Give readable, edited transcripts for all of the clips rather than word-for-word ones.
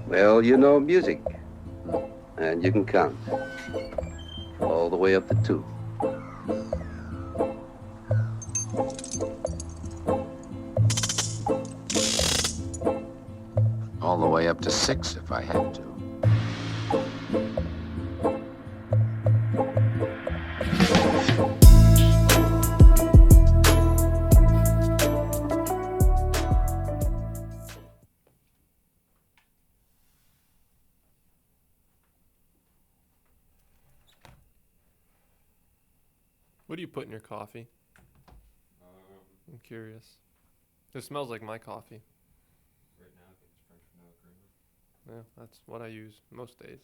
Well, you know music, and you can count all the way up to two. All the way up to 6 if I had to. What do you put in your coffee? I'm curious. It smells like my coffee. Right now, I think it's French vanilla creamer. Yeah, that's what I use most days.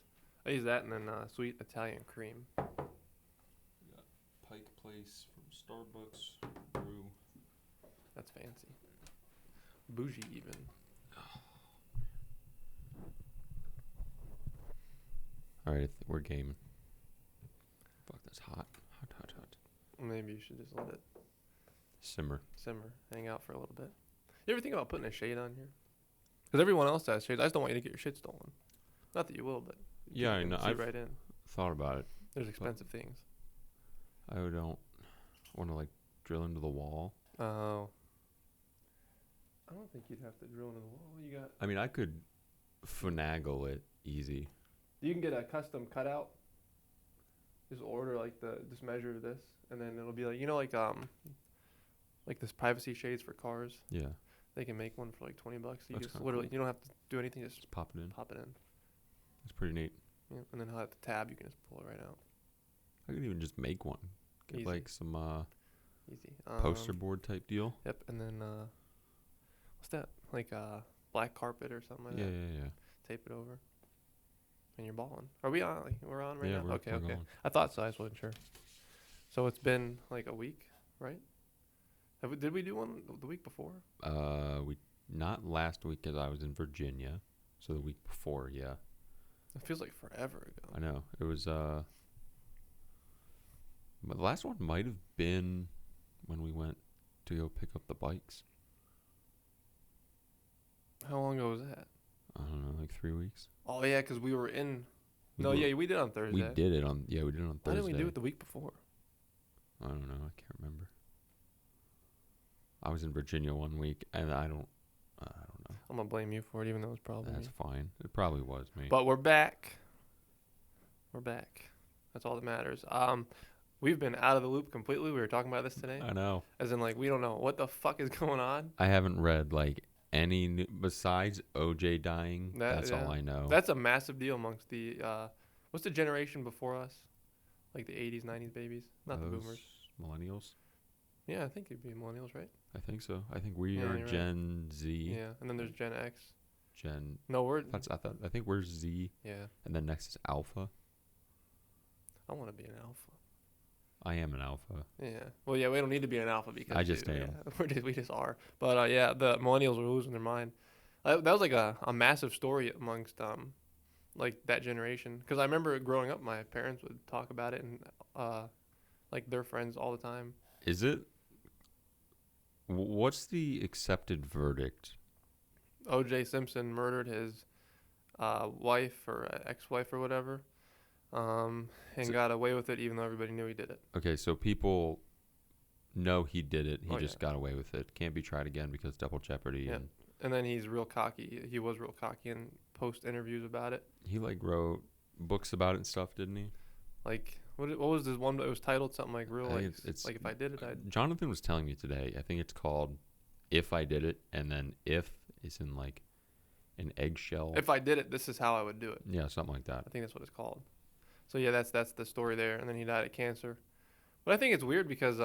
I use that and then sweet Italian cream. We got Pike Place from Starbucks brew. That's fancy. Bougie even. All right, we're gaming. Fuck, that's hot. Hot. Maybe you should just let it Simmer. simmer, hang out for a little bit. You ever think about putting a shade on here? Because everyone else has shades. I just don't want you to get your shit stolen. Not that you will, but Yeah, I you can know. see I've right in. thought about it. There's expensive things. I don't want to like drill into the wall. Oh. I don't think you'd have to drill into the wall. You got. I mean, I could finagle it easy. You can get a custom cutout. Just order just measure this, and then it'll be like this privacy shades for cars. Yeah, They can make one for like $20. You That's just kinda literally cool. you don't have to do anything. Just just pop it in. pop it in. It's pretty neat. Yeah. And then at the tab, you can just pull it right out. I could even just make one. Get Easy. like some Easy. poster board type deal. Yep. And then what's that? Like black carpet or something like that. Yeah. Tape it over. And you're balling. Are we on? Like, we're on right Yeah, now? we're Okay. going. I thought so. I just wasn't sure. So it's been like a week, right? Did we do one the week before? We not last week because I was in Virginia, so the week before, yeah. It feels like forever ago. I know it was. But the last one might have been when we went to go pick up the bikes. How long ago was that? I don't know, like 3 weeks. Oh yeah, because we were in. We were- We did on Thursday. We did it on. Yeah, we did it on Thursday. Why didn't we do it the week before? I don't know. I can't remember. I was in Virginia one week, and I don't know. I'm gonna blame you for it, even though it was probably That's me. fine. It probably was me. But we're back. We're back. That's all that matters. We've been out of the loop completely. We were talking about this today, I know. as in like we don't know what the fuck is going on. I haven't read like any new, besides OJ dying. That's all I know. That's a massive deal amongst the what's the generation before us, like the 80s, 90s babies, not the Those boomers. Millennials. Yeah, I think it'd be millennials, right? I think so. I think we Yeah, are you're right. Gen Z. Yeah, and then there's Gen X. Gen. No, we're I think we're Z, yeah. and then next is Alpha. I want to be an alpha. I am an Alpha. Yeah. Well, yeah, we don't need to be an alpha because I just am. Yeah, we just are. But yeah, the millennials are losing their mind. That was like a massive story amongst like that generation. Because I remember growing up, my parents would talk about it and like their friends all the time. Is it? What's the accepted verdict? O.J. Simpson murdered his wife or ex-wife or whatever, and got away with it, even though everybody knew he did it. Okay, so people know he did it. He Oh, just yeah. got away with it. Can't be tried again because double jeopardy. Yeah. And And then he's real cocky. He was real cocky and post interviews about it. he like wrote books about it and stuff, didn't he? Like what was this one? It was titled something like real I like think it's like if I did it, I'd. Jonathan was telling me today. I think it's called "If I Did It," and then "If" is in like an eggshell. If I did it, this is how I would do it. Yeah, something like that. I think that's what it's called. So yeah, that's the story there. And then he died of cancer. But I think it's weird because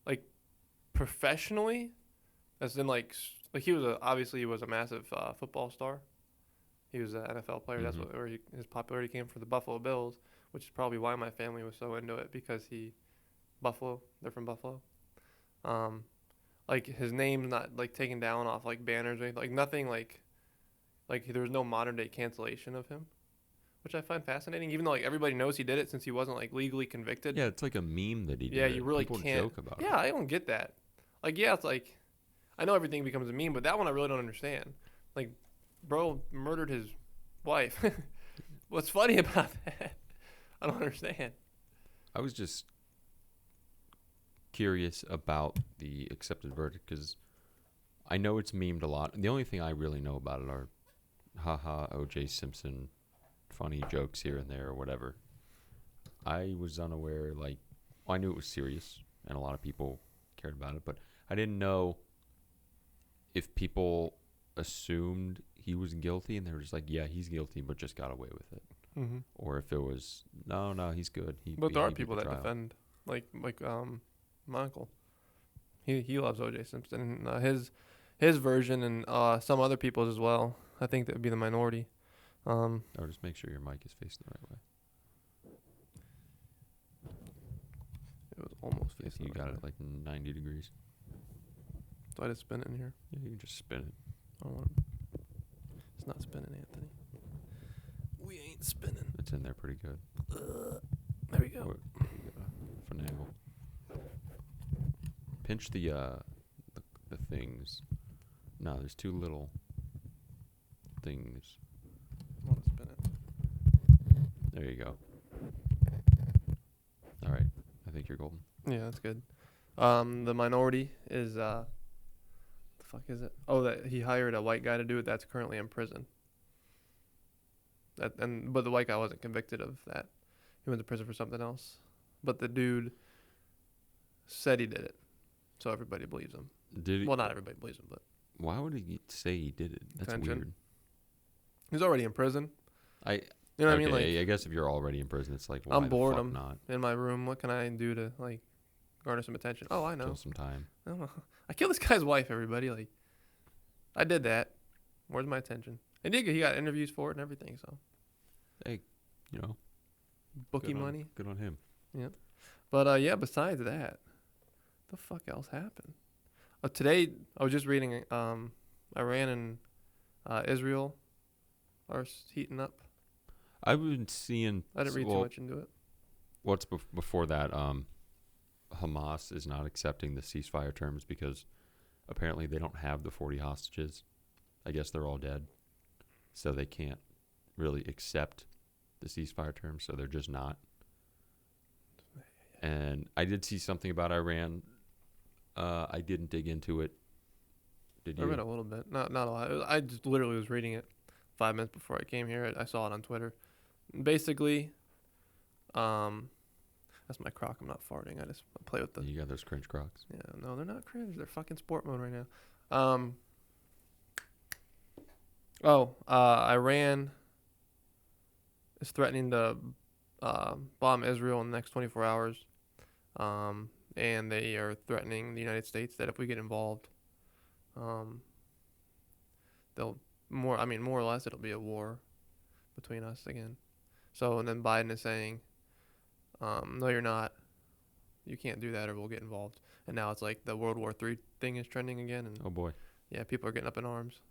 like professionally, as in like he was obviously he was a massive football star. He was an NFL player. That's Mhm. where his popularity came from, the Buffalo Bills, which is probably why my family was so into it because they're from Buffalo. Like his name's not like taken down off like banners or anything, like nothing like there was no modern day cancellation of him, which I find fascinating. Even though like everybody knows he did it since he wasn't like legally convicted. Yeah, it's like a meme that he did. Yeah, you really People can't joke about Yeah, I don't get that. Like yeah, it's like I know everything becomes a meme, but that one I really don't understand. Like bro murdered his wife. What's funny about that? I don't understand. I was just curious about the accepted verdict because I know it's memed a lot. The only thing I really know about it are haha O.J. Simpson funny jokes here and there or whatever. I was unaware, like, well, I knew it was serious and a lot of people cared about it, but I didn't know if people assumed he was guilty and they were just like, yeah, he's guilty, but just got away with it. Mm-hmm. Or if it was, no, he's good. But there are he beat people the that trial. defend, like my uncle. He loves O.J. Simpson. And, his version and some other people's as well. I think that would be the minority. Or just make sure your mic is facing the right way. It was almost If facing you the got right it way. like 90 degrees. So I just spin it in here. Yeah, you can just spin it. I don't want It's not spinning, Anthony. We ain't spinning. It's in there pretty good. There we go. Or you gotta finagle. Pinch the things. No, there's two little things. I want to spin it. There you go. All right, I think you're golden. Yeah, that's good. The minority is the fuck is it? Oh, that he hired a white guy to do it. That's currently in prison. But the white guy wasn't convicted of that. He went to prison for something else. But the dude said he did it, so everybody believes him. Did he? Well, not everybody believes him, but Why would he say he did it? That's Attention. weird. he's already in prison. I You know what I mean? Like, I guess if you're already in prison, it's like why I'm the bored. fuck I'm not in my room. What can I do to like garner some attention? Oh, I know. kill some time. I don't know. I killed this guy's wife. Everybody, like, I did that. Where's my attention? And he got interviews for it and everything. So You know, bookie good on- money. Good on him. But yeah, besides that, the fuck else happened? Today I was just reading. Iran and Israel are heating up. I've been seeing. I didn't read too much into it. What's before that? Hamas is not accepting the ceasefire terms because apparently they don't have the 40 hostages. I guess they're all dead, so they can't really accept the ceasefire terms. So they're just not. And I did see something about Iran. I didn't dig into it. Did I you? read a little bit, not a lot. I just literally was reading it 5 minutes before I came here. I saw it on Twitter. Basically, that's my crock. I'm not farting. I just play with the. You got those cringe crocs. Yeah, no, they're not cringe. They're fucking sport mode right now. Iran is threatening to bomb Israel in the next 24 hours. And they are threatening the United States that if we get involved, they'll more or less it'll be a war between us again. So, and then Biden is saying, no, you're not. You can't do that or we'll get involved. And now it's like the World War III thing is trending again. And Oh boy. yeah, people are getting up in arms.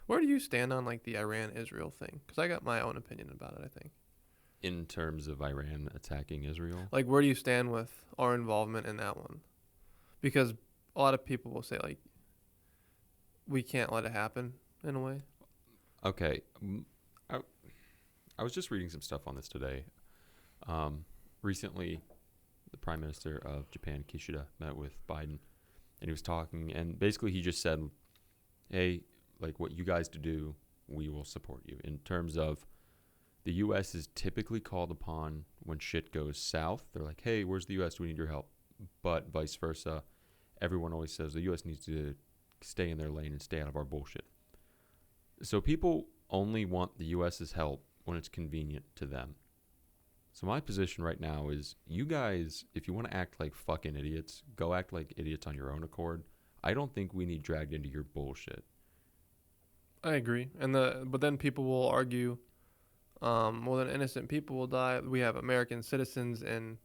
Where do you stand on like the Iran-Israel thing? Because I got my own opinion about it, I think. In terms of Iran attacking Israel, Like, where do you stand with our involvement in that one? Because a lot of people will say, like, we can't let it happen in a way. okay. I was just reading some stuff on this today. Recently, the Prime Minister of Japan, Kishida, met with Biden, and he was talking, and basically he just said, hey, like what you guys do, we will support you. In terms of the U.S. is typically called upon when shit goes south. They're like, hey, where's the U.S.? We need your help. But vice versa, everyone always says the U.S. needs to stay in their lane and stay out of our bullshit. So people only want the U.S.'s help when it's convenient to them. So my position right now is you guys, if you want to act like fucking idiots, go act like idiots on your own accord. I don't think we need dragged into your bullshit. I agree. But then people will argue, well, then innocent people will die. We have American citizens in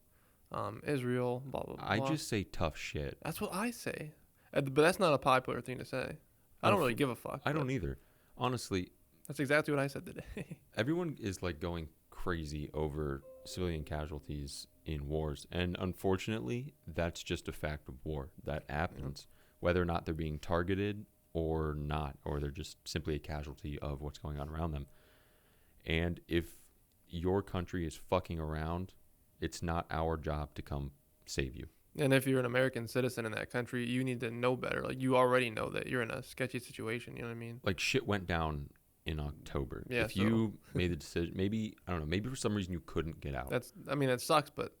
Israel, blah, blah, blah. I just say tough shit. That's what I say. But that's not a popular thing to say. I don't really give a fuck. I don't but either. Honestly, That's exactly what I said today. everyone is like going crazy over civilian casualties in wars. And unfortunately, that's just a fact of war. That happens. Whether or not they're being targeted or not, or they're just simply a casualty of what's going on around them. And if your country is fucking around, it's not our job to come save you. And if you're an American citizen in that country, you need to know better. Like, you already know that you're in a sketchy situation. You know what I mean? Like, shit went down in October. Yeah, if you made the decision, maybe, I don't know, maybe for some reason you couldn't get out. That sucks, but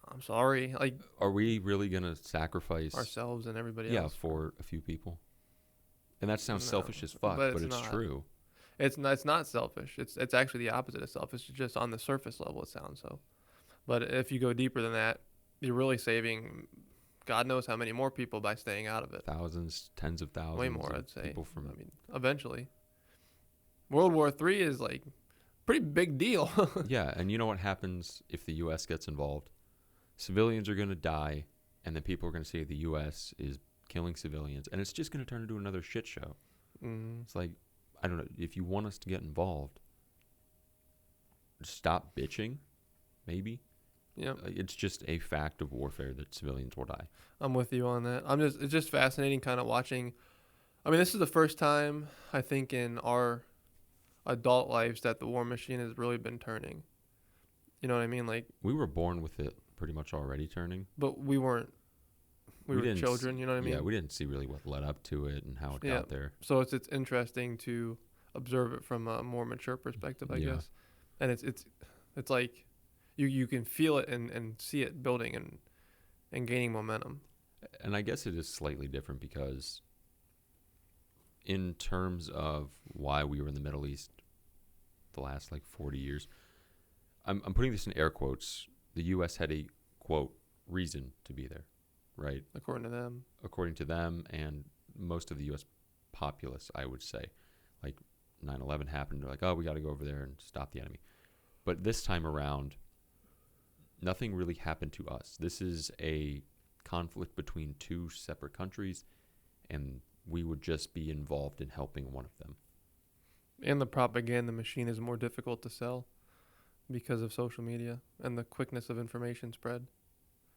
I'm sorry. Like, are we really going to sacrifice ourselves and everybody else? Yeah, for a few people. And that sounds No, selfish as fuck, but it's true. It's not selfish. It's actually the opposite of selfish. It's just on the surface level it sounds so. But if you go deeper than that, you're really saving God knows how many more people by staying out of it. Thousands, tens of thousands. Way more, I'd say. People from eventually. World War III is like pretty big deal. Yeah, and you know what happens if the U.S. gets involved? Civilians are going to die, and then people are going to say the U.S. is killing civilians, and it's just going to turn into another shit show. It's like, I don't know, if you want us to get involved, stop bitching, maybe. Yeah, it's just a fact of warfare that civilians will die. I'm with you on that. It's just fascinating kind of watching. I mean, this is the first time I think in our adult lives that the war machine has really been turning. You know what I mean? Like, we were born with it pretty much already turning, but we weren't. We were children. You know what I mean? Yeah, we didn't see really what led up to it and how it got there. So it's interesting to observe it from a more mature perspective, I guess. And it's like you can feel it and see it building and gaining momentum. And I guess it is slightly different because in terms of why we were in the Middle East the last like 40 years, I'm putting this in air quotes. The U.S. had a, quote, reason to be there, right? According to them and most of the U.S. populace, I would say. Like 9/11 happened, they're like, oh, we got to go over there and stop the enemy. But this time around, nothing really happened to us. This is a conflict between two separate countries, and we would just be involved in helping one of them. And the propaganda machine is more difficult to sell because of social media and the quickness of information spread.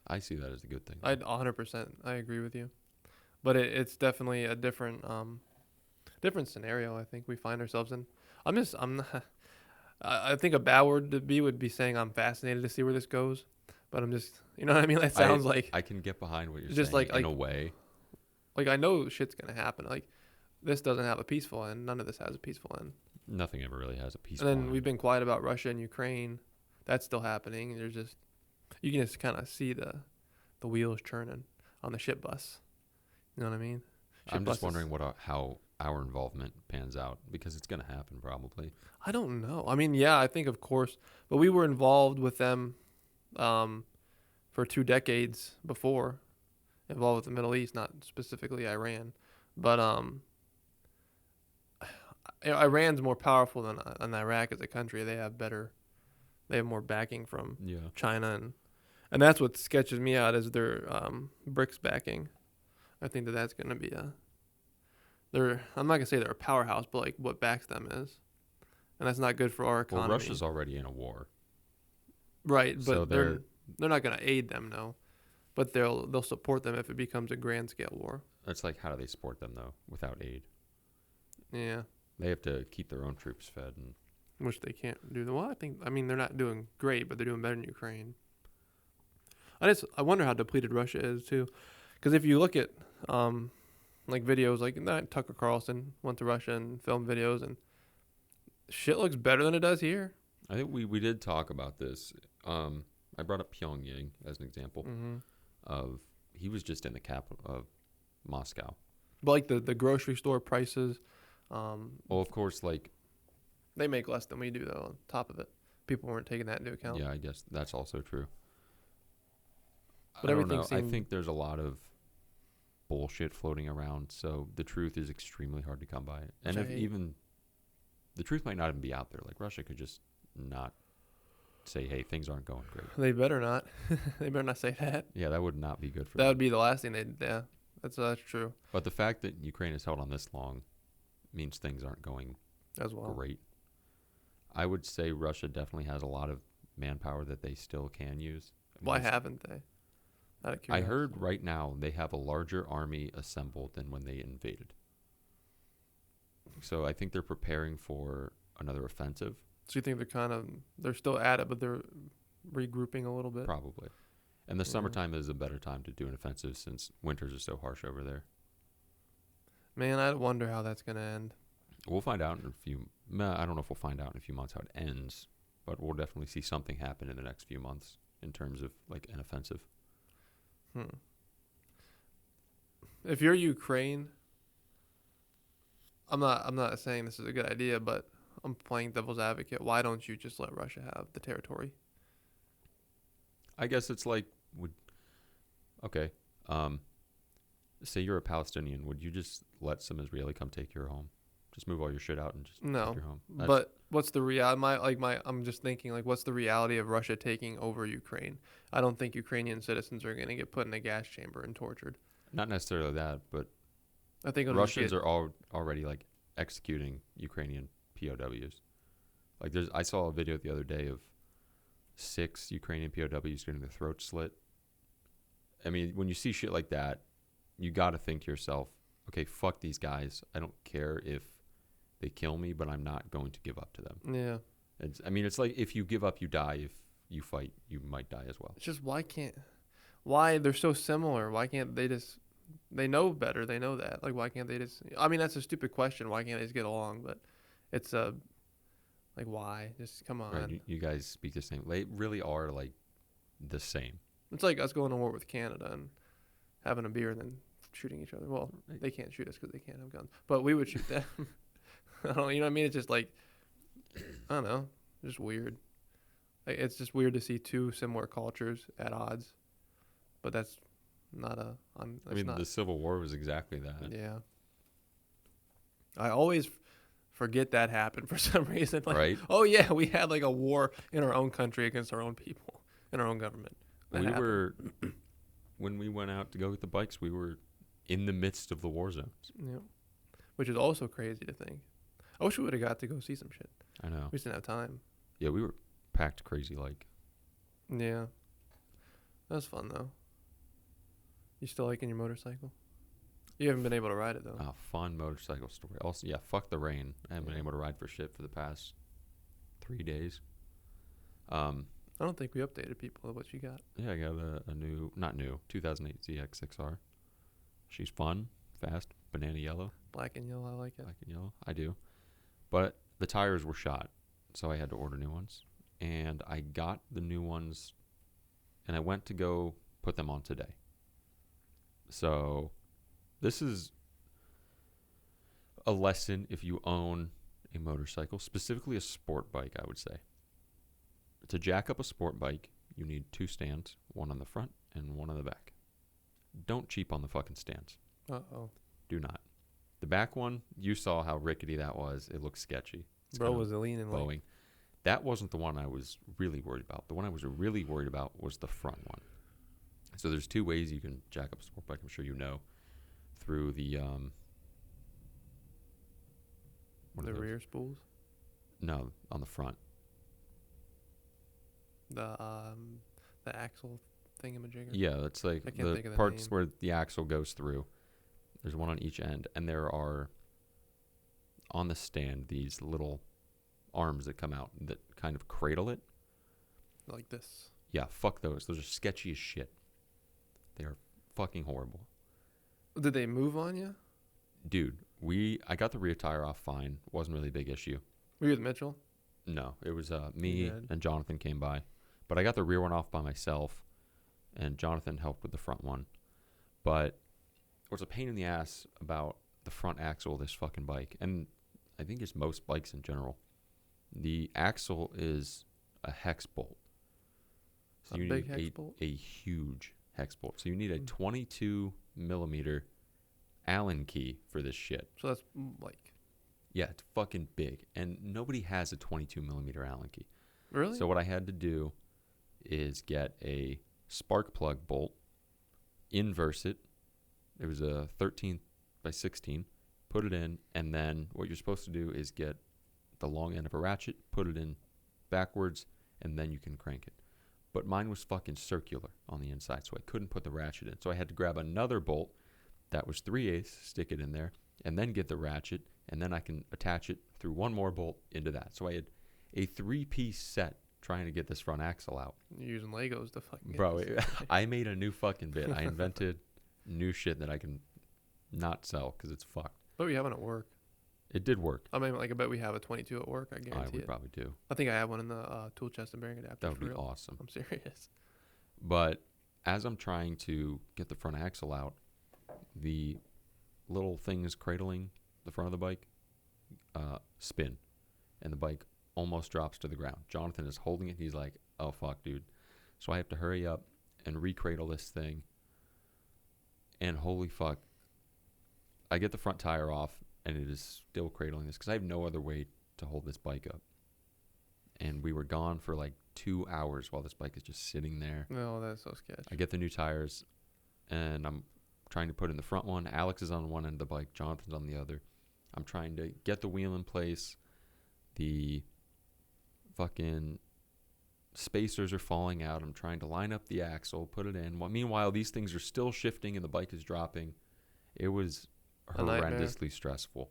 I see that as a good thing. 100%. I agree with you. But it's definitely a different scenario I think we find ourselves in. I think a bad word to be would be saying I'm fascinated to see where this goes. But I'm just, you know what I mean? That sounds like... I can get behind what you're just saying in a way. Like, I know shit's going to happen. Like, this doesn't have a peaceful end. None of this has a peaceful end. Nothing ever really has a peaceful end. And then we've been quiet about Russia and Ukraine. That's still happening. There's just... You can just kind of see the wheels churning on the shit bus. You know what I mean? I'm just wondering how our involvement pans out, because it's going to happen probably. I don't know. I mean, yeah, I think of course, but we were involved with them for 2 decades before, involved with the Middle East, not specifically Iran, but Iran's more powerful than Iraq as a country. They have more backing from China, and that's what sketches me out as their BRICS backing. I think that's going to be I'm not going to say they're a powerhouse, but like what backs them is. And that's not good for our economy. Well, Russia's already in a war. Right, but so they're not going to aid them, no. But they'll support them if it becomes a grand scale war. That's like, how do they support them though without aid? Yeah. They have to keep their own troops fed, and which they can't do. Well, I mean they're not doing great, but they're doing better than Ukraine. I wonder how depleted Russia is too. Because if you look at like videos like Tucker Carlson went to Russia and filmed videos, and shit looks better than it does here. I think we did talk about this. I brought up Pyongyang as an example of he was just in the capital of Moscow. But like the grocery store prices. Well, of course, like they make less than we do though. On top of it, people weren't taking that into account. Yeah, I guess that's also true. But I don't know. I think there's a lot of bullshit floating around, so the truth is extremely hard to come by. And if even the truth might not even be out there. Like Russia could just not say, "Hey, things aren't going great." They better not. They better not say that. Yeah, that would not be good for them. That would them. be the last thing they'd. Yeah, that's true. But the fact that Ukraine has held on this long means things aren't going as well great. I would say Russia definitely has a lot of manpower that they still can use. Why haven't they? Out of I curiosity. heard right now they have a larger army assembled than when they invaded. So I think they're preparing for another offensive, So you think they're still at it, but they're regrouping a little bit? probably. And the Yeah. summertime is a better time to do an offensive since winters are so harsh over there. Man, I wonder how that's gonna end. We'll find out in a few. I don't know if we'll find out in a few months how it ends, but we'll definitely see something happen in the next few months in terms of like an offensive. If you're Ukraine, I'm not saying this is a good idea, but I'm playing devil's advocate. Why don't you just let Russia have the territory? I guess it's like okay. Say you're a Palestinian, would you just let some Israeli come take your home? Just move all your shit out and just No, take your home. but what's the reality? I'm just thinking like, what's the reality of Russia taking over Ukraine? I don't think Ukrainian citizens are gonna get put in a gas chamber and tortured. Not necessarily that, but I think Russians are already like executing Ukrainian POWs. Like I saw a video the other day of 6 Ukrainian POWs getting their throats slit. I mean, when you see shit like that, you got to think to yourself, okay, fuck these guys. I don't care if they kill me, but I'm not going to give up to them. Yeah. It's like if you give up, you die. If you fight, you might die as well. It's just why they're so similar? Why can't they just? They know better. They know that. Like, why can't they just? I mean, that's a stupid question. Why can't they just get along? But it's like, why? Just come on. Right? You guys speak the same. They really are like the same. It's like us going to war with Canada and having a beer and then shooting each other. Well, they can't shoot us because they can't have guns, but we would shoot them. I don't. You know what I mean? It's just like, I don't know. Just weird. Like, it's just weird to see two similar cultures at odds, but that's not a. The Civil War was exactly that. Yeah. I always forget that happened for some reason. Like, Right? oh yeah, we had like a war in our own country against our own people, in our own government. When we went out to go get the bikes, we were in the midst of the war zones. Yeah. Which is also crazy to think. I wish we would have got to go see some shit. I know. We just didn't have time. Yeah, we were packed crazy like. Yeah. That was fun though. You still liking your motorcycle? You haven't been able to ride it though. Fun motorcycle story. Also, yeah, fuck the rain. I haven't been able to ride for shit for the past 3 days. I don't think we updated people of what you got. Yeah, I got a new, not new, 2008 ZX6R. She's fun, fast, banana yellow. Black and yellow, I like it. Black and yellow, I do. But the tires were shot, so I had to order new ones. And I got the new ones, and I went to go put them on today. So this is a lesson if you own a motorcycle, specifically a sport bike, I would say. To jack up a sport bike, you need 2 stands, one on the front and one on the back. Don't cheap on the fucking stands. Uh-oh. Do not. The back one, you saw how rickety that was. It looks sketchy. It's Bro kinda was leaning bowing. That wasn't the one I was really worried about. The one I was really worried about was the front one. So there's 2 ways you can jack up a sport bike, I'm sure you know. Through the the rear spools, No, on the front. the axle thingamajigger. Yeah, that's like I can't the think of the parts name. where the axle goes through. There's one on each end, and there are on the stand these little arms that come out that kind of cradle it. Like this. Yeah, fuck those. Those are sketchy as shit. They are fucking horrible. Did they move on you? Dude, I got the rear tire off fine. Wasn't really a big issue. Were you with Mitchell? No, it was me Good. and Jonathan came by. But I got the rear one off by myself, and Jonathan helped with the front one. But what's a pain in the ass about the front axle of this fucking bike, and I think it's most bikes in general, the axle is a hex bolt. So A you big need hex bolt? a huge hex bolt. So you need a 22 millimeter Allen key for this shit. So that's like. Yeah, it's fucking big. And nobody has a 22 millimeter Allen key. Really? So what I had to do is get a spark plug bolt, inverse it. It was a 13 by 16. Put it in, and then what you're supposed to do is get the long end of a ratchet, put it in backwards, and then you can crank it. but mine was fucking circular on the inside, so I couldn't put the ratchet in. So I had to grab another bolt that was 3/8, stick it in there, and then get the ratchet, and then I can attach it through one more bolt into that. So I had a 3-piece set trying to get this front axle out. You're using Legos to fucking get Bro, this. I made a new fucking bit. I invented new shit that I can not sell because it's fucked. But we have one at work. It did work. I mean, like, I bet we have a 22 at work. I I guarantee would it. probably do. I think I have one in the tool chest and bearing adapter. That would for be real. awesome. I'm serious. But as I'm trying to get the front axle out, the little things cradling the front of the bike spin, and the bike almost drops to the ground. Jonathan is holding it. He's like, oh, fuck, dude. So I have to hurry up and recradle this thing. And holy fuck, I get the front tire off, and it is still cradling this because I have no other way to hold this bike up. And we were gone for like 2 hours while this bike is just sitting there. No, that's so sketchy. I get the new tires, and I'm trying to put in the front one. Alex is on one end of the bike. Jonathan's on the other. I'm trying to get the wheel in place. The fucking spacers are falling out. I'm trying to line up the axle, put it in. Well, meanwhile, these things are still shifting, and the bike is dropping. It was horrendously stressful.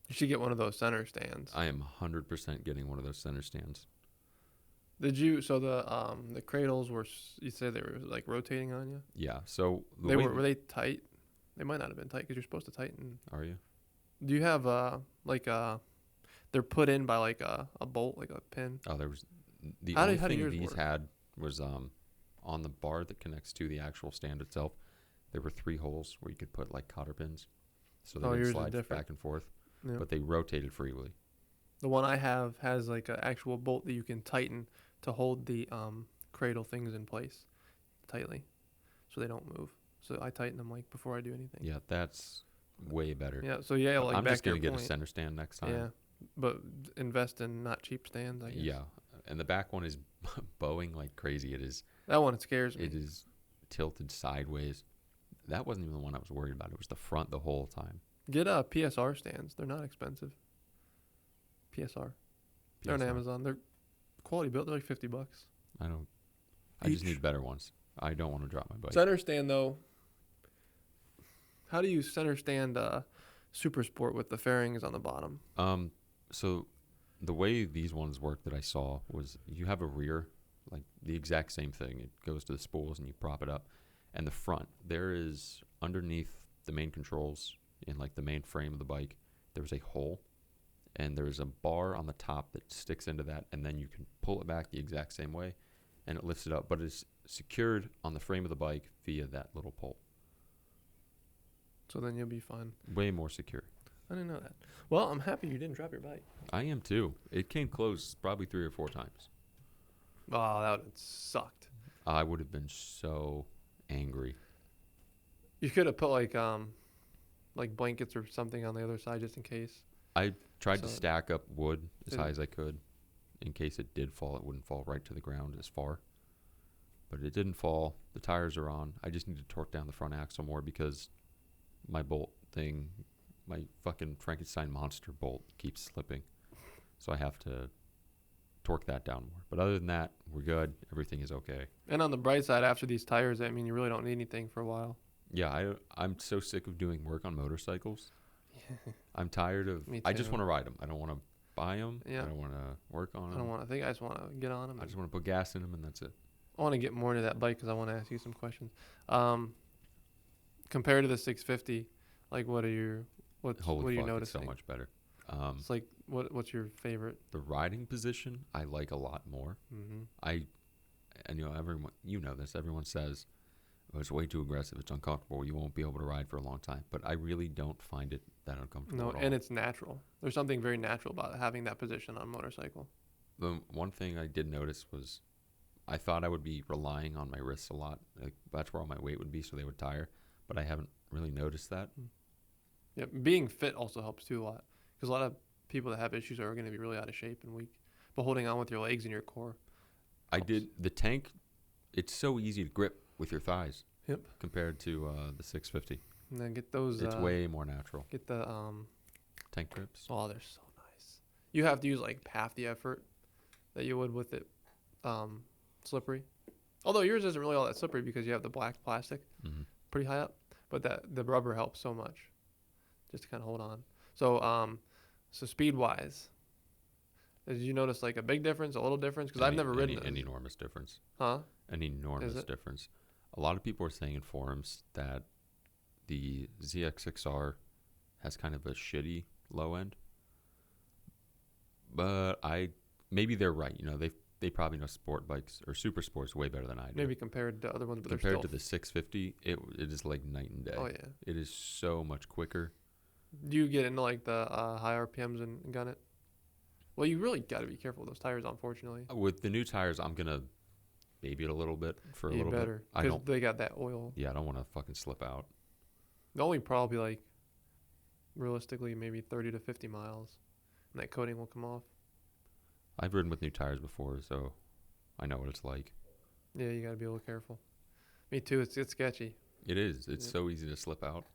You should get one of those center stands. I am 100% getting one of those center stands. Did you? So the cradles were. You said they were like rotating on you. Yeah. So They were they tight? They might not have been tight because you're supposed to tighten. Are you? Do you have they're put in by like a bolt, like a pin? Oh, there was the How only do thing yours these work? had was on the bar that connects to the actual stand itself. There were 3 holes where you could put like cotter pins, so they Oh, would yours is slide different. back and forth. Yeah. But they rotated freely. The one I have has like an actual bolt that you can tighten to hold the cradle things in place tightly, so they don't move. So I tighten them like before I do anything. Yeah, that's way better. Yeah. So yeah, But like I'm back just to gonna your get a point. center stand next time. Yeah, but invest in not cheap stands. I guess. Yeah, and the back one is bowing like crazy. That one scares me. It is tilted sideways. That wasn't even the one I was worried about. It was the front the whole time. Get PSR stands. They're not expensive. PSR. They're on PSR. Amazon. They're quality built. They're like $50. I just Each. need better ones. I don't want to drop my bike. Center stand though. How do you center stand Super Sport with the fairings on the bottom? So the way these ones work that I saw was you have a rear, like the exact same thing. It goes to the spools and you prop it up. And the front, there is underneath the main controls in like the main frame of the bike, there's a hole, and there's a bar on the top that sticks into that, and then you can pull it back the exact same way, and it lifts it up. But it's secured on the frame of the bike via that little pole. So then you'll be fine. Way more secure. I didn't know that. Well, I'm happy you didn't drop your bike. I am too. It came close probably 3 or 4 times. Oh, that would have sucked. I would have been so angry. You could have put like blankets or something on the other side just in case. I tried to So- stack up wood as Didn't- high as I could. In case it did fall, it wouldn't fall right to the ground as far. But it didn't fall. The tires are on. I just need to torque down the front axle more because my bolt thing, my fucking Frankenstein monster bolt keeps slipping. So I have to torque that down more. But other than that, we're good. Everything is okay. And on the bright side, after these tires, I mean, you really don't need anything for a while. Yeah, I'm so sick of doing work on motorcycles. I'm tired of. Me I just too. want to ride them. I don't want to buy them. Yeah. I don't want to work on I them. don't want to think. I just want to get on them. I just want to put gas in them, and that's it. I want to get more into that bike because I want to ask you some questions. Compared to the 650, like what are you Holy what are you fuck, noticing? it's so much better. It's like what's your favorite? The riding position I like a lot more. Mm-hmm. And everyone, this. Everyone says, oh, it's way too aggressive. It's uncomfortable. You won't be able to ride for a long time. But I really don't find it that uncomfortable No, at all. and it's natural. There's something very natural about having that position on a motorcycle. The one thing I did notice was I thought I would be relying on my wrists a lot. Like, that's where all my weight would be, so they would tire. But I haven't really noticed that. Yeah, being fit also helps too a lot because a lot of people that have issues are going to be really out of shape and weak. But holding on with your legs and your core. I helps. did the tank. It's so easy to grip with your thighs. Yep. Compared to the 650. And then get those. It's way more natural. Get the Tank grips. Oh, they're so nice. You have to use like half the effort that you would with it slippery. Although yours isn't really all that slippery because you have the black plastic Mm-hmm. pretty high up, but the rubber helps so much, just to kind of hold on. So speed wise, did you notice like a big difference, a little difference? Because I've never ridden an those. enormous difference. Huh? An enormous it? difference. A lot of people are saying in forums that the ZX6R has kind of a shitty low end, but maybe they're right. You know, they probably know sport bikes or super sports way better than I do. Maybe compared to other ones, but Compared they're to still. the 650, it is like night and day. Oh yeah. It is so much quicker. Do you get into like the high RPMs and gun it? Well, you really got to be careful with those tires, unfortunately. With the new tires, I'm gonna baby it a little bit for a You little better, bit. I because don't. they got that oil. Yeah, I don't want to fucking slip out. The only probably like realistically maybe 30 to 50 miles, and that coating will come off. I've ridden with new tires before, so I know what it's like. Yeah, you got to be a little careful. Me too. It's sketchy, It is. It's Yeah. so easy to slip out.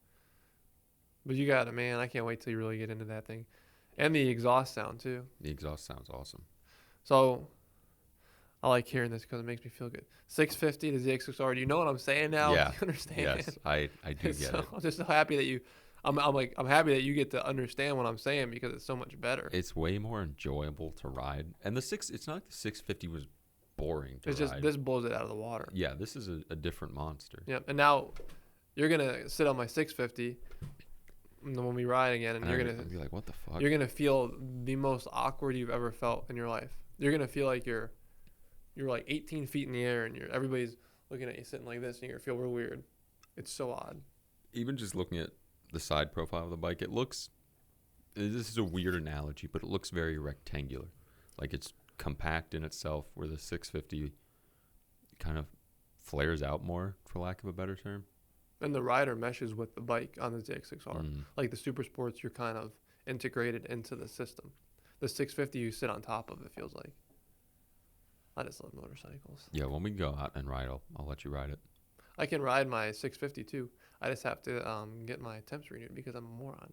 but you got it, man. I can't wait till you really get into that thing, and the exhaust sound too. The exhaust sounds awesome. So I like hearing this because it makes me feel good. 650 to ZX6R. Do you know what I'm saying now? Yeah. Do you understand? Yes, I do get So it. I'm just so happy that you. I'm happy that you get to understand what I'm saying because it's so much better. It's way more enjoyable to ride. And it's not like the 650 was boring to It's just ride. this blows it out of the water. Yeah, this is a different monster. Yep. And now you're gonna sit on my 650 when we ride again, and And you're I'm gonna be like, what the fuck? you're gonna feel the most awkward you've ever felt in your life. You're gonna feel like you're like 18 feet in the air, and everybody's looking at you sitting like this, and you're gonna feel real weird. It's so odd. Even just looking at the side profile of the bike, this is a weird analogy, but it looks very rectangular. Like it's compact in itself, where the 650 kind of flares out more, for lack of a better term. And the rider meshes with the bike on the ZX6R. Mm. Like the super sports, you're kind of integrated into the system. The 650, you sit on top of, it feels like. I just love motorcycles. Yeah, when we go out and ride, I'll let you ride it. I can ride my 650 too. I just have to get my temps renewed because I'm a moron.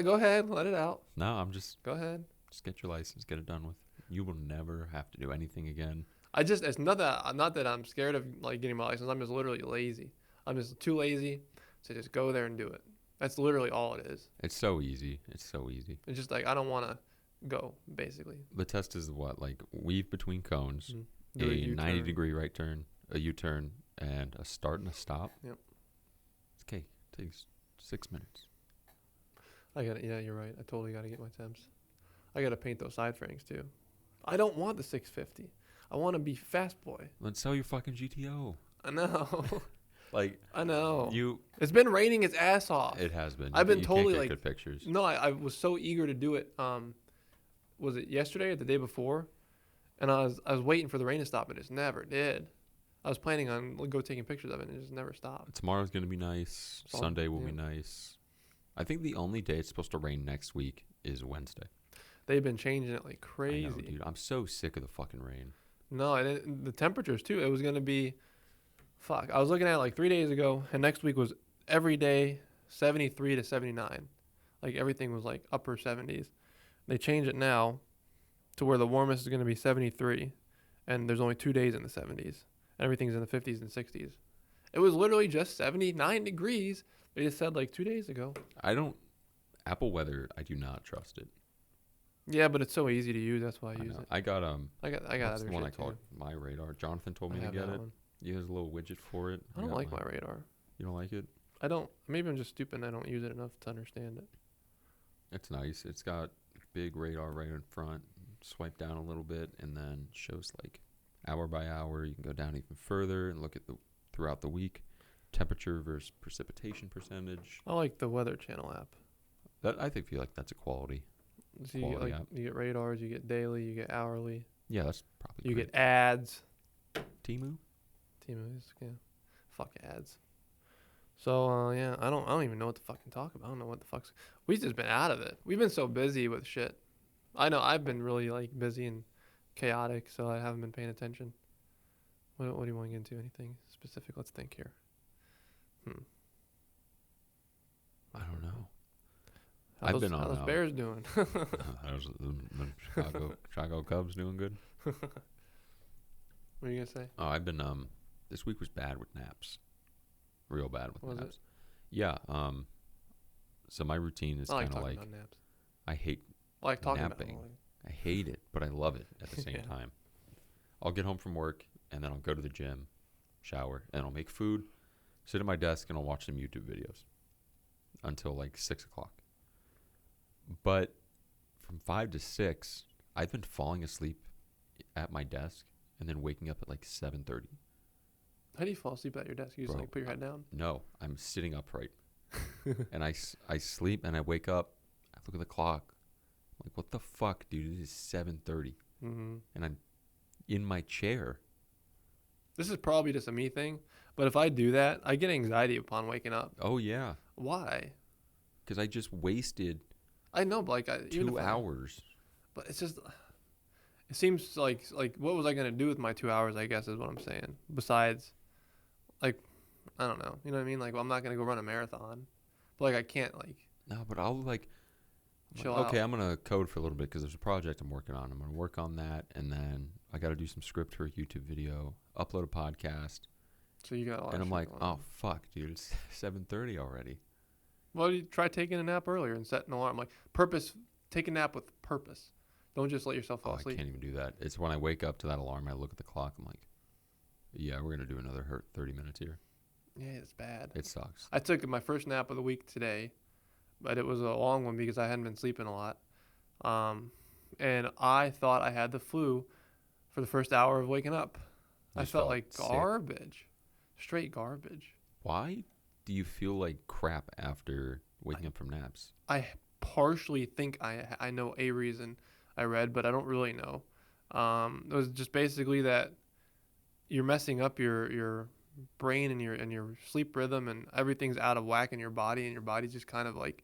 Go ahead, let it out. No, I'm just Go ahead. get your license, get it done with. You will never have to do anything again. It's not that I'm scared of like getting my license. I'm just literally lazy. I'm just too lazy to just go there and do it. That's literally all it is. It's so easy. It's so easy. It's just like I don't want to go basically. The test is what, like weave between cones, Do a U-turn. 90-degree right turn, a U-turn, and a start and a stop. Yep. It's okay. Takes 6 minutes. Yeah, you're right. I totally got to get my temps. I got to paint those side fairings too. I don't want the 650. I want to be fast boy. Let's sell your fucking GTO. I know. Like I know. you, It's been raining its ass off. it has been. I've been You totally, can't get like- good pictures. No, I was so eager to do it. Was it yesterday or the day before? And I was waiting for the rain to stop, and it just never did. I was planning on go taking pictures of it, and it just never stopped. Tomorrow's gonna be nice. Sol- Sunday will be yeah. nice. I think the only day it's supposed to rain next week is Wednesday. They've been changing it like I crazy. know, dude. I'm so sick of the fucking rain. No, and the temperatures too. It was gonna be, fuck. I was looking at it like 3 days ago, and next week was every day 73 to 79. Like everything was like upper 70s. They changed it now to where the warmest is gonna be 73, and there's only 2 days in the 70s. Everything's in the 50s and 60s. It was literally just 79 degrees. They just said like 2 days ago. Apple weather, I do not trust it. Yeah, but it's so easy to use. That's why I I use know. it. I got I got what's other the one I shit call too. it? My Radar. Jonathan told me I to have get that it. one. He has a little widget for it. I don't like my radar. You don't like it? I don't. Maybe I'm just stupid and I don't use it enough to understand it. It's nice. It's got big radar right in front. Swipe down a little bit and then shows like hour by hour. You can go down even further and look at throughout the week, temperature versus precipitation percentage. I like the Weather Channel app. That I feel like that's a quality. So you get, Quality like, app. you get radars, you get daily, you get hourly, Yeah, that's probably you great. get ads. Temu. T-movies, yeah. Fuck ads. So yeah, I don't even know what to fucking talk about. I don't know what the fuck's. We've just been out of it. We've been so busy with shit. I know I've been really like busy and chaotic, so I haven't been paying attention. What do you want to get into? Anything specific? Let's think here. I don't know. How I've those, been how on those Bears doing? How's the Chicago Cubs doing good? What are you gonna say? Oh, I've been this week was bad with naps. Real bad with Was naps. it? Yeah. So my routine is I like kind of talking like about naps. I hate I like talking napping. about it. I hate it, but I love it at the same Yeah. time. I'll get home from work and then I'll go to the gym, shower, and I'll make food, sit at my desk, and I'll watch some YouTube videos until like 6 o'clock. But from 5 to 6, I've been falling asleep at my desk and then waking up at like 7:30. How do you fall asleep at your desk? You just Bro, like put your head down? No, I'm sitting upright. And I sleep and I wake up. I look at the clock. I'm like, what the fuck, dude? It is 7:30. Mm-hmm. And I'm in my chair. This is probably just a me thing, but if I do that, I get anxiety upon waking up. Oh, yeah. Why? Because I just wasted I know, but like even 2 if hours. but it's just, it seems like what was I gonna do with my 2 hours? I guess is what I'm saying. Besides, like, I don't know. You know what I mean? Like, well, I'm not gonna go run a marathon, but like I can't like No, but I'll like, chill okay, out. I'm going to code for a little bit because there's a project I'm working on. I'm going to work on that. And then I got to do some script for a YouTube video, upload a podcast. So you got a lot. And of I'm shit like, going oh, on. fuck, dude. It's 7:30 already. Well, you try taking a nap earlier and set an alarm. Like take a nap with purpose. Don't just let yourself fall Oh, I asleep. can't even do that. It's when I wake up to that alarm, I look at the clock. I'm like, yeah, we're going to do another 30 minutes here. Yeah, it's bad. It sucks. I took my first nap of the week today, but it was a long one because I hadn't been sleeping a lot. And I thought I had the flu for the first hour of waking up. You I just felt like sick. garbage. Straight garbage. Why do you feel like crap after waking up from naps? I partially think I know a reason I read, but I don't really know. It was just basically that you're messing up your brain and your sleep rhythm, and everything's out of whack in your body, and your body's just kind of like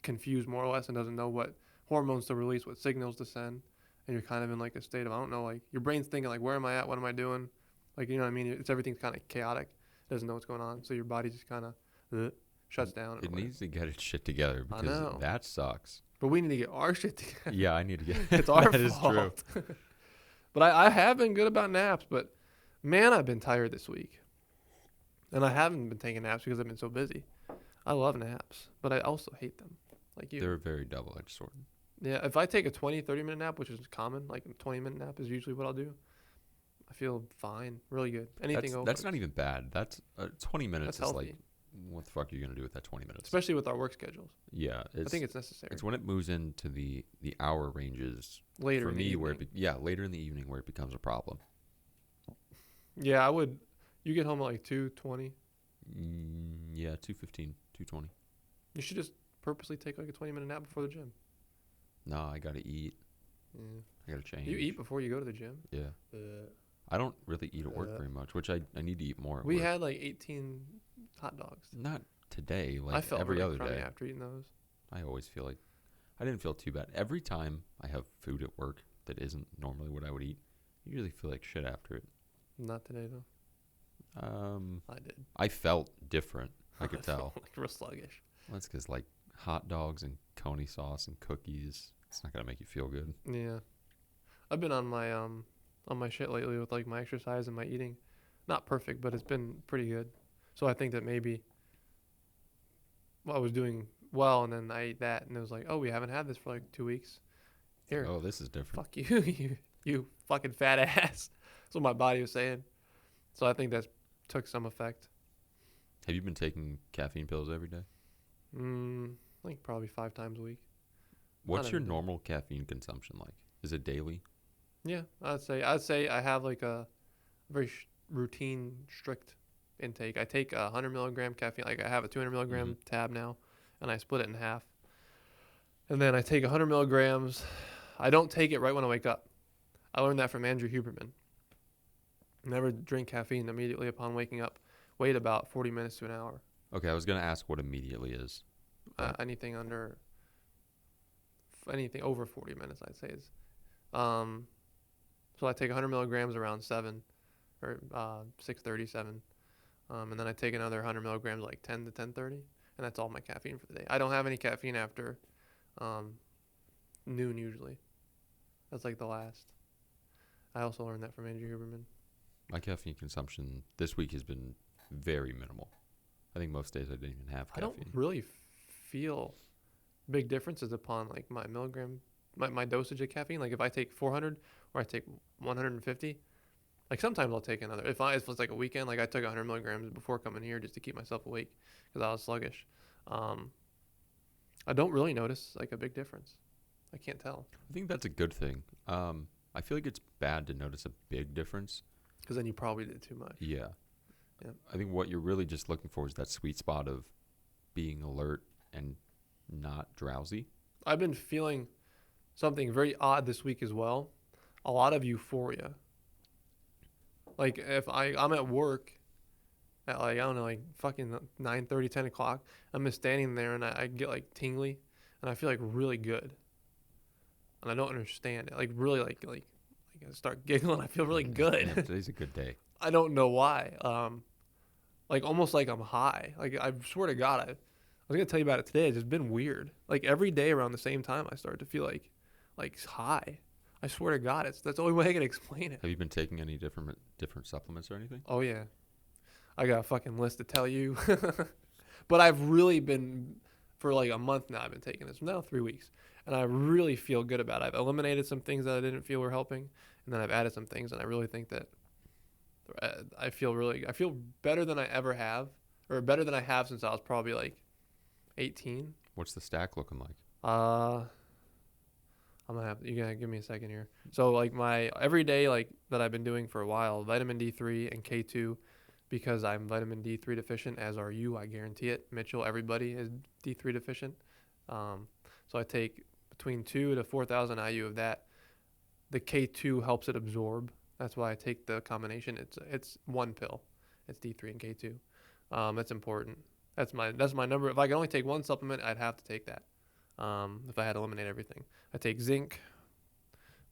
confused more or less and doesn't know what hormones to release, what signals to send, and you're kind of in like a state of, I don't know, like your brain's thinking like, where am I at? What am I doing? Like, you know what I mean? It's everything's kind of chaotic. It doesn't know what's going on, so your body just kind of shuts down. It needs to get its shit together I because know. that sucks. But we need to get our shit together. Yeah, I need to get It's our that is fault. true. But I have been good about naps, but man, I've been tired this week. And I haven't been taking naps because I've been so busy. I love naps, but I also hate them. Like you. They're a very double-edged sword. Yeah, if I take a 20, 30-minute nap, which is common, like a 20-minute nap is usually what I'll do, I feel fine, really good. Anything over. That's not even bad. That's 20 minutes That's is like, healthy. what the fuck are you going to do with that 20 minutes? Especially with our work schedules. Yeah. I think it's necessary. It's when it moves into the hour ranges Later for in the me where evening. later in the evening where it becomes a problem. Yeah, I would. You get home at like 2:20. Yeah, 2:15, 2:20. You should just purposely take like a 20-minute nap before the gym. No, I got to eat. Yeah. I got to change. You eat before you go to the gym? Yeah. I don't really eat at work very much, which I need to eat more at We work. had like 18 hot dogs. Not today, like I felt every really other crummy day. after eating those. I always feel like I didn't feel too bad. Every time I have food at work that isn't normally what I would eat, I usually feel like shit after it. Not today though. I did. I felt different. I could tell. Like real sluggish. That's because like hot dogs and coney sauce and cookies, it's not gonna make you feel good. Yeah. I've been on my shit lately with like my exercise and my eating. Not perfect, but it's been pretty good. So I think that maybe I was doing well, and then I ate that, and it was like, oh, we haven't had this for like 2 weeks. Here, Oh, this is different. fuck you, you fucking fat ass. That's what my body was saying. So I think that took some effect. Have you been taking caffeine pills every day? I think probably 5 times a week. What's Not your every day. normal caffeine consumption like? Is it daily? Yeah, I'd say I have like a very routine, strict intake. I take 100 milligram caffeine. Like I have a 200 milligram tab now, and I split it in half. And then I take 100 milligrams. I don't take it right when I wake up. I learned that from Andrew Huberman. Never drink caffeine immediately upon waking up. Wait about 40 minutes to an hour. Okay, I was gonna ask what immediately is. Anything over 40 minutes, I'd say is. So I take 100 milligrams around 7 or 6:30, 7. And then I take another 100 milligrams like 10 to 10:30, and that's all my caffeine for the day. I don't have any caffeine after noon usually. That's like the last. I also learned that from Andrew Huberman. My caffeine consumption this week has been very minimal. I think most days I didn't even have I caffeine. don't really feel big differences upon like my milligram, my dosage of caffeine. Like if I take 400 or I take 150, like sometimes I'll take another. If it's like a weekend, like I took 100 milligrams before coming here just to keep myself awake because I was sluggish. I don't really notice like a big difference. I can't tell I think that's a good thing. I feel like it's bad to notice a big difference. because then you probably did too much. Yeah. Yeah. I think what you're really just looking for is that sweet spot of being alert and not drowsy. I've been feeling something very odd this week as well. A lot of euphoria. Like if I'm at work at like, I don't know, like fucking 9:30, 10 o'clock, I'm just standing there and I get like tingly and I feel like really good. And I don't understand it. Like really like I start giggling. I feel really good. Yeah, today's a good day. I don't know why. Like almost like I'm high. Like I swear to God, I was gonna tell you about it today. It's just been weird. Like every day around the same time, I start to feel like high. I swear to God, that's the only way I can explain it. Have you been taking any different supplements or anything? Oh yeah, I got a fucking list to tell you. But I've really been for like a month now. I've been taking this now 3 weeks, and I really feel good about it. I've eliminated some things that I didn't feel were helping, and then I've added some things, and I really think that I feel better than I ever have, or better than I have since I was probably like 18. What's the stack looking like? You gotta give me a second here. So like my everyday like that I've been doing for a while, vitamin D3 and K2, because I'm vitamin D3 deficient, as are you. I guarantee it. Mitchell, everybody is D3 deficient. So I take between 2 to 4,000 IU of that. The K2 helps it absorb. That's why I take the combination. It's one pill. It's D3 and K2. That's important. That's my number. If I could only take one supplement, I'd have to take that. If I had to eliminate everything, I take zinc,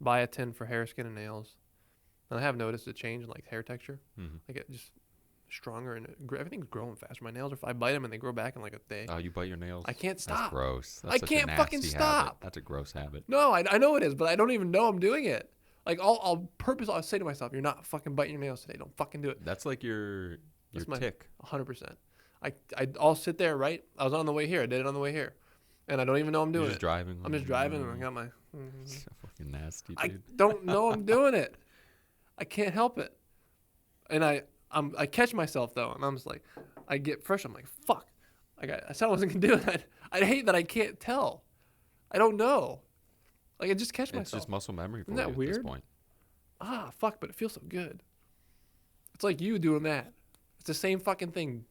biotin for hair, skin, and nails. And I have noticed a change in like hair texture. Mm-hmm. I get just stronger and everything's growing faster. My nails I bite them and they grow back in like a day. Oh, you bite your nails? I can't stop. That's gross. That's I such a can't fucking nasty stop. habit. That's a gross habit. No, I know it is, but I don't even know I'm doing it. Like I'll say to myself, "You're not fucking biting your nails today. Don't fucking do it." That's like your That's my tick. 100%. I'll sit there. Right, I was on the way here. I did it on the way here, and I don't even know I'm doing You're just it. driving. I'm just driving, and I got my. So fucking nasty, I dude. don't know I'm doing it. I can't help it, and I catch myself though, and I'm just like, I get fresh. I'm like, fuck. I said I wasn't gonna do it. I hate that I can't tell. I don't know. Like I just catch myself. It's just muscle memory for Isn't you that at weird? this point. Fuck, but it feels so good. It's like you doing that. It's the same fucking thing.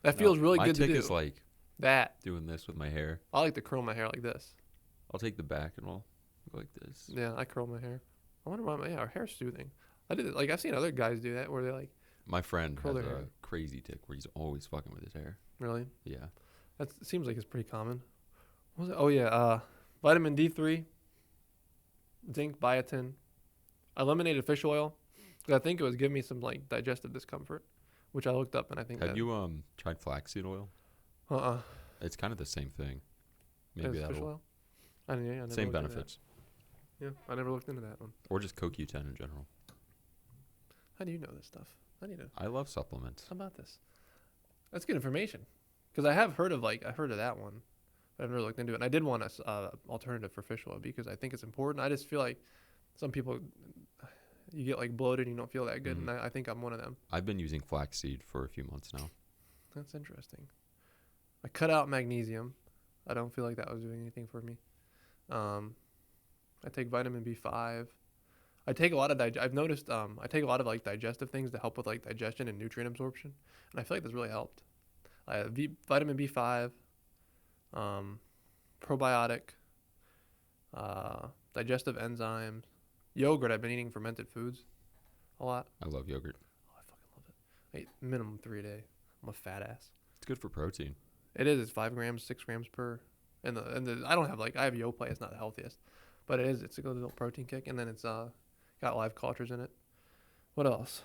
That feels really good to do. My tick is like that. doing this with my hair. I like to curl my hair like this. I'll take the back and we'll go like this. Yeah, I curl my hair. I wonder why our hair's soothing. I did it. Like I've seen other guys do that where they like My friend curl has their a hair. crazy tick where he's always fucking with his hair. Really. Yeah. That seems like it's pretty common. What was it? Oh yeah, vitamin D3, zinc, biotin. I eliminated fish oil because I think it was giving me some like digestive discomfort, which I looked up and I think. Have you tried flaxseed oil? It's kind of the same thing. Maybe fish that'll oil. I never same looked into benefits. that. Yeah, I never looked into that one. Or just CoQ10 in general. How do you know this stuff? I love supplements. How about this? That's good information. Because I have heard of that one, but I've never looked into it. And I did want a alternative for fish oil because I think it's important. I just feel like some people, you get like bloated and you don't feel that good, Mhm. and I think I'm one of them. I've been using flaxseed for a few months now. That's interesting. I cut out magnesium. I don't feel like that was doing anything for me. I take vitamin B5. I take a lot of I've noticed I take a lot of like digestive things to help with like digestion and nutrient absorption, and I feel like this really helped. Vitamin B5, probiotic, digestive enzymes, yogurt. I've been eating fermented foods a lot. I love yogurt. Oh, I fucking love it. I eat minimum 3 a day. I'm a fat ass. It's good for protein. It is. It's 5 grams, 6 grams per. And I don't have I have Yoplait. It's not the healthiest, but it is. It's a good little protein kick, and then it's got live cultures in it. What else?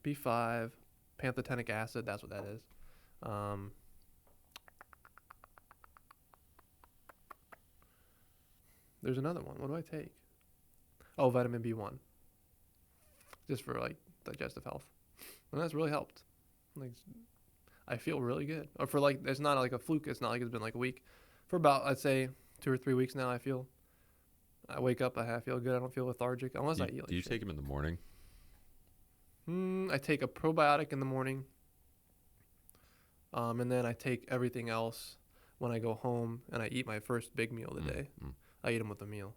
B5, pantothenic acid. That's what that is. There's another one. What do I take? Oh, vitamin B1. Just for like digestive health, and that's really helped. Like, I feel really good. Or for like, it's not like a fluke. It's not like it's been like a week. For about, I'd say 2 or 3 weeks now, I wake up, I feel good. I don't feel lethargic unless I eat like Do you shit. take them in the morning? I take a probiotic in the morning, and then I take everything else when I go home and I eat my first big meal of the day. I eat them with a meal,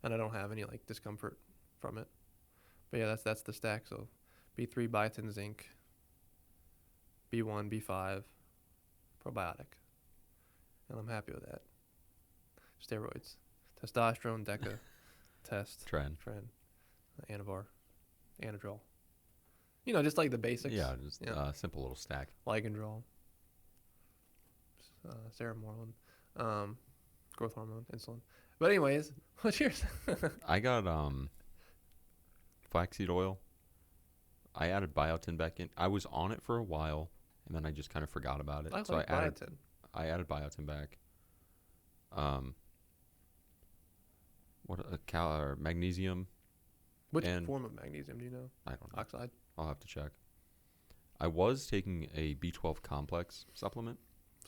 and I don't have any like discomfort from it. But yeah, that's the stack. So B3, biotin, zinc, B1, B5, probiotic, and I'm happy with that. Steroids, testosterone, Deca, test, Tren. Anavar, Anadrol. You know, just like the basics. Yeah, just simple little stack. Ligandrol, ceramorelin, growth hormone, insulin. But anyways, what's yours? I got flaxseed oil. I added biotin back in. I was on it for a while, and then I just kind of forgot about it. I like biotin. I added biotin back. Or magnesium. Which and form of magnesium do you know? I don't know. Oxide. I'll have to check. I was taking a B12 complex supplement.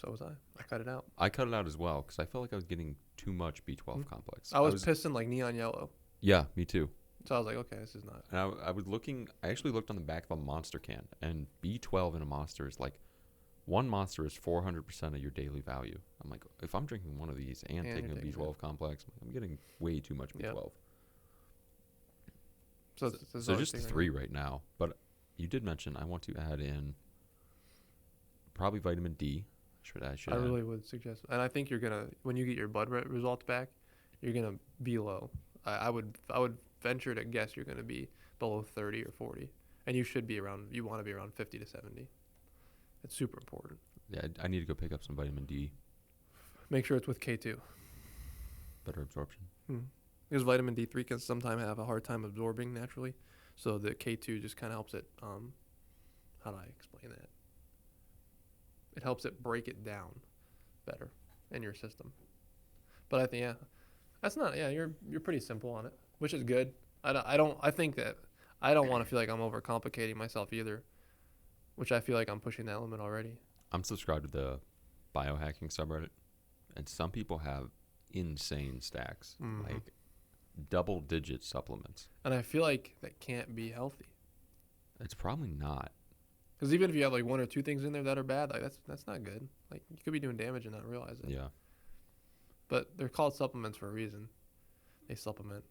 So was I. I cut it out. I cut it out as well because I felt like I was getting too much B12 complex. I was pissing like neon yellow. Yeah, me too. So I was like, okay, this is not. And I was looking. I actually looked on the back of a Monster can, and B12 in a Monster is like, one Monster is 400% of your daily value. I'm like, if I'm drinking one of these and taking a B12 complex, I'm getting way too much B12. Yep. So just 3 right now. But you did mention I want to add in probably vitamin D. I really would suggest, and I think you're gonna, when you get your blood results back, you're gonna be low. I would venture to guess you're gonna be below 30 or 40, and you should be around. You want to be around 50 to 70. It's super important. Yeah, I need to go pick up some vitamin D. Make sure it's with K2. Better absorption. Because vitamin D3 can sometimes have a hard time absorbing naturally, so the K2 just kind of helps it. How do I explain that? It helps it break it down better in your system. But I think that's not. Yeah, you're pretty simple on it, which is good. I think that I don't want to feel like I'm overcomplicating myself either, which I feel like I'm pushing that limit already. I'm subscribed to the biohacking subreddit, and some people have insane stacks, like double-digit supplements. And I feel like that can't be healthy. It's probably not. Because even if you have like 1 or 2 things in there that are bad, like that's not good. Like you could be doing damage and not realize it. Yeah. But they're called supplements for a reason. They supplement.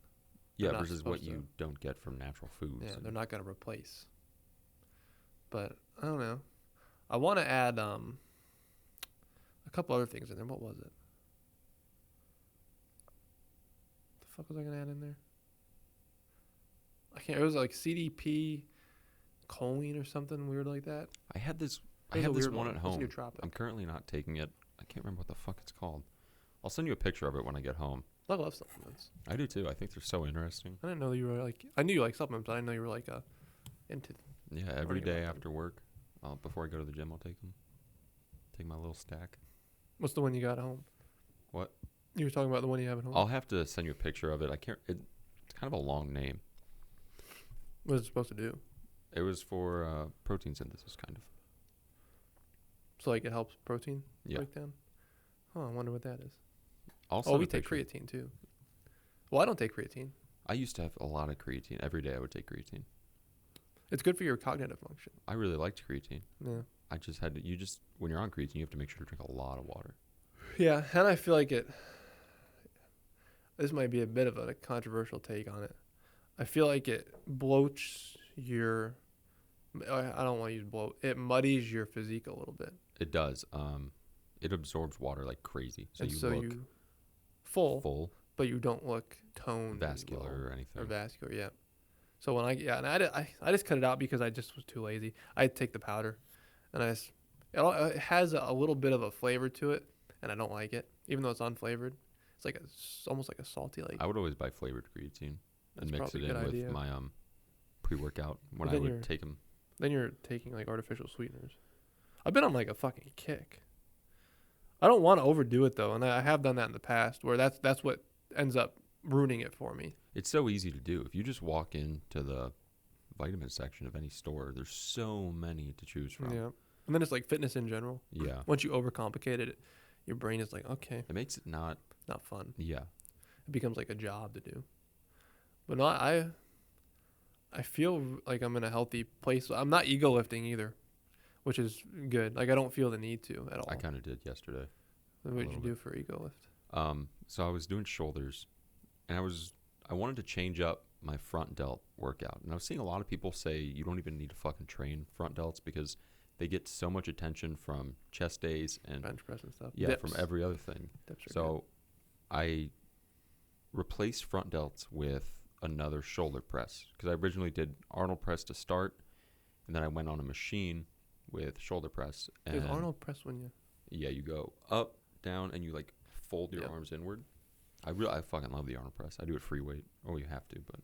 Yeah, versus what you don't get from natural foods. Yeah, they're not going to replace. But I don't know. I want to add a couple other things in there. What was it? The fuck was I going to add in there? I can't. It was like CDP, choline or something weird like that. I had this It was a weird one at It was home. nootropic. I'm currently not taking it. I can't remember what the fuck it's called. I'll send you a picture of it when I get home. I love supplements. I do too. I think they're so interesting. I didn't know you were like. I knew you like supplements, but I didn't know you were like into. Yeah, every Learning day about after work, before I go to the gym, I'll take them. Take my little stack. What's the one you got at home? What? You were talking about the one you have at home. I'll have to send you a picture of it. I can't. It's kind of a long name. What is it supposed to do? It was for protein synthesis, kind of. So like it helps protein Yeah. break down. Oh, I wonder what that is. Also, We take creatine too. Well, I don't take creatine. I used to have a lot of creatine. Every day I would take creatine. It's good for your cognitive function. I really liked creatine. Yeah. I just had to. When you're on creatine, you have to make sure to drink a lot of water. Yeah, and I feel like it. This might be a bit of a controversial take on it. I feel like it bloats your. I don't want to use bloat. It muddies your physique a little bit. It does. It absorbs water like crazy, so and you so look you full, but you don't look toned, vascular well, or anything. or vascular. Yeah. So when I just cut it out because I just was too lazy. I take the powder, and it has a little bit of a flavor to it, and I don't like it, even though it's unflavored. It's like almost like a salty I would always buy flavored creatine and That's mix probably it a in good with idea. my pre-workout when But I then would take them. Then you're taking like artificial sweeteners. I've been on like a fucking kick. I don't want to overdo it though, and I have done that in the past where that's what ends up ruining it for me. It's so easy to do. If you just walk into the vitamin section of any store. There's so many to choose from. Yeah. And then it's like fitness in general. Yeah. Once you overcomplicate it, your brain is like, okay, It makes it not. not fun. Yeah. It becomes like a job to do. But no, I feel like I'm in a healthy place. I'm not ego lifting either, which is good. Like I don't feel the need to at all. I kind of did yesterday. What did you little do bit. for ego lift? So I was doing shoulders, and I wanted to change up my front delt workout. And I was seeing a lot of people say you don't even need to fucking train front delts because they get so much attention from chest days and Bench press and stuff. yeah, Dips. from every other thing. Dips are So I replaced front delts with another shoulder press because I originally did Arnold press to start, and then I went on a machine with shoulder press. good. And Is Arnold press when you? yeah, you go up, down, and you like fold your Yep. arms inward. I fucking love the Arnold press. I do it free weight. Oh, you have to, but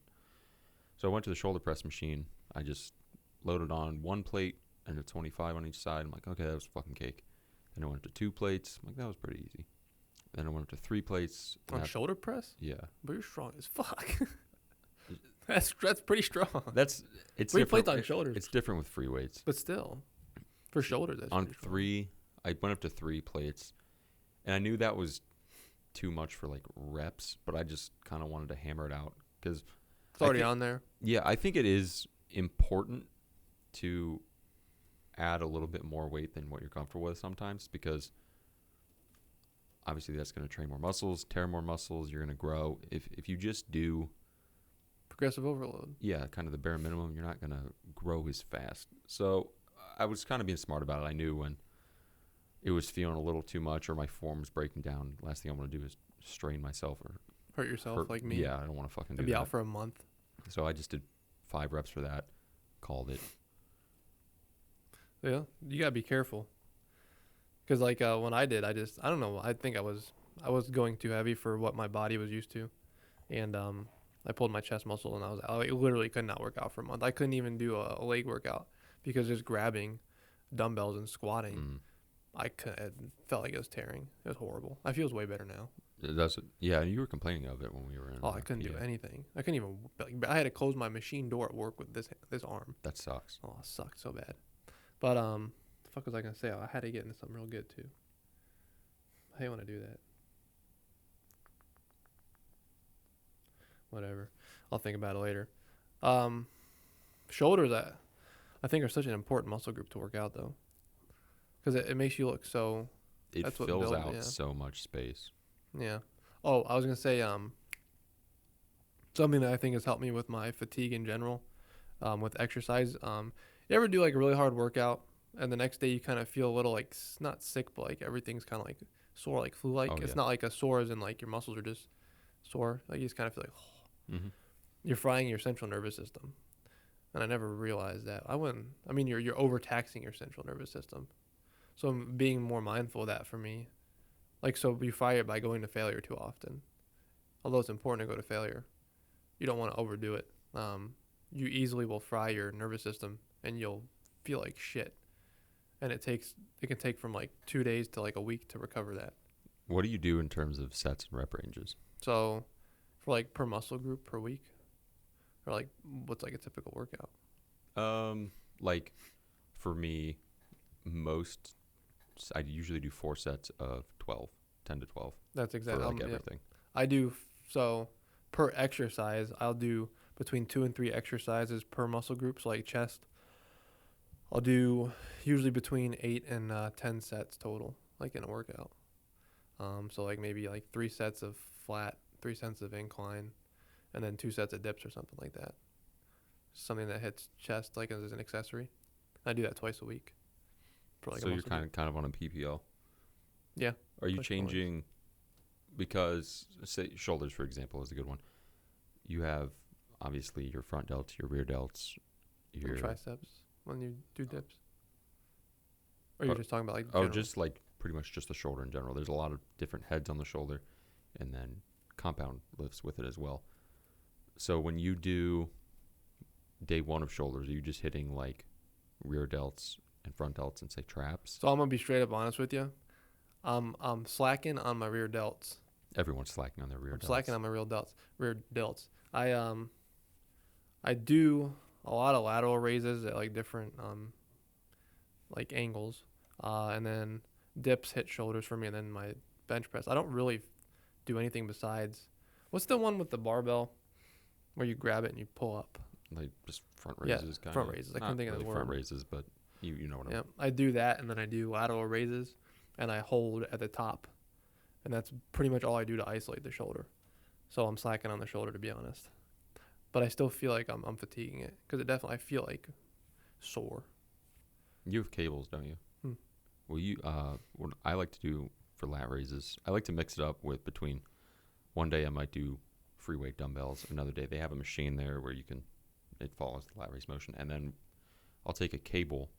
so I went to the shoulder press machine. I just loaded on one plate and a 25 on each side. I'm like, okay, that was fucking cake. Then I went up to 2 plates. I'm like, that was pretty easy. Then I went up to 3 plates. and On that- shoulder press? yeah, But you're strong as fuck. that's pretty strong. it's 3 different. plates on shoulders. It's different with free weights. But still, for shoulders, that's On pretty strong. 3, I went up to 3 plates, and I knew that was too much for like reps, but I just kind of wanted to hammer it out because It's already on there. yeah, I think it is important to add a little bit more weight than what you're comfortable with sometimes because obviously that's going to train more muscles, tear more muscles, you're going to grow. If you just do Progressive overload. yeah, kind of the bare minimum, you're not going to grow as fast. So I was kind of being smart about it. I knew when it was feeling a little too much or my form was breaking down, last thing I want to do is strain myself or Hurt yourself hurt. like me. Yeah, I don't want to fucking do And be that. out for a month. So I just did 5 reps for that, called it. Yeah, you gotta be careful. Cause like when I did, I don't know. I think I was going too heavy for what my body was used to, and I pulled my chest muscle and I literally could not work out for a month. I couldn't even do a leg workout because just grabbing dumbbells and squatting, Mm. it felt like it was tearing. It was horrible. I feel way better now. That's yeah. You were complaining of it when we were in. Oh, I couldn't do PA. anything. I couldn't even. Like, I had to close my machine door at work with this arm. That sucks. Oh, it sucked so bad. But the fuck was I gonna say? Oh, I had to get into something real good too. I hate when I do that. Whatever. I'll think about it later. Shoulders, I think are such an important muscle group to work out though, because it makes you look so. It That's what fills build- out yeah. so much space. Yeah. Oh, I was gonna say something that I think has helped me with my fatigue in general, with exercise. You ever do like a really hard workout and the next day you kind of feel a little like not sick, but like everything's kind of like sore, like flu-like. Oh, It's yeah. not like a sore as in like your muscles are just sore. Like you just kind of feel like Mm-hmm. you're frying your central nervous system. And I never realized that. I mean, you're overtaxing your central nervous system. So I'm being more mindful of that for me. Like, so you fry it by going to failure too often. Although it's important to go to failure, you don't want to overdo it. You easily will fry your nervous system and you'll feel like shit. And it can take from like 2 days to like a week to recover that. What do you do in terms of sets and rep ranges? So for like per muscle group per week, or like what's like a typical workout? Like for me, I usually do 4 sets of 10 to 12 That's for exactly like everything. I do so per exercise. I'll do between 2 and 3 exercises per muscle group. So like chest, I'll do usually between 8 and 10 sets total, like in a workout. So like maybe like 3 sets of flat, 3 sets of incline, and then 2 sets of dips or something like that. Something that hits chest like as an accessory. I do that twice a week. For like So a you're muscle group. kind of on a PPO. Yeah. Are you push changing? Because say shoulders, for example, is a good one. You have obviously your front delts, your rear delts, Your your triceps when you do dips. Or you're Oh, just talking about like oh, general? just like pretty much just the shoulder in general. There's a lot of different heads on the shoulder, and then compound lifts with it as well. So when you do day 1 of shoulders, are you just hitting like rear delts and front delts and say traps? So I'm gonna be straight up honest with you. I'm slacking on my rear delts. Everyone's slacking on their rear I'm delts. slacking on my rear delts. I do a lot of lateral raises at like different like angles, and then dips hit shoulders for me, and then my bench press. I don't really do anything besides. What's the one with the barbell where you grab it and you pull up? Like just front Yeah, raises, kind of. front raises. I couldn't think of the word. Front raises, but you know what Yeah, I do that, and then I do lateral raises, and I hold at the top, and that's pretty much all I do to isolate the shoulder. So I'm slacking on the shoulder, to be honest. But I still feel like I'm fatiguing it because it definitely I feel like sore. You have cables, don't you? Well, what I like to do for lat raises, I like to mix it up with between. One day I might do free weight dumbbells. Another day they have a machine there where it follows the lat raise motion, and then I'll take a cable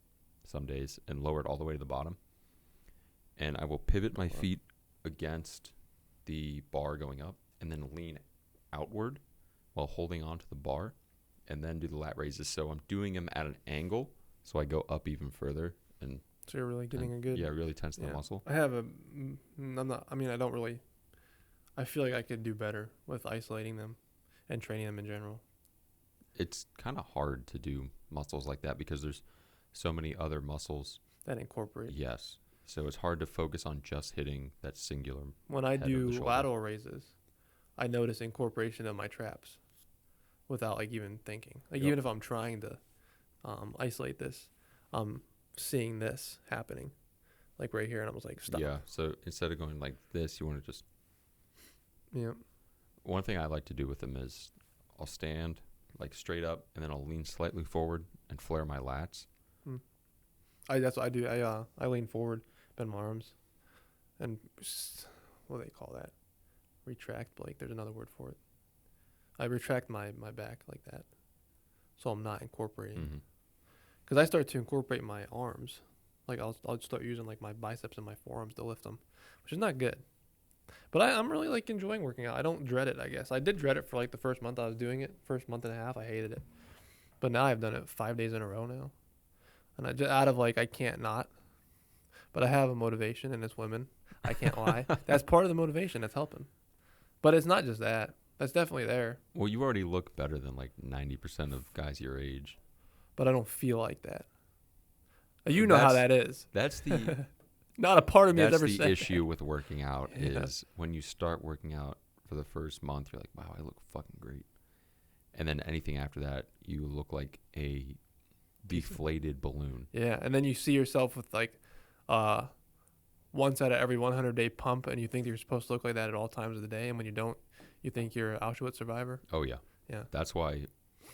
some days and lower it all the way to the bottom, and I will pivot my feet against the bar going up, and then lean outward while holding onto the bar, and then do the lat raises. So I'm doing them at an angle, so I go up even further, and So you're really getting a good. yeah, really tense the muscle. I have I'm not. I mean, I don't really. I feel like I could do better with isolating them, and training them in general. It's kind of hard to do muscles like that because there's so many other muscles That incorporate. Yes. So it's hard to focus on just hitting that singular. When I head of the do shoulder. lateral raises, I notice incorporation of my traps without like even thinking. Like even if I'm trying to isolate this, I'm seeing this happening, like right here, and I was like, stop. Yeah. So instead of going like this, you want to just. Yeah. One thing I like to do with them is I'll stand like straight up and then I'll lean slightly forward and flare my lats. That's what I do. I lean forward, bend my arms, and what do they call that? Retract, Blake. There's another word for it. I retract my back like that, so I'm not incorporating. Because I start to incorporate my arms, like I'll start using like my biceps and my forearms to lift them, which is not good. But I'm really like enjoying working out. I don't dread it. I guess I did dread it for like the first month I was doing it. First month and a half, I hated it. But now I've done it 5 days in a row now. And I just out of like I can't not, but I have a motivation, and it's women. I can't lie. That's part of the motivation. That's helping, but it's not just that. That's definitely there. Well, you already look better than like 90% of guys your age. But I don't feel like that. You know how that is. That's the not a part of me has that's ever the said issue with working out Yeah. is when you start working out for the first month, you're like, wow, I look fucking great. And then anything after that, you look like a deflated balloon. Yeah, and then you see yourself with like once out of every 100-day pump, and you think you're supposed to look like that at all times of the day, and when you don't, you think you're an Auschwitz survivor. Oh, yeah. Yeah. That's why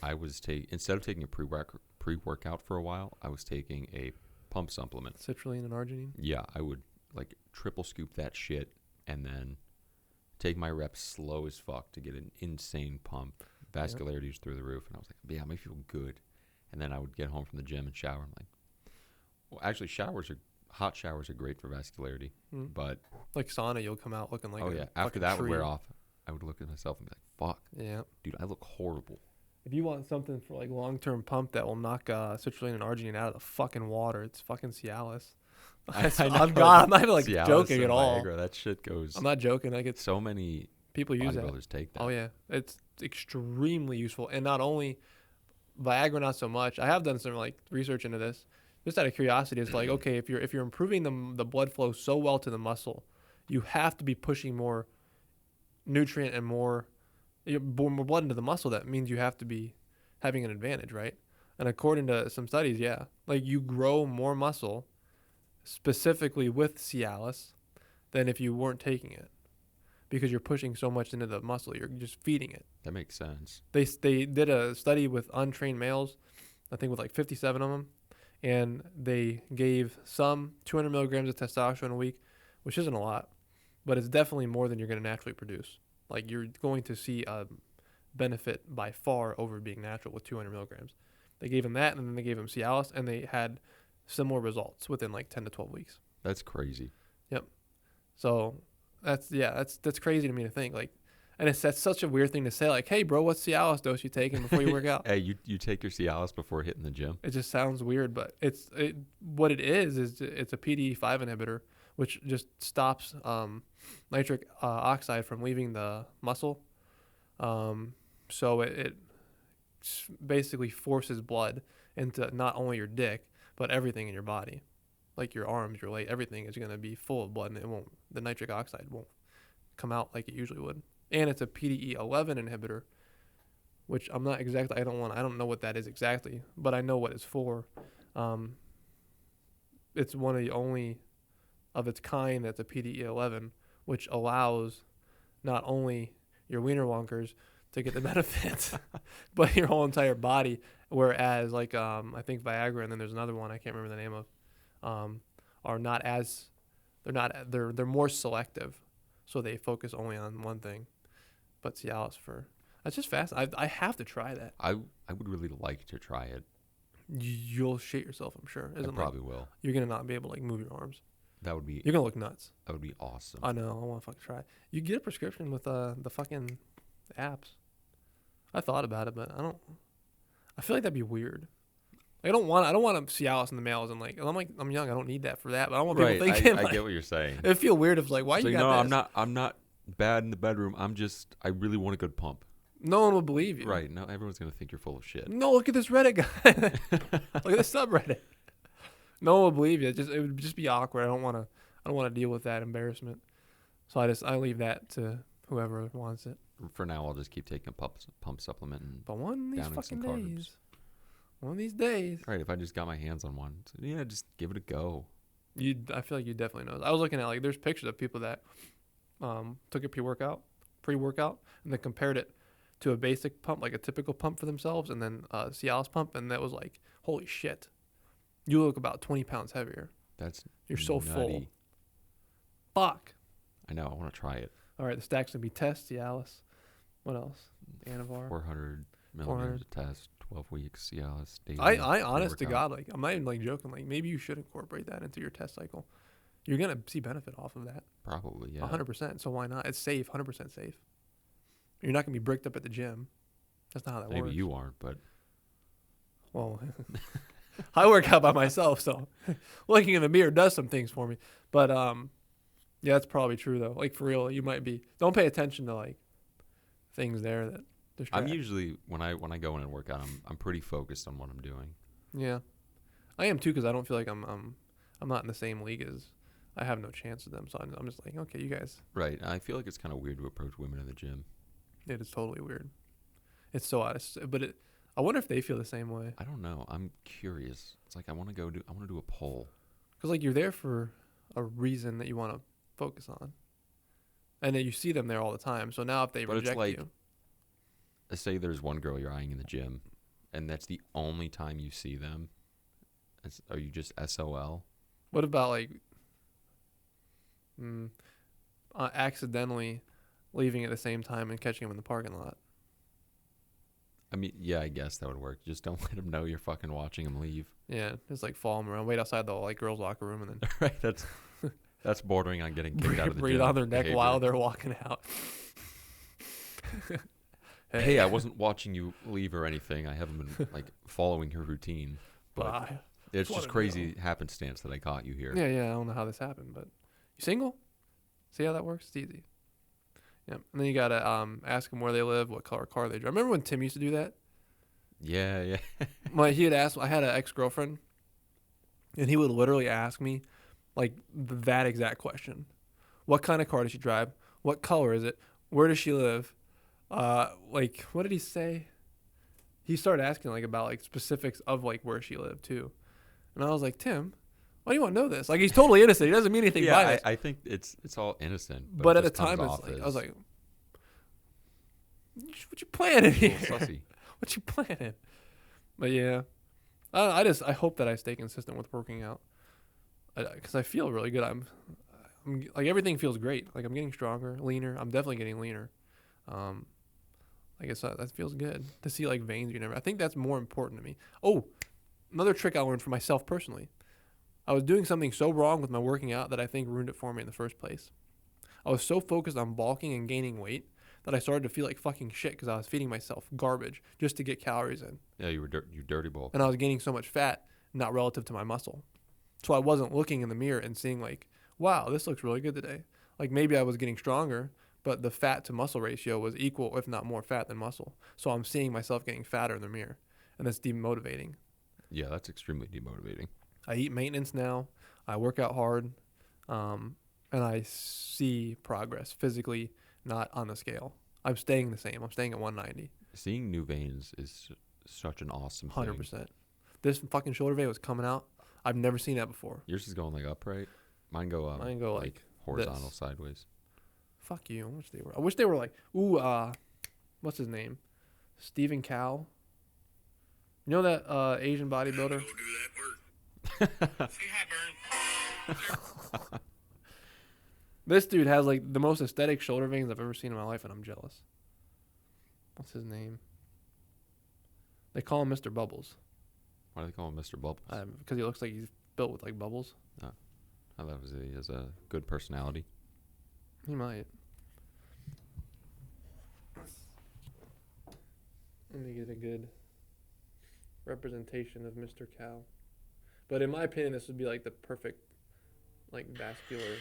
I was instead of taking a pre-workout for a while, I was taking a pump supplement. Citrulline and arginine. Yeah, I would like triple scoop that shit and then take my reps slow as fuck to get an insane pump. Vascularity was through the roof, and I was like, yeah, I feel good. And then I would get home from the gym and shower. I'm like, well, actually, hot showers are great for vascularity, but Like sauna, you'll come out looking like oh a yeah, after fucking that would tree. wear off, I would look at myself and be like, fuck, Yeah. dude, I look horrible. If you want something for like long-term pump that will knock citrulline and arginine out of the fucking water, it's fucking Cialis. I know. I'm not even like Cialis joking and at all. Viagra, that shit goes. I'm not joking. Like it's So many people use that. bodybuilders take that. Oh yeah, it's extremely useful, and not only Viagra, not so much. I have done some like research into this, just out of curiosity. It's like okay, if you're improving the blood flow so well to the muscle, you have to be pushing more nutrient and more blood into the muscle. That means you have to be having an advantage, right? And according to some studies, yeah, like you grow more muscle specifically with Cialis than if you weren't taking it, because you're pushing so much into the muscle. You're just feeding it. That makes sense. They did a study with untrained males, I think with like 57 of them, and they gave some 200 milligrams of testosterone a week, which isn't a lot, but it's definitely more than you're going to naturally produce. Like you're going to see a benefit by far over being natural with 200 milligrams. They gave him that, and then they gave him Cialis, and they had similar results within like 10 to 12 weeks. That's crazy. Yep. So that's crazy to me to think like, and that's such a weird thing to say. Like, hey, bro, what's Cialis dose you taking before you work out? Hey, you take your Cialis before hitting the gym? It just sounds weird, but what it is it's a PDE5 inhibitor, which just stops nitric oxide from leaving the muscle. So it basically forces blood into not only your dick but everything in your body, like your arms, your leg, everything is gonna be full of blood, and the nitric oxide won't come out like it usually would. And it's a PDE11 inhibitor, which I don't know what that is exactly, but I know what it's for. It's one of the only of its kind that's a PDE11, which allows not only your wiener wonkers to get the benefits, but your whole entire body. Whereas, like, I think Viagra, and then there's another one I can't remember the name of, are not as, they're more selective, so they focus only on one thing. But Cialis that's just fast. I have to try that. I would really like to try it. You'll shit yourself, I'm sure. I probably will. You're gonna not be able to like move your arms. That would be. You're gonna look nuts. That would be awesome. I know. I want to fucking try it. You get a prescription with the fucking apps. I thought about it, but I feel like that'd be weird. Like, I don't want Cialis in the mail, and like I'm young. I don't need that for that. But I don't want people thinking. I get what you're saying. It'd feel weird if like, why you got this? I'm not bad in the bedroom. I really want a good pump. No one will believe you. Right. No, everyone's going to think you're full of shit. No, look at this Reddit guy. Look at this subreddit. No one will believe you. It would just be awkward. I don't want to deal with that embarrassment. So I leave that to whoever wants it. For now, I'll just keep taking a pump supplement. But one of these downing fucking some days. carbs. One of these days. Right. If I just got my hands on one, so yeah, just give it a go. I feel like you definitely know. I was looking at like there's pictures of people that took a pre-workout, and then compared it to a basic pump, like a typical pump for themselves, and then a Cialis pump, and that was like, holy shit, you look about 20 pounds heavier. You're so nutty. full. Fuck. I know. I want to try it. All right, the stack's gonna be Test, Cialis. What else? Anavar. 400 milligrams a test, 12 weeks, Cialis. Daily, I honest to pre-workout. God, like I'm not even like joking. Like maybe you should incorporate that into your test cycle. You're gonna see benefit off of that. Probably, yeah. 100%. So why not? It's safe. 100% safe. You're not gonna be bricked up at the gym. That's not how that works. Maybe you aren't, but Well, I work out by myself, so looking in the mirror does some things for me. But yeah, that's probably true though. Like for real, you might be. Don't pay attention to like things there that distract. I'm usually when I go in and work out, I'm pretty focused on what I'm doing. Yeah, I am too, because I don't feel like I'm not in the same league as. I have no chance with them, so I'm just like, okay, you guys. Right. I feel like it's kind of weird to approach women in the gym. It is totally weird. It's so honest, but I wonder if they feel the same way. I don't know. I'm curious. It's like I want to do a poll. Because like you're there for a reason that you want to focus on, and then you see them there all the time. So now if they But reject it's like, you, let's say there's one girl you're eyeing in the gym, and that's the only time you see them. Are you just SOL? what about like accidentally leaving at the same time and catching them in the parking lot? I mean, yeah, I guess that would work. Just don't let them know you're fucking watching them leave. Yeah, just like follow them around, wait outside the like girls' locker room, and then Right. That's bordering on getting kicked out of the breathe gym. on their neck behavior. while they're walking out. Hey, I wasn't watching you leave or anything. I haven't been like following your routine. But Bye. it's wanna just crazy happenstance that I caught you here. Yeah, I don't know how this happened, but you single? See how that works? It's easy. Yeah, and then you gotta ask them where they live, what color car they drive. Remember when Tim used to do that? Yeah. Like he had asked. I had an ex-girlfriend, and he would literally ask me, like that exact question: what kind of car does she drive? What color is it? Where does she live? Like what did he say? He started asking like about like specifics of like where she lived too, and I was like, Tim, why do you want to know this? Like he's totally innocent. He doesn't mean anything by this. I think it's all innocent. But it at the just comes time, it's off like as I was like, what you planning a little here? sussy. What you planning? But yeah, I hope that I stay consistent with working out, because I feel really good. I'm like everything feels great. Like I'm getting stronger, leaner. I'm definitely getting leaner. I guess that feels good to see like veins you never. I think that's more important to me. Oh, another trick I learned for myself personally. I was doing something so wrong with my working out that I think ruined it for me in the first place. I was so focused on bulking and gaining weight that I started to feel like fucking shit because I was feeding myself garbage just to get calories in. Yeah, you dirty bulk. And I was gaining so much fat, not relative to my muscle. So I wasn't looking in the mirror and seeing like, wow, this looks really good today. Like maybe I was getting stronger, but the fat to muscle ratio was equal, if not more fat than muscle. So I'm seeing myself getting fatter in the mirror, and that's demotivating. Yeah, that's extremely demotivating. I eat maintenance now. I work out hard, and I see progress physically, not on the scale. I'm staying the same. I'm staying at 190. Seeing new veins is such an awesome thing. 100%. This fucking shoulder vein was coming out. I've never seen that before. Yours is going like upright. Mine go like horizontal, this. sideways. Fuck you. I wish they were like, what's his name? Stephen Cow. You know that Asian bodybuilder? Go do that work. Say hi, Burn. This dude has like the most aesthetic shoulder veins I've ever seen in my life, and I'm jealous. What's his name? They call him Mr. Bubbles. Why do they call him Mr. Bubbles? Because he looks like he's built with like bubbles. I thought he has a good personality. He might. Let me get a good representation of Mr. Cow. But in my opinion, this would be like the perfect, like vascular.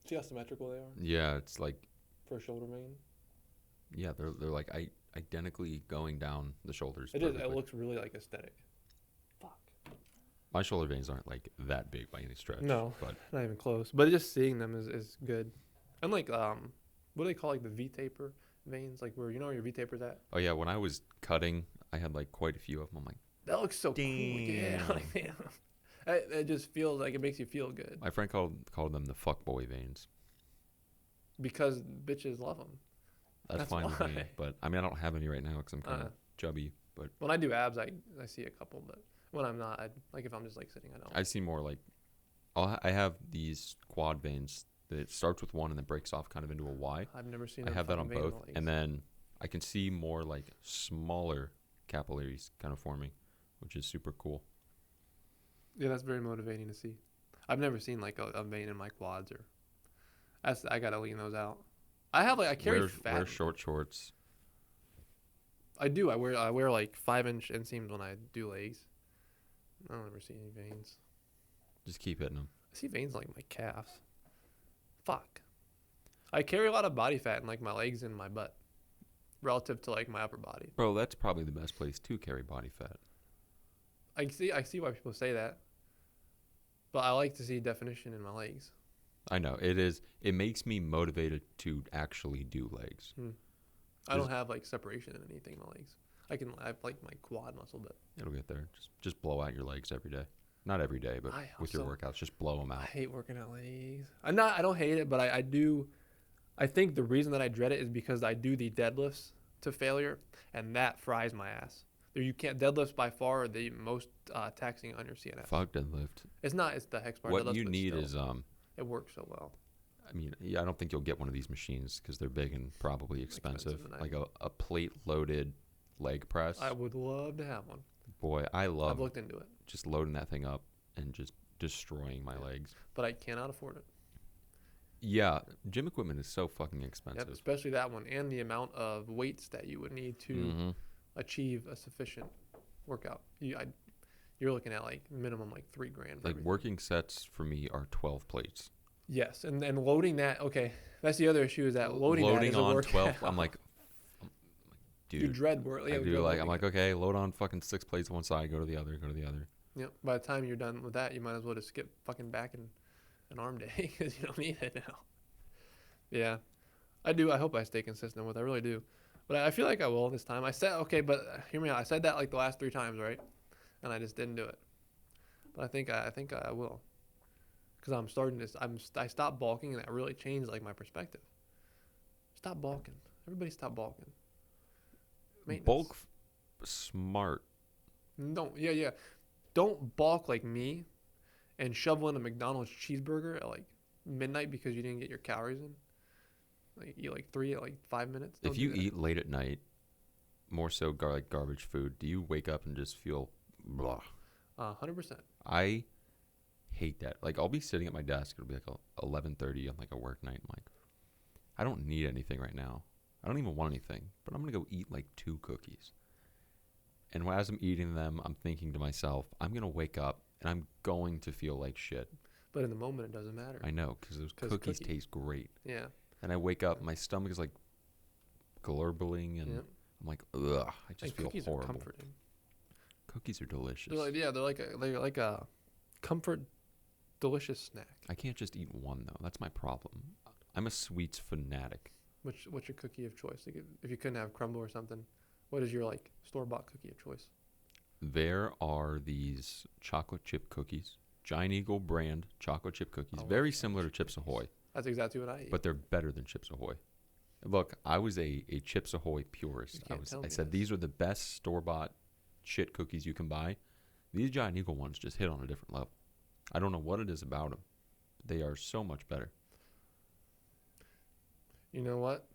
See how symmetrical they are Yeah, it's like, for a shoulder vein. yeah, they're like identically going down the shoulders. It perfectly. looks really like aesthetic. Fuck. My shoulder veins aren't like that big by any stretch. No, but not even close. But just seeing them is good. And like what do they call like the V-taper veins? Like where your V-taper's at? oh yeah, when I was cutting, I had like quite a few of them. I'm like, That looks so cool. Yeah, Damn. like, man. It just feels like it makes you feel good my friend called them the fuckboy veins. because bitches love them. That's That's fine with me. why. But I mean, I don't have any right now because I'm kind of chubby. But When I do abs, I see a couple, but when I'm not, like if I'm just like sitting, I don't. I see more like, I have these quad veins that it starts with one and then breaks off kind of into a Y. I've never seen. I a have that on fucking vein in both, the and legs. then I can see more like smaller capillaries kind of forming, which is super cool. Yeah, that's very motivating to see. I've never seen like a vein in my quads or. I gotta lean those out. I carry fat. Wear short shorts. I do. I wear like 5-inch inseams when I do legs. I don't ever see any veins. Just keep hitting them. I see veins like my calves. Fuck. I carry a lot of body fat in like my legs and my butt, relative to like my upper body. Bro, that's probably the best place to carry body fat. I see why people say that, but I like to see definition in my legs. I know it is. It makes me motivated to actually do legs. I don't have like separation in anything in my legs. I have like my quad muscle, but It'll get there. Just blow out your legs every day. Not every day, but with your workouts, just blow them I out. hate working out legs. I don't hate it, but I do. I think the reason that I dread it is because I do the deadlifts to failure, and that fries my ass. You can't deadlifts by far are the most taxing on your CNS. Fuck deadlift. It's not. It's the hex bar. What deadlift, you but need still, is it works so well. I mean, yeah, I don't think you'll get one of these machines because they're big and probably expensive. Expensive, Like a plate loaded leg press. I would love to have one. Boy, I I've love looked into it, just loading that thing up and just destroying my legs. but I cannot afford it. Yeah, gym equipment is so fucking Yep, expensive. especially that one and the amount of weights that you would need to Mhm. achieve a sufficient workout. You're looking at like minimum like $3,000. for Like everything. working sets for me are 12 plates. Yes, and loading that. Okay, that's the other issue is that loading that is a on workout. 12. I'm like, you dude. dread work. I do like. I'm like, okay, load on fucking 6 plates one side, go to the other, go to the other. Yep. By the time you're done with that, you might as well just skip fucking back and an arm day because you don't need it now. Yeah, I do. I hope I stay consistent with it. I really do. But I feel like I will this time. I said okay, but hear me out. I said that like the last 3 times, right? And I just didn't do it. But I think I will. Because I'm starting to. I stopped bulking and that really changed like my perspective. Stop bulking. Everybody stop bulking. Maintenance. Bulk smart. Yeah. Don't bulk like me and shovel in a McDonald's cheeseburger at like midnight because you didn't get your calories in. Like eat like 3 at like 5 minutes. Don't If you do that. eat late at night, more so like garbage food, do you wake up and just feel blah? 100%. I hate that. Like I'll be sitting at my desk, it'll be like 11:30 on like a work night. I'm like, I don't need anything right now. I don't even want anything, but I'm gonna go eat like 2 cookies. And as I'm eating them, I'm thinking to myself, I'm gonna wake up and I'm going to feel like shit. But in the moment, it doesn't matter. I know, because those 'Cause cookies cookie. taste great. Yeah. And I wake up, my stomach is like gurgling, and Yep. I'm like, ugh, I just And feel cookies horrible. are comforting. Cookies are delicious. They're like a comfort, delicious snack. I can't just eat one though. That's my problem. I'm a sweets fanatic. What's your cookie of choice? Like if you couldn't have crumble or something, what is your like store-bought cookie of choice? There are these chocolate chip cookies, Giant Eagle brand chocolate chip cookies, I love very chocolate similar to chip Chips cookies. Ahoy, That's exactly what I eat. but they're better than Chips Ahoy. Look, I was a Chips Ahoy purist. You can't tell I me said this. these are the best store-bought shit cookies you can buy. These Giant Eagle ones just hit on a different level. I don't know what it is about them. They are so much better. You know what?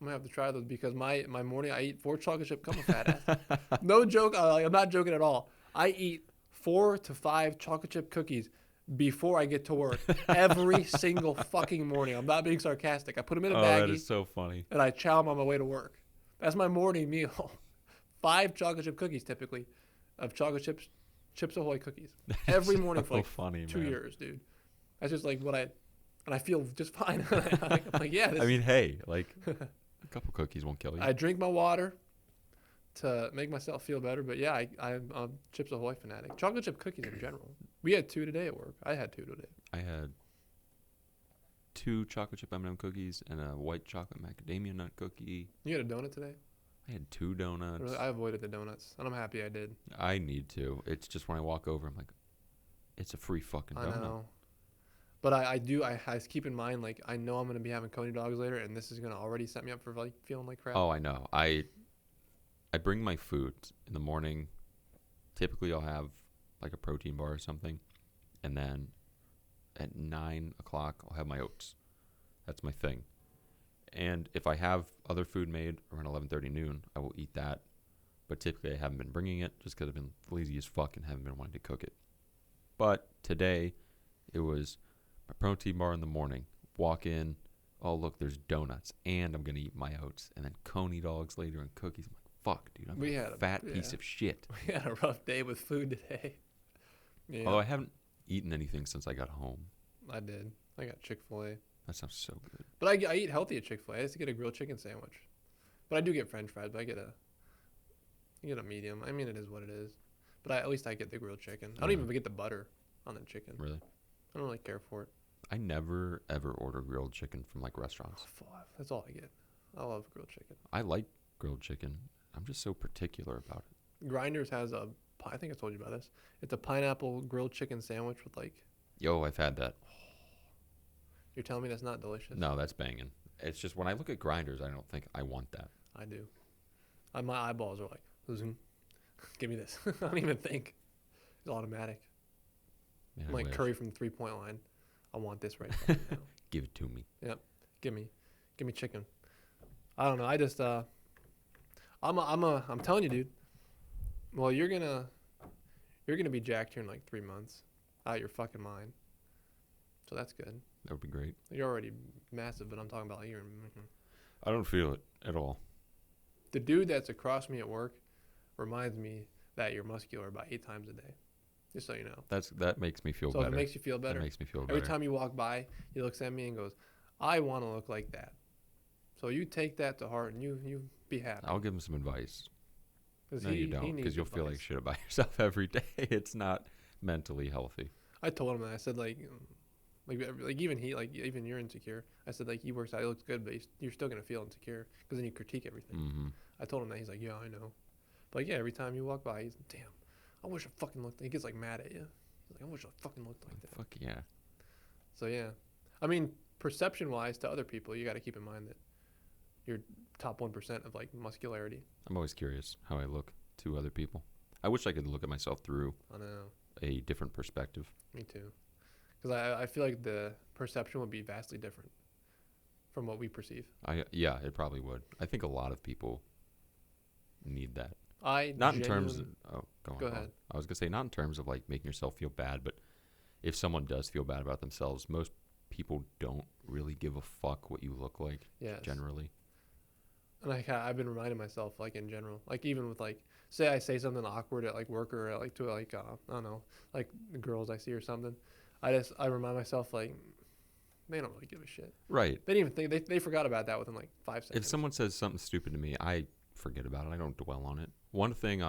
I'm gonna have to try those because my morning I eat 4 chocolate chip. Come on, fat ass. No joke. I'm not joking at all. I eat 4 to 5 chocolate chip cookies before I get to work every single fucking morning. I'm not being sarcastic. I put them in a baggie that is so funny. and I chow them on my way to work. That's my morning meal. 5 chocolate chip cookies typically, of chocolate Chips Ahoy cookies every morning for so like funny, 2 man. years, dude. That's just like what and I feel just fine. I'm like, yeah. I mean, hey, like a couple cookies won't kill you. I drink my water to make myself feel better, but yeah, I'm a Chips Ahoy fanatic. Chocolate chip cookies in general. We had 2 today at work. I had 2 today. I had 2 chocolate chip M&M cookies and a white chocolate macadamia nut cookie. You had a donut today? I had 2 donuts. Really, I avoided the donuts, and I'm happy I did. I need to. It's just when I walk over, I'm like, it's a free fucking I donut. know. But I keep in mind, like, I know I'm going to be having Coney dogs later, and this is going to already set me up for, like, feeling like crap. Oh, I know. I bring my food in the morning. Typically, I'll have like a protein bar or something, and then at 9 o'clock, I'll have my oats. That's my thing. And if I have other food made around 11:30 noon, I will eat that. But typically, I haven't been bringing it just because I've been lazy as fuck and haven't been wanting to cook it. But today, it was my protein bar in the morning. Walk in, oh look, there's donuts, and I'm gonna eat my oats, and then Coney dogs later and cookies. I'm like, fuck, dude, I'm a fat piece of shit. We had a rough day with food today. Yeah, Although I haven't eaten anything since I got home. I did. I got Chick-fil-A. That sounds so good. But I eat healthy at Chick-fil-A. I used to get a grilled chicken sandwich. But I do get French fries, but I get a medium. I mean, it is what it is. But at least I get the grilled chicken. I don't even get the butter on the chicken. Really? I don't really care for it. I never ever order grilled chicken from like restaurants. That's all I get. I love grilled chicken. I like grilled chicken. I'm just so particular about it. Grinders has I think I told you about this. It's a pineapple grilled chicken sandwich with like. Yo, I've had that. You're telling me that's not delicious? No, that's banging. It's just when I look at grinders, I don't think I want that. I do. My eyeballs are like, zoom. Give me this. I don't even think. It's automatic. Man, I'm I like wish. Curry from the 3-point line. I want this right now. Give it to me. Yep. Give me chicken. I don't know. I just I'm telling you, dude. Well, you're gonna be jacked here in like 3 months. Out of your fucking mind. So that's good. That would be great. You're already massive, but I'm talking about you. I don't feel it at all. The dude that's across me at work reminds me that you're muscular about 8 times a day. Just so you know. That makes me feel So better. if it makes you feel better. That makes me feel Every better. time you walk by, he looks at me and goes, I want to look like that. So you take that to heart and you be happy. I'll give him some advice. 'Cause No, you don't, needs because you'll feel like advice. shit about yourself every day. It's not mentally healthy. I told him that. I said like even even you're insecure. I said like he works out, he looks good, but you're still gonna feel insecure because then you critique everything. Mm-hmm. I told him that. He's like, yeah, I know. But like, yeah, every time you walk by, he's damn. I wish I fucking looked. He gets like mad at you. He's like, I wish I fucking looked like that. Fuck yeah. So yeah, I mean, perception-wise to other people, you got to keep in mind that you're top 1% of like muscularity. I'm always curious how I look to other people. I wish I could look at myself through I know. a different perspective. Me too. Because I feel like the perception would be vastly different from what we perceive. Yeah, it probably would. I think a lot of people need that. I Not in terms of, Go ahead. I was gonna say not in terms of like making yourself feel bad, but if someone does feel bad about themselves, most people don't really give a fuck what you look like. Yes. Generally. And I've been reminding myself, like in general, like even with like, say I say something awkward at like work or at, like to like I don't know, like the girls I see or something, I remind myself like they don't really give a shit. Right. They didn't even think they forgot about that within like 5 seconds. If someone says something stupid to me, I forget about it. I don't dwell on it. One thing,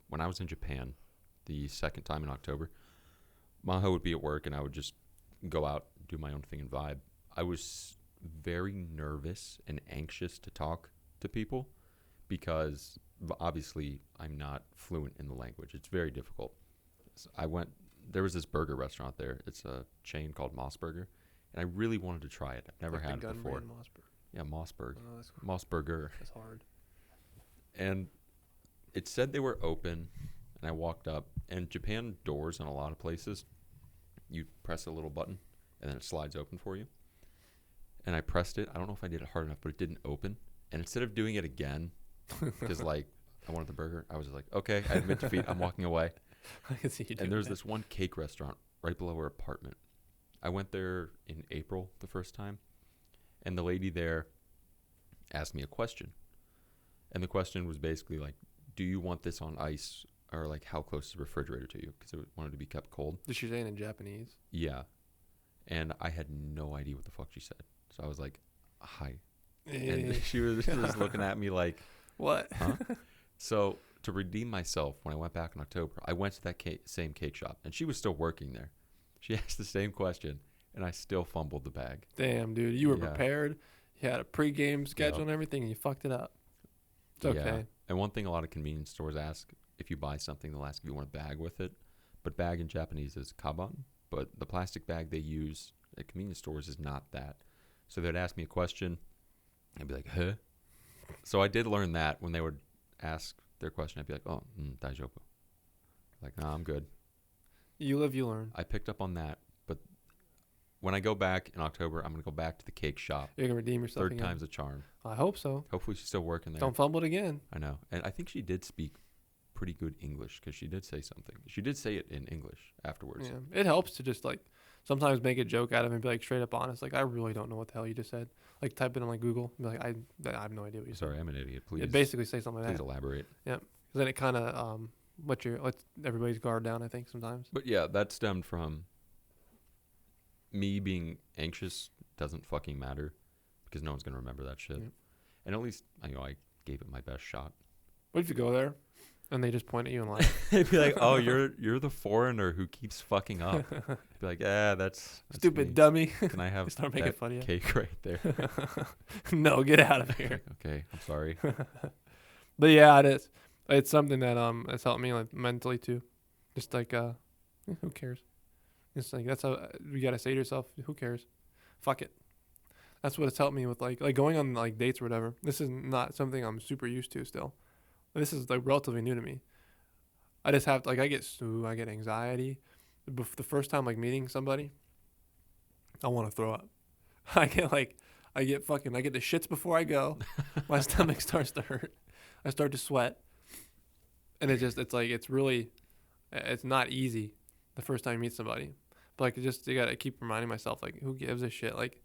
when I was in Japan, the second time in October, Maho would be at work and I would just go out, do my own thing and vibe. I was very nervous and anxious to talk to people because obviously I'm not fluent in the language. It's very difficult. So there was this burger restaurant there. It's a chain called Moss Burger, and I really wanted to try it. I've never had it before. Yeah, Mossberg. Oh, that's cool. Moss Burger. That's hard. And it said they were open, and I walked up. And Japan doors in a lot of places, you press a little button, and then it slides open for you. And I pressed it. I don't know if I did it hard enough, but it didn't open. And instead of doing it again, because like I wanted the burger, I was like, okay, I admit defeat. I'm walking away. I can see you doing And there's that. this one cake restaurant right below our apartment. I went there in April the first time, and the lady there asked me a question. And the question was basically like, do you want this on ice, or like how close is the refrigerator to you? Because it wanted to be kept cold. Did she say it in Japanese? Yeah. And I had no idea what the fuck she said. So I was like, hi. And she was looking at me like, What? huh? So to redeem myself, when I went back in October, I went to that same cake shop, and she was still working there. She asked the same question, and I still fumbled the bag. Damn, dude. You were Yeah. prepared. You had a pregame schedule and everything, and you fucked it up. It's okay. Yeah. And one thing a lot of convenience stores ask, if you buy something, they'll ask if you want a bag with it. But bag in Japanese is kaban. But the plastic bag they use at convenience stores is not that. So they'd ask me a question. I'd be like, huh? So I did learn that when they would ask their question. I'd be like, oh, daijoubu. Like, nah, I'm good. You live, you learn. I picked up on that. But when I go back in October, I'm going to go back to the cake shop. You're going to redeem yourself Third again. time's a charm. I hope so. Hopefully she's still working there. Don't fumble it again. I know. And I think she did speak pretty good English because she did say something. She did say it in English afterwards. Yeah. It helps to just like sometimes make a joke out of it and be like straight up honest. Like, I really don't know what the hell you just said. Like, type it in like Google. Be like, I have no idea what you said. Sorry, I'm an idiot. Please, It basically say something like please that. elaborate. Yeah. Because then it kind of lets everybody's guard down, I think, sometimes. But yeah, that stemmed from me being anxious. Doesn't fucking matter because no one's gonna remember that shit. Yep. And at least I gave it my best shot. What if you go there and they just point at you and laugh? They'd be like, "Oh, you're the foreigner who keeps fucking up." I'd be like, "Yeah, that's Stupid me. dummy. Can I have Start making that fun of you. cake right there?" No, get out of here. Okay, I'm sorry. But yeah, it's something that has helped me like mentally too. Just like who cares? It's like that's how you gotta say to yourself, who cares? Fuck it. That's what it's helped me with like going on like dates or whatever. This is not something I'm super used to still. This is like relatively new to me. I just have I get anxiety. The first time like meeting somebody, I want to throw up. I get the shits before I go. My stomach starts to hurt. I start to sweat. And it's not easy the first time you meet somebody. But like you gotta keep reminding myself, like, who gives a shit? Like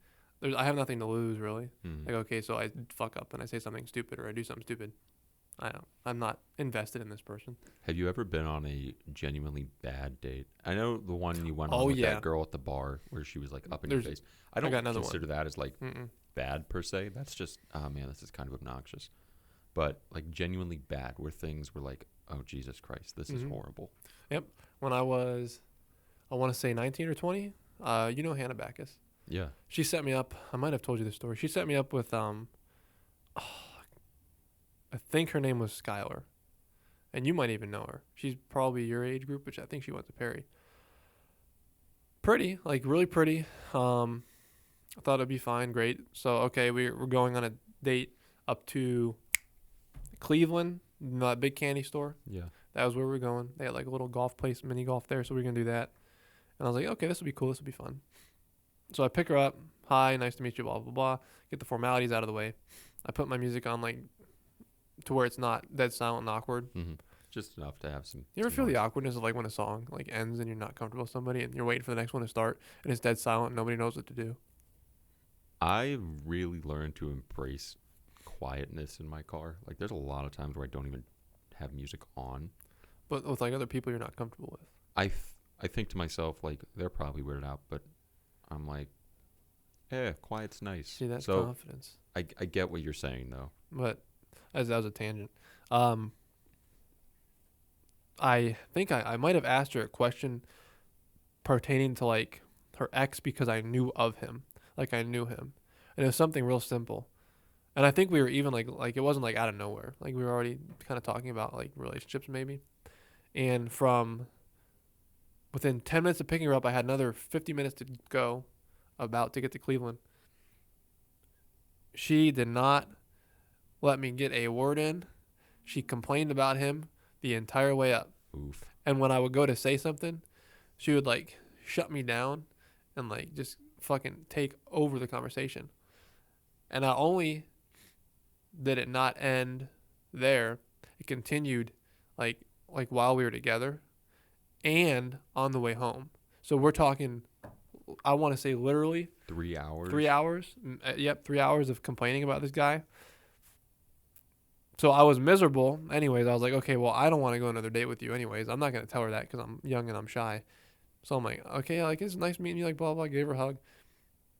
I have nothing to lose really. Like, okay, so I fuck up and I say something stupid or I do something stupid. I'm not invested in this person. Have you ever been on a genuinely bad date? I know the one you went on Oh, with yeah. that girl at the bar where she was like up in your face. I don't got another consider that as like bad per se. That's just, oh man, this is kind of obnoxious. But like genuinely bad, where things were like, oh Jesus Christ, this is horrible. Yep. When I was, I want to say 19 or 20. You know Hannah Backus. Yeah. She set me up. I might have told you this story. She set me up with I think her name was Skylar, and you might even know her. She's probably your age group, which I think she went to Perry. Pretty, like really pretty. I thought it'd be fine, great. So okay, we're going on a date up to Cleveland, that big candy store. Yeah. That was where we were going. They had like a little golf place, mini golf there, so we are gonna do that. And I was like, okay, this will be cool. This will be fun. So I pick her up. Hi, nice to meet you. Blah blah blah. Get the formalities out of the way. I put my music on like to where it's not dead silent and awkward. Mm-hmm. Just enough to have some. You ever some feel the noise. awkwardness of like when a song like ends and you're not comfortable with somebody and you're waiting for the next one to start and it's dead silent and nobody knows what to do? I really learned to embrace quietness in my car. Like there's a lot of times where I don't even have music on. But with like other people you're not comfortable with. I think to myself, like, they're probably weirded out, but I'm like, quiet's nice. See, that's so confidence. I get what you're saying, though. But as that was a tangent. I think I might have asked her a question pertaining to like her ex because I knew of him. Like I knew him. And it was something real simple. And I think we were even like it wasn't like out of nowhere. Like we were already kind of talking about like relationships maybe. And from within 10 minutes of picking her up, I had another 50 minutes to go about to get to Cleveland. She did not let me get a word in. She complained about him the entire way up. Oof. And when I would go to say something, she would like shut me down and like just fucking take over the conversation. And not only did it not end there, it continued like while we were together and on the way home. So we're talking, I want to say literally 3 hours. 3 hours. Yep, 3 hours of complaining about this guy. So I was miserable. Anyways, I was like, okay, well, I don't want to go on another date with you. Anyways, I'm not gonna tell her that because I'm young and I'm shy. So I'm like, okay, like it's nice meeting you. Like blah blah. Gave her a hug,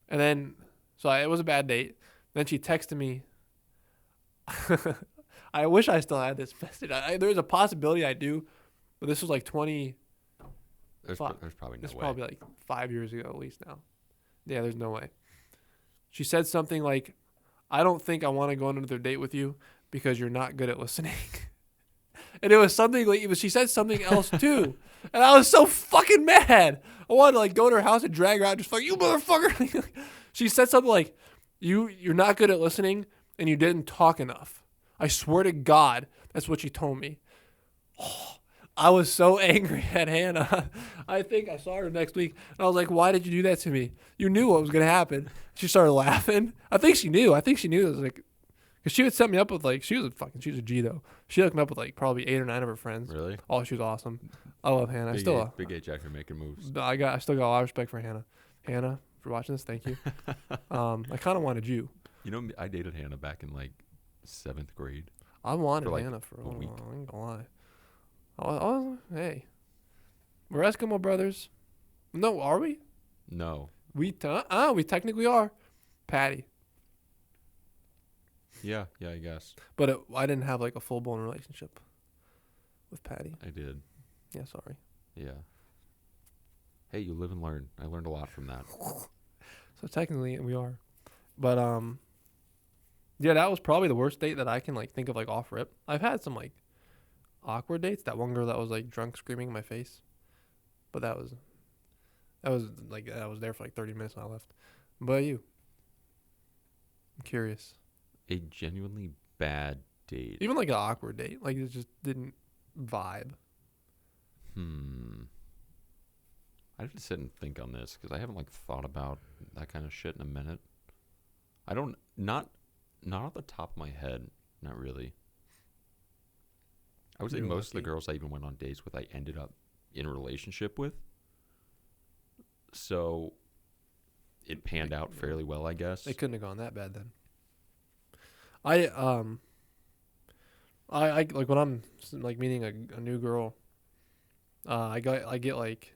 and then it was a bad date. Then she texted me. I wish I still had this message. There's a possibility I do, but this was like 20. There's probably no It's way. probably like 5 years ago at least now. Yeah, there's no way. She said something like, I don't think I want to go on another date with you because you're not good at listening. And it was something like, she said something else too. And I was so fucking mad. I wanted to like go to her house and drag her out, just like, you motherfucker. She said something like, you're not good at listening and you didn't talk enough. I swear to God, that's what she told me. Oh, I was so angry at Hannah. I think I saw her next week, and I was like, why did you do that to me? You knew what was going to happen. She started laughing. I think she knew. It was like, because she would set me up with, like, she was a G, though. She hooked me up with, like, probably 8 or 9 of her friends. Really? Oh, she was awesome. I love Hannah. Big H after making moves. I still got a lot of respect for Hannah. Hannah, for watching this, thank you. I kind of wanted you. You know, I dated Hannah back in, like, 7th grade. I wanted For, like, Hannah for a week. while. I ain't gonna lie. Oh, hey. We're Eskimo brothers. No, are we? No. We technically are. Patty. Yeah, I guess. But I didn't have like a full-blown relationship with Patty. I did. Yeah, sorry. Yeah. Hey, you live and learn. I learned a lot from that. So technically we are. But yeah, that was probably the worst date that I can like think of like off rip. I've had some like awkward dates. That one girl that was like drunk screaming in my face. But that was like I was there for like 30 minutes and I left. But you? I'm curious. A genuinely bad date. Even like an awkward date. Like it just didn't vibe. I have to sit and think on this because I haven't like thought about that kind of shit in a minute. I don't not off the top of my head, not really. I would say You're most of the lucky. girls I even went on dates with, I ended up in a relationship with. So it panned out fairly well, I guess. It couldn't have gone that bad then. I like when I'm like meeting a new girl, I get like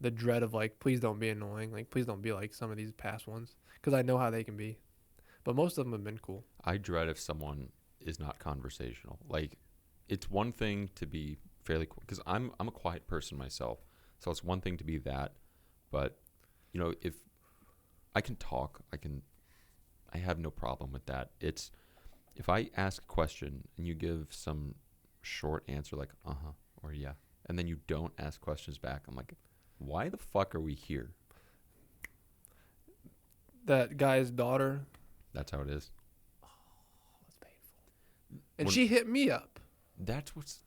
the dread of like, please don't be annoying, like please don't be like some of these past ones, because I know how they can be, but most of them have been cool. I dread if someone is not conversational. Like, it's one thing to be fairly quick, because I'm a quiet person myself, so it's one thing to be that, but you know, if I can talk, I have no problem with that. It's if I ask a question and you give some short answer like uh-huh or yeah, and then you don't ask questions back, I'm like, why the fuck are we here? That guy's daughter, That's how it is. that's painful, and When- she hit me up. That's what's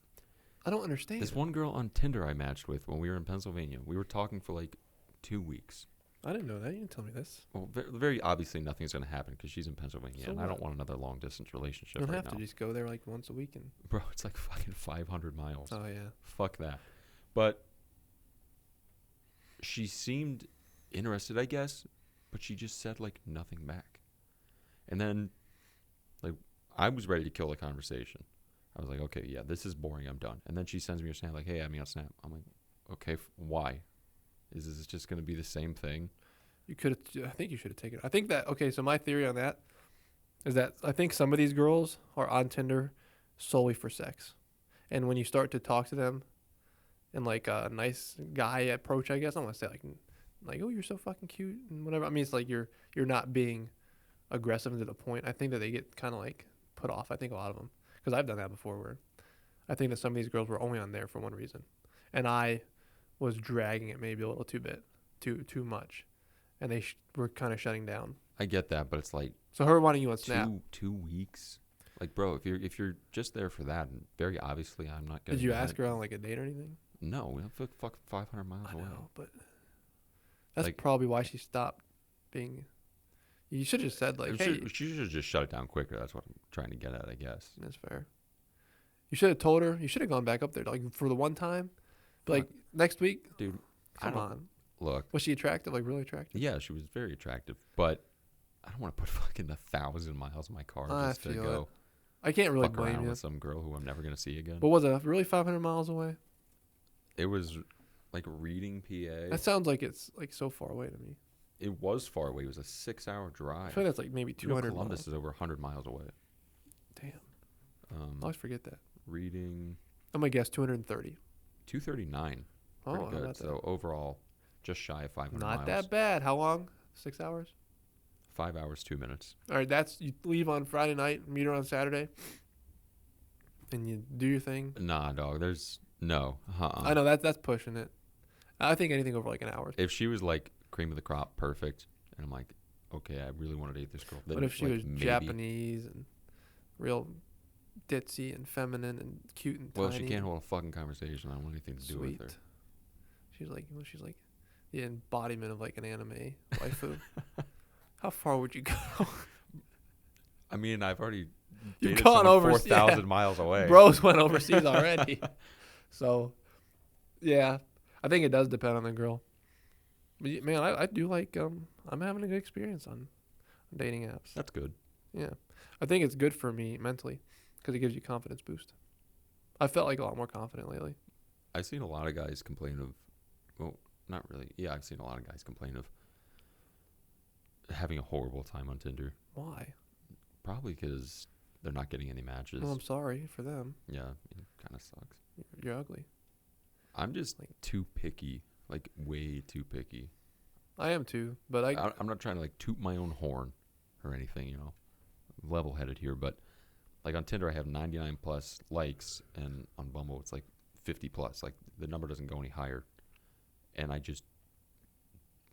I don't understand. this one girl on Tinder I matched with when we were in Pennsylvania. We were talking for like 2 weeks. I didn't know that. You didn't tell me this. Well, very obviously nothing's going to happen because she's in Pennsylvania, So and I what? don't want another long-distance relationship You don't right have now. to just go there like once a week and. Bro, it's like fucking 500 miles. Oh yeah. Fuck that. But she seemed interested, I guess, but she just said like nothing back. And then like I was ready to kill the conversation. I was like, okay, yeah, this is boring. I'm done. And then she sends me a snap like, hey, add me on Snap. I'm like, okay, why? Is this just going to be the same thing? You could. I think you should have taken it. I think that. Okay, so my theory on that is that I think some of these girls are on Tinder solely for sex, and when you start to talk to them in like a nice guy approach, I guess I don't want to say like, oh, you're so fucking cute and whatever. I mean, it's like you're not being aggressive to the point. I think that they get kind of like put off. I think a lot of them, because I've done that before, where I think that some of these girls were only on there for one reason, and I was dragging it maybe a little too much, and they were kind of shutting down. I get that, but it's like So her wanting you on Snap. 2 weeks. Like, bro, if you're just there for that, and very obviously I'm not gonna. Did you ask her on like a date or anything? No, we don't fuck 500 miles I away. know, but that's Like- probably why she stopped being. You should have just said like, hey, She should have just shut it down quicker. That's what I'm trying to get at, I guess. that's fair. You should have told her. You should have gone back up there like for the one time. But, like next week, Dude, come on. Look, Was she attractive? Like really attractive? yeah, she was very attractive, but I don't want to put fucking 1,000 miles in my car I just to feel go I can't really fuck blame around you. with some girl who I'm never gonna see again. But was it really 500 miles away? It was like Reading, PA. That sounds like it's like so far away to me. It was far away. It was a 6-hour I drive. feel like that's like maybe You know, 200 Columbus miles. is over 100 miles away. Damn, I always forget that. Reading, I'm gonna guess 230. 239. Oh, Pretty how good. about that? So overall, just shy of 500 Not miles. that bad. How long? 6 hours. 5 hours, 2 minutes. All right, that's you leave on Friday night, meet her on Saturday, and you do your thing. Nah, dog. There's no. I know that's pushing it. I think anything over like an hour. If she was like cream of the crop, perfect, and I'm like, okay, I really want to date this girl. Then What if she like, was maybe. Japanese and real ditzy and feminine and cute and Well, tiny? she can't hold a fucking conversation. I don't want anything to do Sweet. with her. She's like the embodiment of like an anime waifu. How far would you go? I mean, I've already You've dated gone someone over 4,000 miles away. Bros went overseas already. So, yeah, I think it does depend on the girl. But man, I do like I'm having a good experience on dating apps. That's good. Yeah, I think it's good for me mentally because it gives you confidence boost. I felt like a lot more confident lately. I've seen a lot of guys complain of, well, not really. Yeah, I've seen a lot of guys complain of having a horrible time on Tinder. Why? Probably because they're not getting any matches. Well, I'm sorry for them. Yeah, it kind of sucks. You're ugly. I'm just like too picky, like way too picky. I am too, but I'm not trying to like toot my own horn or anything, you know. Level-headed here, but like on Tinder I have 99 plus likes, and on Bumble it's like 50 plus. Like the number doesn't go any higher, and I just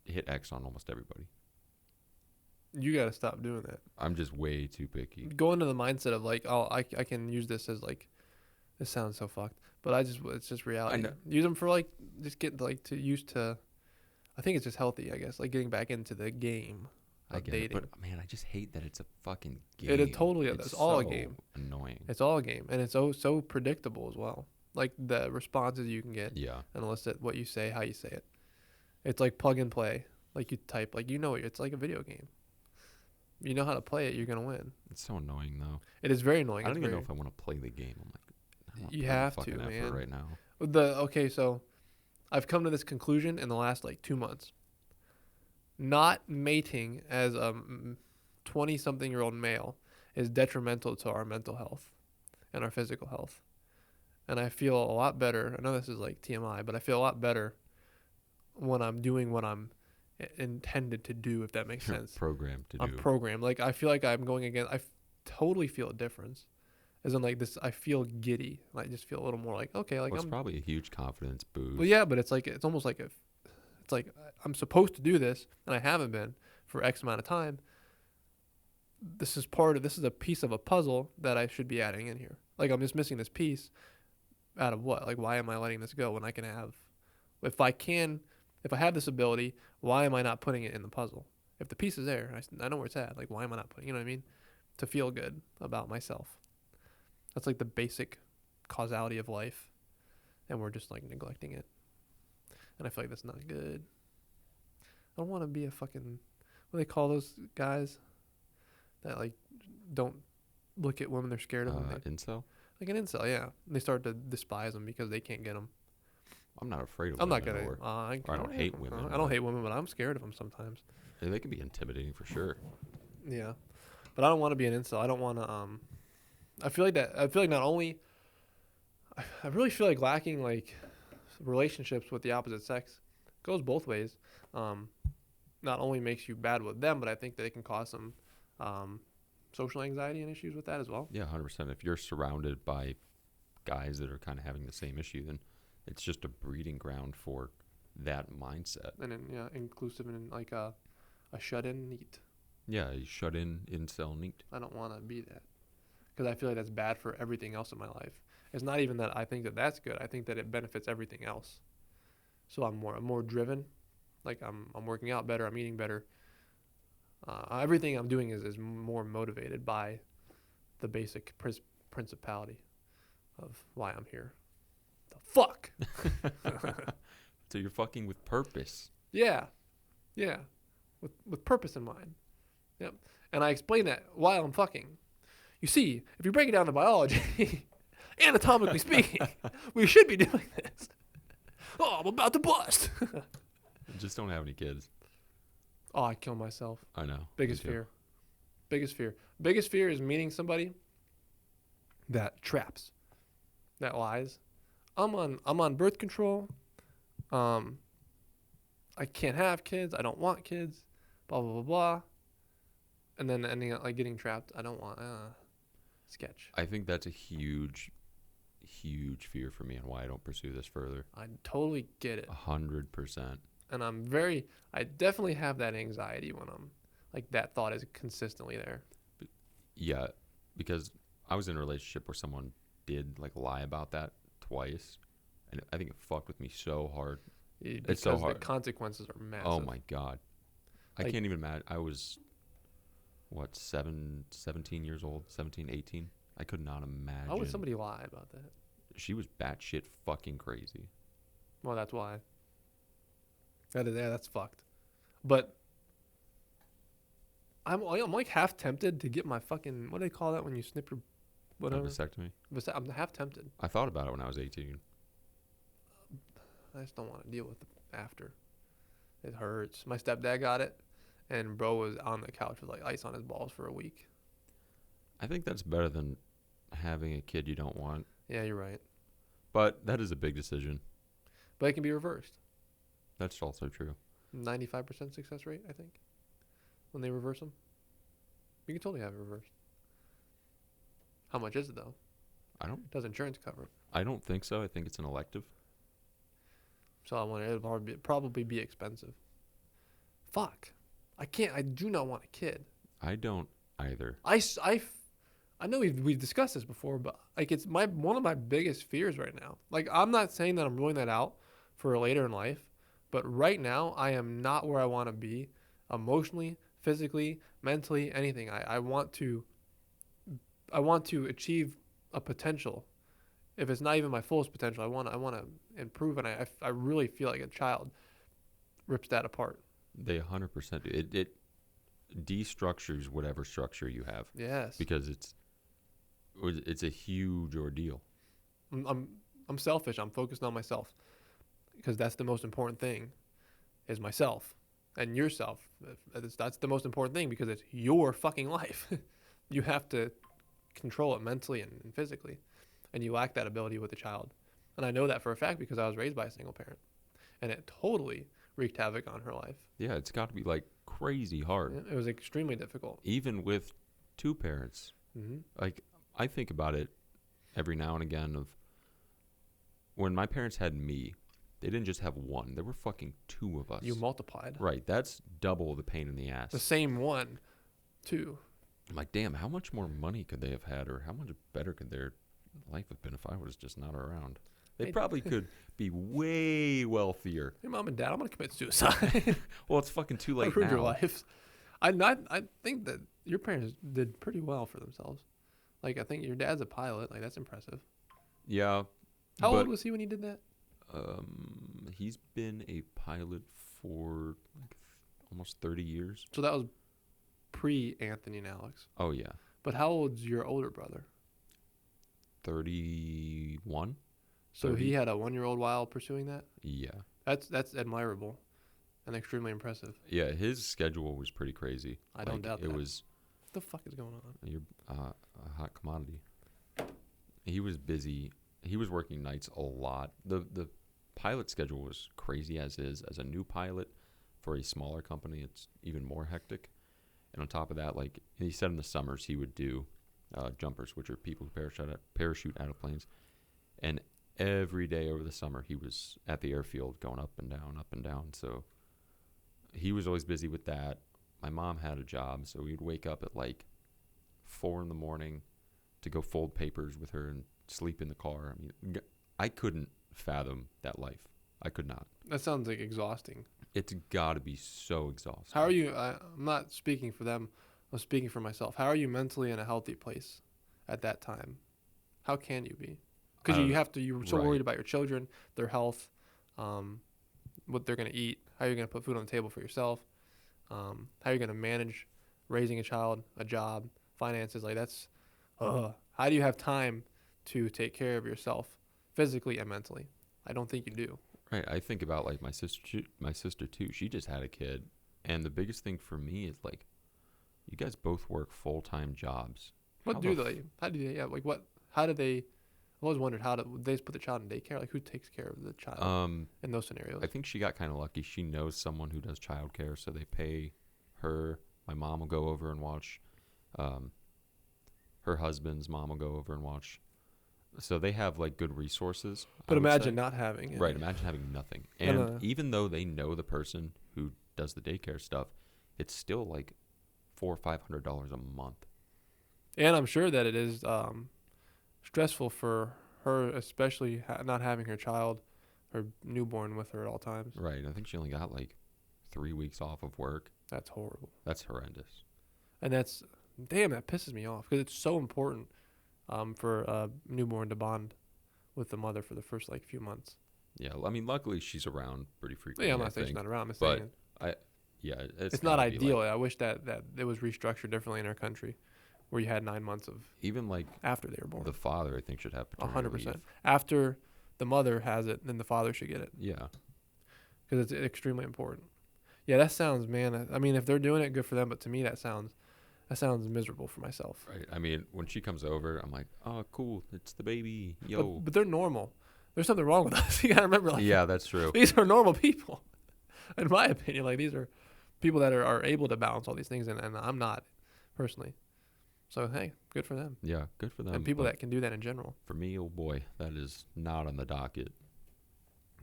hit X on almost everybody. you got to stop doing that. I'm just way too picky. Go into the mindset of like, oh, I can use this as like, this sounds so fucked, but it's just reality. know. Use them for like, just get like to used to. I think it's just healthy, I guess, like getting back into the game I of get dating. it, but man, I just hate that it's a fucking game. It totally is. It's all a so game. Annoying. It's all a game, and it's so predictable as well. Like the responses you can get, Yeah. and elicit what you say, how you say it. It's like plug and play. Like you type, like it's like a video game. You know how to play it, you're gonna win. It's so annoying though. It is very annoying. I don't It's even know very- if I want to play the game. I'm like, I don't You put in have fucking to, effort man. right now. Okay, so I've come to this conclusion in the last like 2 months. Not mating as a 20-something-year-old male is detrimental to our mental health and our physical health. And I feel a lot better. I know this is like TMI, but I feel a lot better when I'm doing what I'm intended to do, if that makes sense. Programmed to I'm do. programmed. Like I feel like I'm going against. Totally feel a difference. As in like this, I feel giddy. I just feel a little more like okay, like Well, it's I'm. probably a huge confidence boost. Well, yeah, but it's like it's almost like it's like I'm supposed to do this and I haven't been for X amount of time. This is a piece of a puzzle that I should be adding in here. Like I'm just missing this piece. Out of what? Like why am I letting this go when I can have? If I have this ability, why am I not putting it in the puzzle? If the piece is there, I know where it's at. Like why am I not putting? You know what I mean? To feel good about myself. That's like the basic causality of life, and we're just like neglecting it. And I feel like that's not good. I don't want to be a fucking, what do they call those guys that like don't look at women they're scared of? Incel? Like an incel, yeah. And they start to despise them because they can't get them. I'm not afraid of I'm not women. gonna. Or I don't hate women. I don't hate women, but I'm scared of them sometimes. They can be intimidating for sure. Yeah, but I don't want to be an incel. I don't want to. I feel like that. I feel like not only. I really feel like lacking like relationships with the opposite sex goes both ways. Not only makes you bad with them, but I think that it can cause some social anxiety and issues with that as well. Yeah, 100%. If you're surrounded by guys that are kind of having the same issue, then it's just a breeding ground for that mindset. And then inclusive and like a shut-in neat. Yeah, you shut in, incel, neat. I don't want to be that because I feel like that's bad for everything else in my life. It's not even that I think that that's good. I think that it benefits everything else. So I'm more driven. Like I'm working out better. I'm eating better. Everything I'm doing is more motivated by the basic principality of why I'm here. The fuck. So you're fucking with purpose. Yeah, with purpose in mind. Yep. And I explain that while I'm fucking. You see, if you break it down to biology, anatomically speaking, we should be doing this. Oh, I'm about to bust. Just don't have any kids. Oh, I kill myself. I know. Biggest Me too. fear. Biggest fear. Biggest fear is meeting somebody that traps, that lies. I'm on birth control. I can't have kids. I don't want kids. Blah blah blah blah. And then ending up like getting trapped. I don't want sketch. I think that's a huge fear for me and why I don't pursue this further. I totally get it. 100%. And I definitely have that anxiety when I'm like that thought is consistently there. Yeah, because I was in a relationship where someone did like lie about that twice, and I think it fucked with me so hard. Because It's so hard. the consequences are massive. Oh my god, I Like- can't even imagine. I was what 17 years old, 17, 18. I could not imagine. How would somebody lie about that? She was batshit fucking crazy. Well, that's why. That's fucked. But I'm like half tempted to get my fucking, what do they call that when you snip your A whatever? vasectomy. I'm half tempted. I thought about it when I was 18. I just don't want to deal with it after. It hurts. My stepdad got it, and bro was on the couch with like ice on his balls for a week. I think that's better than having a kid you don't want. Yeah, you're right. But that is a big decision. But it can be reversed. That's also true. 95% success rate, I think, when they reverse them. You can totally have it reversed. How much is it though? Does insurance cover it? I don't think so. I think it's an elective. So it'll probably be expensive. Fuck. I do not want a kid. I don't either. I know we've discussed this before, but like it's one of my biggest fears right now. Like I'm not saying that I'm ruling that out for later in life, but right now I am not where I want to be emotionally, physically, mentally, anything. I want to achieve a potential. If it's not even my fullest potential, I want to improve, and I really feel like a child rips that apart. They 100% do. It destructures whatever structure you have. Yes. Because it's a huge ordeal. I'm selfish. I'm focused on myself because that's the most important thing is myself and yourself. That's the most important thing because it's your fucking life. You have to control it mentally and physically, and you lack that ability with a child. And I know that for a fact because I was raised by a single parent, and it totally wreaked havoc on her life. Yeah, it's got to be like crazy hard. It was extremely difficult. Even with two parents. Mm-hmm. Like, I think about it every now and again of when my parents had me, they didn't just have one. There were fucking two of us. You multiplied. Right. That's double the pain in the ass. The same one, too. I'm like, damn, how much more money could they have had, or how much better could their life have been if I was just not around? They Hey. probably could be way wealthier. Hey, mom and dad, I'm going to commit suicide. Well, it's fucking too late I ruined now. your life. I think that your parents did pretty well for themselves. Like, I think your dad's a pilot. Like, that's impressive. Yeah. How but, old was he when he did that? He's been a pilot for like almost 30 years. So that was pre-Anthony and Alex. Oh, yeah. But how old's your older brother? 31. So 30. he had a 1-year-old while pursuing that. Yeah. That's admirable, and extremely impressive. Yeah, his schedule was pretty crazy. I don't doubt it that. was What the fuck is going on? a hot commodity. He was busy. He was working nights a lot. The pilot schedule was crazy as is. As a new pilot for a smaller company, it's even more hectic. And on top of that, like he said in the summers, he would do jumpers, which are people who parachute out of planes. And every day over the summer, he was at the airfield going up and down, up and down. So he was always busy with that. My mom had a job, so we'd wake up at like 4 a.m. to go fold papers with her and sleep in the car. I mean, I couldn't fathom that life. I could not. That sounds like exhausting. It's got to be so exhausting. How are you? I'm not speaking for them. I'm speaking for myself. How are you mentally in a healthy place at that time? How can you be? Because you have to. You're so right. worried about your children, their health, what they're gonna eat, how you're gonna put food on the table for yourself, how you're gonna manage raising a child, a job, finances. Like that's. How do you have time to take care of yourself, physically and mentally? I don't think you do. Right. I think about like my sister too. She just had a kid, and the biggest thing for me is like, you guys both work full-time jobs. What How do the they? How do they? Yeah, like what? How do they? I've always wondered how do they just put the child in daycare? Like who takes care of the child in those scenarios? I think she got kind of lucky. She knows someone who does childcare, so they pay her. My mom will go over and watch. Her husband's mom will go over and watch. So they have like good resources. But I would imagine say. not having it. Right. Imagine having nothing. No, And no. even though they know the person who does the daycare stuff, it's still like $400 or $500 a month. And I'm sure that it is stressful for her, especially not having her child, her newborn with her at all times. Right. I think she only got like 3 weeks off of work. That's horrible. That's horrendous. And that's, damn, that pisses me off because it's so important for a newborn to bond with the mother for the first like few months. Yeah. I mean, luckily she's around pretty frequently. Yeah, I'm I not saying she's think. not around. I'm But saying yeah, it's not gotta be, ideal. like, I wish that it was restructured differently in our country, where you had 9 months of even like after they were born. the father, I think, should have paternity 100%. leave. After the mother has it, then the father should get it Yeah. because it's extremely important. Yeah, that sounds, man. I mean, if they're doing it, good for them. But to me, that sounds miserable for myself. Right. I mean, when she comes over, I'm like, oh, cool. It's the baby. Yo. But they're normal. There's something wrong with us. You gotta remember, like, Yeah, that's true. these are normal people, in my opinion. Like these are people that are able to balance all these things, and I'm not personally. So hey, good for them. Yeah, good for them. And people but that can do that in general. for me, oh boy, that is not on the docket.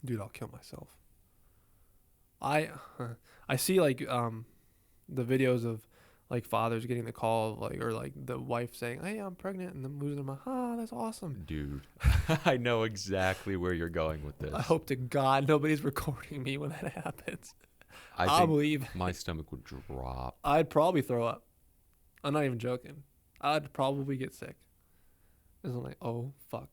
Dude, I'll kill myself. I see like the videos of like fathers getting the call of, like, or like the wife saying, "Hey, I'm pregnant," and them losing their mind. Ah, that's awesome. Dude, I know exactly where you're going with this. I hope to God nobody's recording me when that happens. I I'll think believe. my stomach would drop. I'd probably throw up. I'm not even joking. I'd probably get sick. It's like, oh fuck.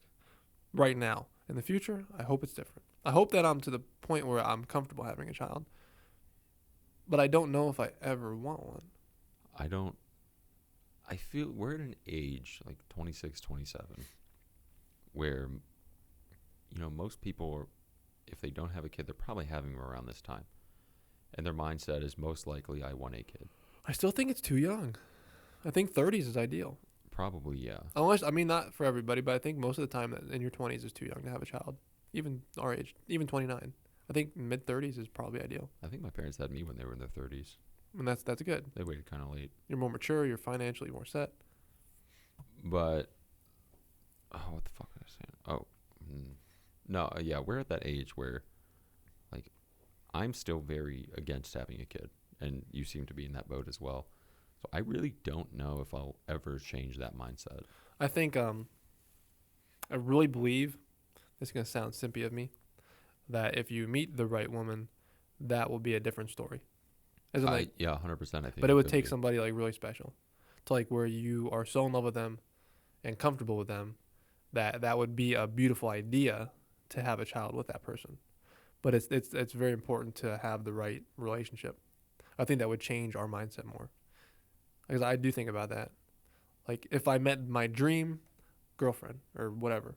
Right now. In the future, I hope it's different. I hope that I'm to the point where I'm comfortable having a child. But I don't know if I ever want one. I feel we're at an age like 26, 27 where, most people are, if they don't have a kid, they're probably having them around this time. And their mindset is most likely, I want a kid. I still think it's too young. I think 30s is ideal. Probably, yeah. Unless, I mean, not for everybody, but I think most of the time that in your 20s is too young to have a child. Even our age, even 29. I think mid 30s is probably ideal. I think my parents had me when they were in their 30s. And that's good. They waited kind of late. You're more mature, you're financially more set. But, what the fuck was I saying? Oh, no, yeah, we're at that age where, like, I'm still very against having a kid. And you seem to be in that boat as well. So I really don't know if I'll ever change that mindset. I think I really believe, this is going to sound simpy of me, that if you meet the right woman, that will be a different story. Isn't like, yeah, 100%. I think. but it would take somebody like really special to like where you are so in love with them and comfortable with them that would be a beautiful idea to have a child with that person. But it's very important to have the right relationship. I think that would change our mindset more. Because I do think about that. Like if I met my dream girlfriend or whatever,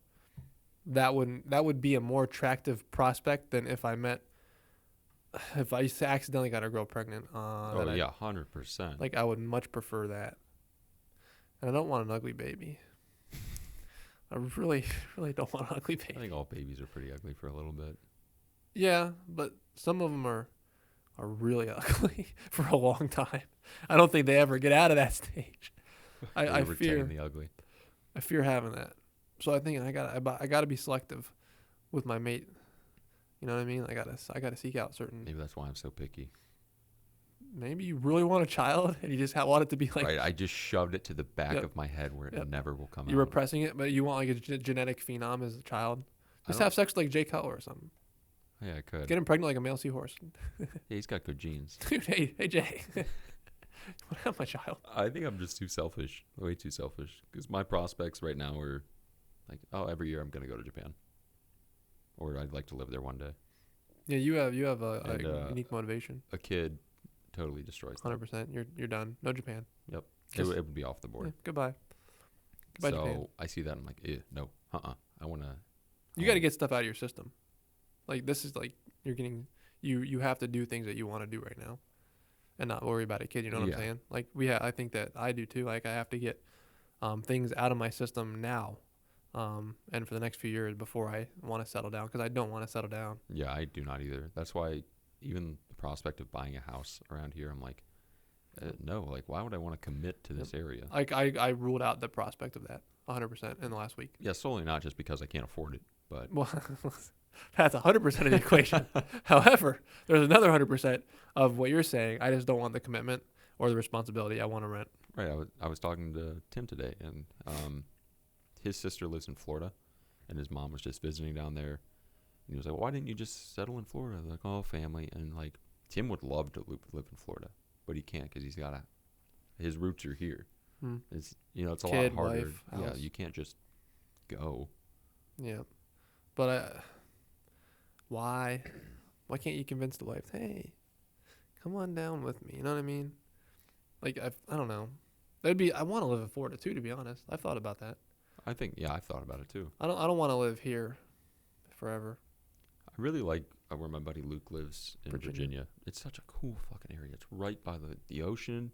that would be a more attractive prospect than if I accidentally got a girl pregnant. Oh then yeah, 100%. Like I would much prefer that. And I don't want an ugly baby. I really, really don't want an ugly I baby. think all babies are pretty ugly for a little bit. Yeah, but some of them are really ugly for a long time. I don't think they ever get out of that stage. I They fear retain the ugly. I fear having that. So I think I gotta be selective with my mate. You know what I mean? I gotta seek out certain. Maybe that's why I'm so picky. Maybe you really want a child and you just want it to be like Right, I just shoved it to the back Yep. of my head where it Yep. never will come you're out. repressing it, but you want like a genetic phenom as a child. I Just don't- have sex with like Jay Cutler or something. Yeah, I could. Get him pregnant like a male seahorse. Yeah, he's got good genes. Dude, hey Jay, what have my child? I think I'm just too selfish, way too selfish. Because my prospects right now are like, oh, every year I'm gonna go to Japan, or I'd like to live there one day. Yeah, you have a And, unique motivation. A kid totally destroys that. 100%. You're done. No Japan. It Just- would be off the board. Yeah, goodbye. Goodbye, So Japan. I see that I'm like, no, I wanna. You got to get stuff out of your system. Like this is like you're getting you have to do things that you want to do right now, and not worry about a kid. You know what Yeah. I'm saying? Like I think that I do too. Like I have to get things out of my system now, and for the next few years before I want to settle down because I don't want to settle down. Yeah, I do not either. That's why even the prospect of buying a house around here, I'm like, no. Like, why would I want to commit to this area? Like I ruled out the prospect of that 100% in the last week. Yeah, solely not just because I can't afford it, but Well, that's 100% of the equation. However, there's another 100% of what you're saying. I just don't want the commitment or the responsibility. I want to rent. right. I was talking to Tim today, and his sister lives in Florida, and his mom was just visiting down there. And he was like, well, "Why didn't you just settle in Florida?" Like, oh, family, and like Tim would love to live in Florida, but he can't because his roots are here. Hmm. It's it's a Kid, lot harder. wife, Yeah, house. you can't just go. Yeah, but why can't you convince the wife? Hey, come on down with me. You know what I mean? Like I don't know. I want to live in Florida too. To be honest, I've thought about that. I think I've thought about it too. I don't want to live here forever. I really like where my buddy Luke lives in Virginia. Virginia. It's such a cool fucking area. It's right by the ocean.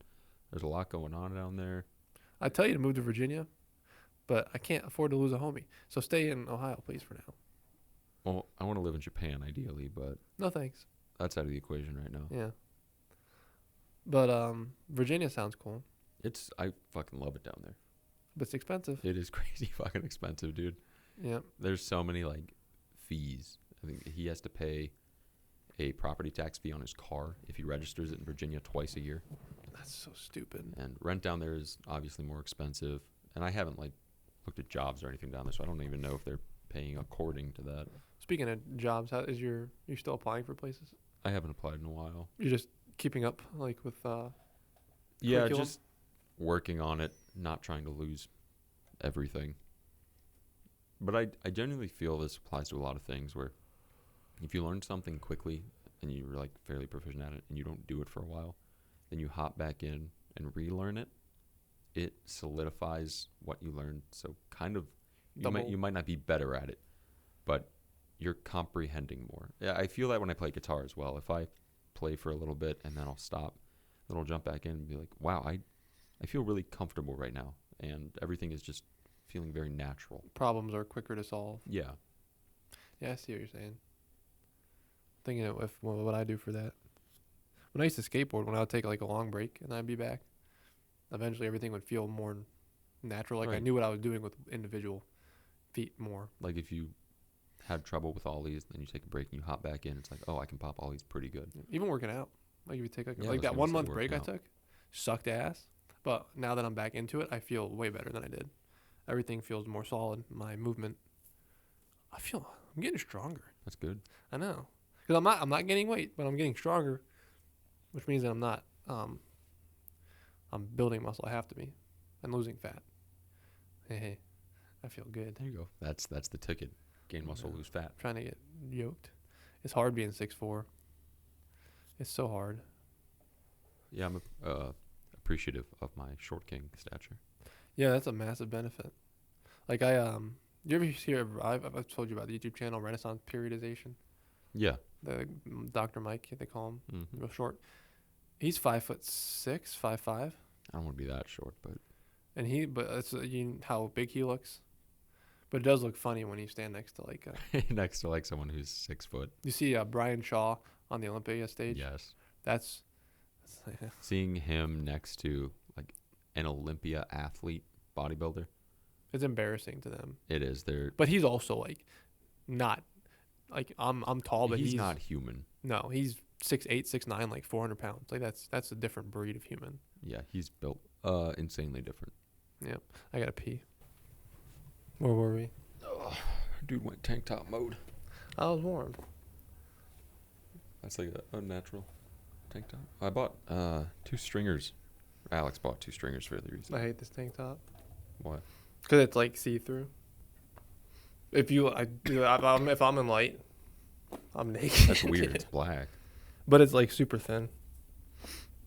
There's a lot going on down there. I tell you to move to Virginia, but I can't afford to lose a homie. So stay in Ohio, please, for now. Well, I want to live in Japan ideally, but No thanks. that's out of the equation right now. Yeah. But Virginia sounds cool, I fucking love it down there. but it's expensive. It is crazy fucking expensive, dude. Yeah. There's so many like fees. I think he has to pay a property tax fee on his car if he registers it in Virginia twice a year. That's so stupid. And rent down there is obviously more expensive. And I haven't like looked at jobs or anything down there, so I don't even know if they're paying according to that. Speaking of jobs, how is you're still applying for places? I haven't applied in a while. You're just keeping up like with Yeah, curriculum? just working on it, not trying to lose everything. But I genuinely feel this applies to a lot of things where if you learn something quickly and you're like fairly proficient at it and you don't do it for a while, then you hop back in and relearn it, it solidifies what you learned. So kind of you might not be better at it, but you're comprehending more. Yeah, I feel that when I play guitar as well. If I play for a little bit and then I'll stop, then I'll jump back in and be like, wow, I feel really comfortable right now, and everything is just feeling very natural. problems are quicker to solve. Yeah. Yeah, I see what you're saying. Thinking of what I do for that. When I used to skateboard, when I would take like a long break and I'd be back, eventually everything would feel more natural. Like I Right. knew what I was doing with individual feet more. Like if you had trouble with ollies, then you take a break and you hop back in. It's like, oh, I can pop ollies pretty good. Even working out. Like if you take Yeah, I like was that gonna 1 say month break I working out. took, sucked ass. But now that I'm back into it, I feel way better than I did. Everything feels more solid. My movement, I'm getting stronger. That's good. I know, because I'm not gaining weight, but I'm getting stronger, which means that I'm building muscle. I have to be, and losing fat. Hey, I feel good. There you go. That's the ticket. Gain muscle, Yeah. lose fat. Trying to get yoked. It's hard being 6'4". It's so hard. Yeah, I'm appreciative of my short king stature. Yeah, that's a massive benefit. Like You ever hear? I've told you about the YouTube channel Renaissance Periodization. Yeah. The Dr. Mike, they call him, Hmm. real short. He's 5'6", 5'5", I don't want to be that short, but but it's how big he looks. But it does look funny when you stand next to like next to like someone who's 6 foot. you see Brian Shaw on the Olympia stage. Yes. That's Seeing him next to like an Olympia athlete bodybuilder, it's embarrassing to them. it is. But he's also like not like I'm tall, but he's not human. No, he's 6'8", 6'9", like 400 pounds. Like that's a different breed of human. Yeah, he's built insanely different. Yeah, I gotta pee. Where were we? Dude went tank top mode. I was warm. That's like a natural tank top. I bought 2 stringers. Alex bought 2 stringers fairly recently. I hate this tank top Why? because it's like see through. If I'm in light, I'm naked. That's weird. It's black. But it's like super thin.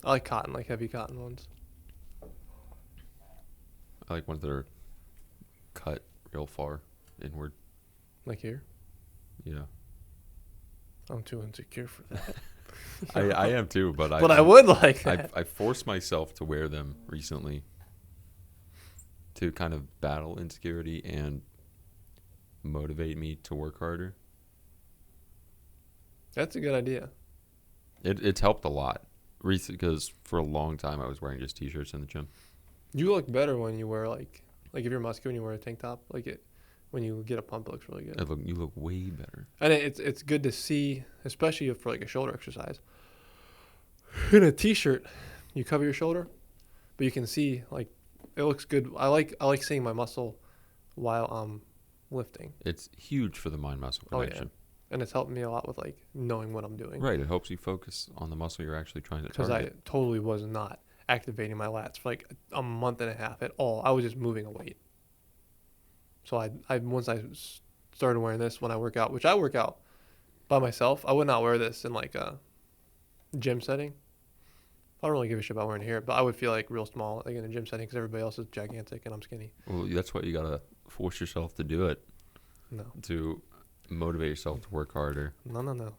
I like cotton, like heavy cotton ones. I like ones that are cut real far inward. Like here. Yeah. I'm too insecure for that. I am too, but But I would like that. I forced myself to wear them recently to kind of battle insecurity and motivate me to work harder. That's a good idea. It's helped a lot. Because for a long time I was wearing just t-shirts in the gym. You look better when you wear like if you're muscular and you wear a tank top. When you get a pump, it looks really good. You look way better. And it's good to see, especially for like a shoulder exercise. In a t-shirt, you cover your shoulder, but you can see like it looks good. I like seeing my muscle while I'm lifting. It's huge for the mind-muscle connection. And it's helped me a lot with like knowing what I'm doing. Right. It helps you focus on the muscle you're actually trying to Because target. I totally was not activating my lats for like a month and a half at all. I was just moving a weight. So once I started wearing this when I work out, which I work out by myself, I would not wear this in like a gym setting. I don't really give a shit about wearing it here, but I would feel like real small like in a gym setting because everybody else is gigantic and I'm skinny. Well, that's why you gotta force yourself to do it. No. To motivate yourself to work harder. No.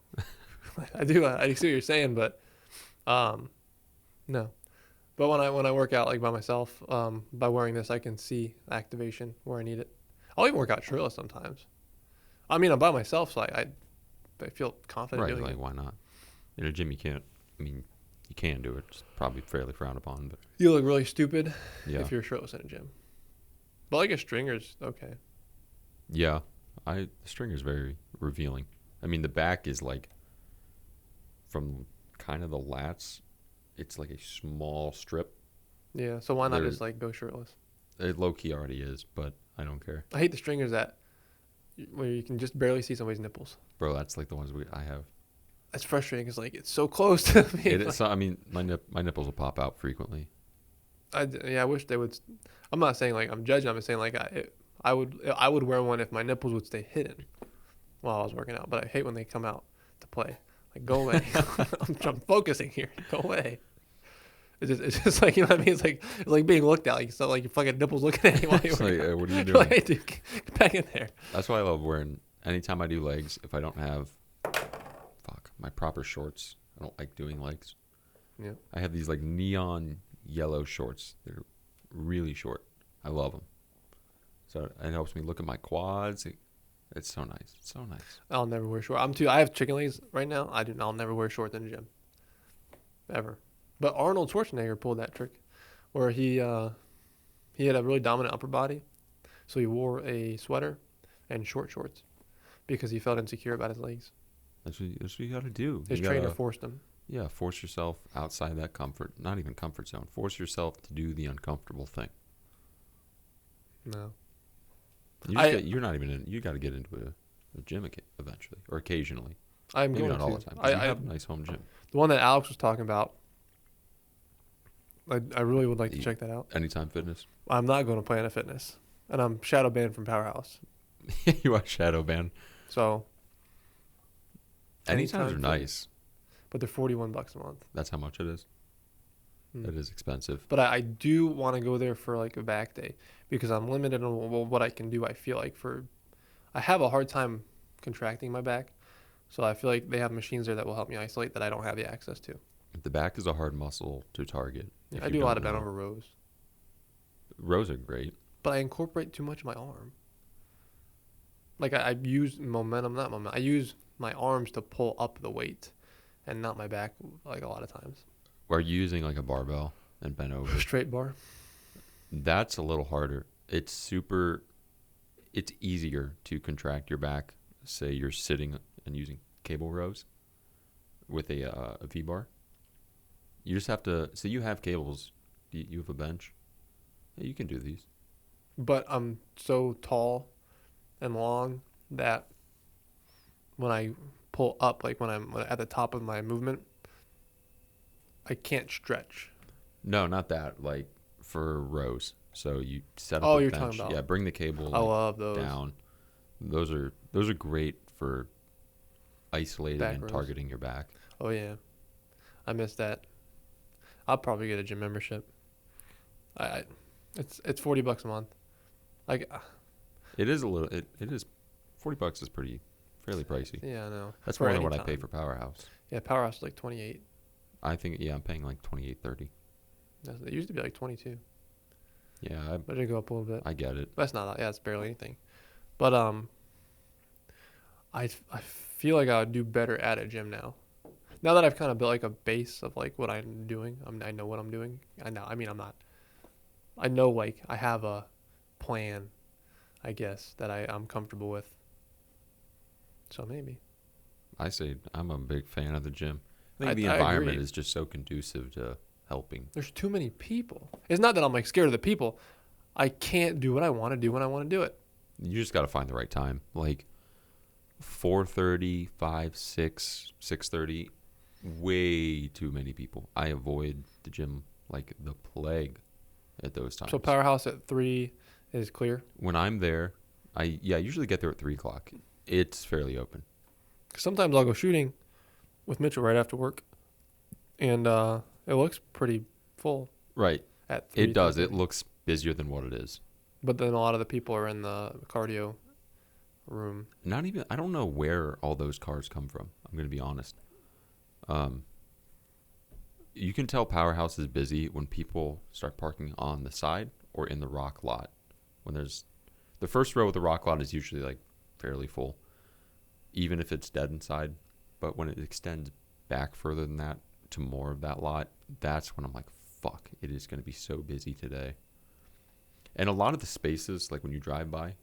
I do. I see what you're saying, but no. But when I work out like by myself, by wearing this, I can see activation where I need it. I'll even work out shirtless sometimes. I mean, I'm by myself, so I feel confident Right, doing like it. why not? In a gym you can't. I mean, you can do it. It's probably fairly frowned upon, but You look really stupid yeah. if you're shirtless in a gym. But like a stringer's okay. Yeah. The stringer's very revealing. I mean, the back is like from kind of the lats, it's like a small strip. Yeah, so why not They're- just like go shirtless? It low key already is, but I don't care. I hate the stringers where you can just barely see somebody's nipples. Bro, that's like the ones I have. That's frustrating because like it's so close to me. It is, I mean, my nipples will pop out frequently. I wish they would. I'm not saying like I'm judging. I'm just saying like I would wear one if my nipples would stay hidden while I was working out. But I hate when they come out to play. Like go away. I'm focusing here. Go away. It's just like, you know what I mean? It's like being looked at. Like it's not like your fucking nipples looking at you while you're It's like, working out. what are you You're doing? like, hey, dude, get back in there. That's why I love wearing, anytime I do legs, if I don't have, my proper shorts, I don't like doing legs. Yeah. I have these like neon yellow shorts. They're really short. I love them. So it helps me look at my quads. It's so nice. It's so nice. I'll never wear shorts. I have chicken legs right now. I'll never wear shorts in the gym. Ever. But Arnold Schwarzenegger pulled that trick where he had a really dominant upper body. So he wore a sweater and short shorts because he felt insecure about his legs. That's what you got to do. His You trainer gotta- forced him. Yeah, force yourself outside that not even comfort zone. Force yourself to do the uncomfortable thing. No. You're not even in. You got to get into a gym eventually or occasionally. I'm Maybe going not all to. the time. 'Cause you have a nice home gym. The one that Alex was talking about, I really would like to check that out. Anytime Fitness. I'm not going to Planet Fitness. And I'm shadow banned from Powerhouse. You are shadow banned. So. Anytimes are Anytime nice. But they're $41 a month. That's how much it is. That is expensive. But I do want to go there for like a back day because I'm limited on what I can do. I feel like I have a hard time contracting my back. So I feel like they have machines there that will help me isolate that I don't have the access to. The back is a hard muscle to target. Yeah, if I you do a lot don't of bent know. over rows. Rows are great. But I incorporate too much of my arm. Like I use I use my arms to pull up the weight and not my back like a lot of times. Are you using like a barbell and bent over? Straight bar. That's a little harder. It's easier to contract your back. Say you're sitting and using cable rows with a V-bar. You just have to, so you have cables. You have a bench. Yeah, you can do these. But I'm so tall and long that when I pull up, like when I'm at the top of my movement, I can't stretch. No, not that. Like for rows. So you set up Oh, a you're bench. talking about. Yeah, bring the cable I like, love those. down. Those are great for isolating Back and rows. targeting your back. Oh yeah, I miss that. I'll probably get a gym membership. It's $40 a month. Like, It is a little. It is $40 is fairly pricey. yeah, I know. That's For more than any what I pay time. for Powerhouse. Yeah, Powerhouse is like 28. I think I'm paying like $28.30. It used to be like 22, Yeah, but it go up a little bit. I get it. That's not. Yeah, it's barely anything. But I feel like I would do better at a gym now. Now that I've kind of built like a base of like what I'm doing, I know what I'm doing. I know. I mean, I'm not. I know like I have a plan, I guess that I'm comfortable with. So maybe. I say I'm a big fan of the gym. I think I the environment agree. is just so conducive to helping. There's too many people. It's not that I'm like scared of the people. I can't do what I want to do when I want to do it. You just got to find the right time. Like 4:30, 5, 6, 6:30. Way too many people. I avoid the gym like the plague at those times. So Powerhouse at 3 is clear. When I'm there, I usually get there at 3:00. It's fairly open. 'Cause sometimes I'll go shooting with Mitchell right after work, and it looks pretty full Right. at 3. It does. It 3:30. looks busier than what it is. But then a lot of the people are in the cardio room. Not even. I don't know where all those cars come from. I'm gonna be honest. You can tell Powerhouse is busy when people start parking on the side or in the rock lot. When there's the first row of the rock lot is usually like fairly full, even if it's dead inside. But when it extends back further than that to more of that lot, that's when I'm like, fuck, it is going to be so busy today. And a lot of the spaces, like when you drive by,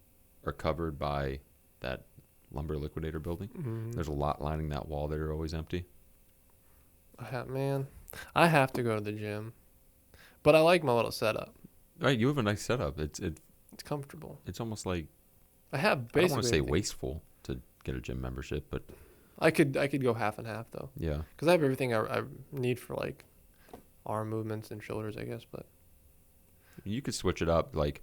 are covered by that lumber liquidator building. Mm-hmm. There's a lot lining that wall that are always empty. I have to go to the gym, but I like my little setup. Right, you have a nice setup. It's comfortable. It's almost like I have I don't basically. want to say everything. wasteful to get a gym membership, but I could go half and half though, yeah, because I have everything I need for like arm movements and shoulders, I guess. But you could switch it up. Like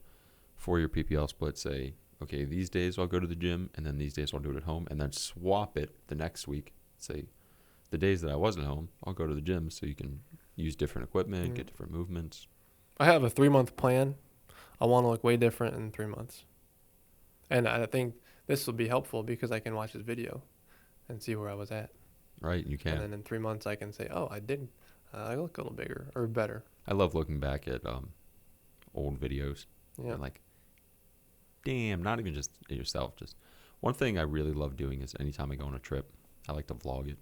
for your PPL split, say, okay, these days I'll go to the gym, and then these days I'll do it at home, and then swap it the next week. Say, the days that I wasn't home, I'll go to the gym, so you can use different equipment, get different movements. I have a 3-month plan. I want to look way different in 3 months, and I think this will be helpful because I can watch this video and see where I was at. Right, you can. And then in 3 months, I can say, "Oh, I did. I look a little bigger or better." I love looking back at old videos. Yeah. And like, damn, not even just yourself. Just one thing I really love doing is anytime I go on a trip, I like to vlog it.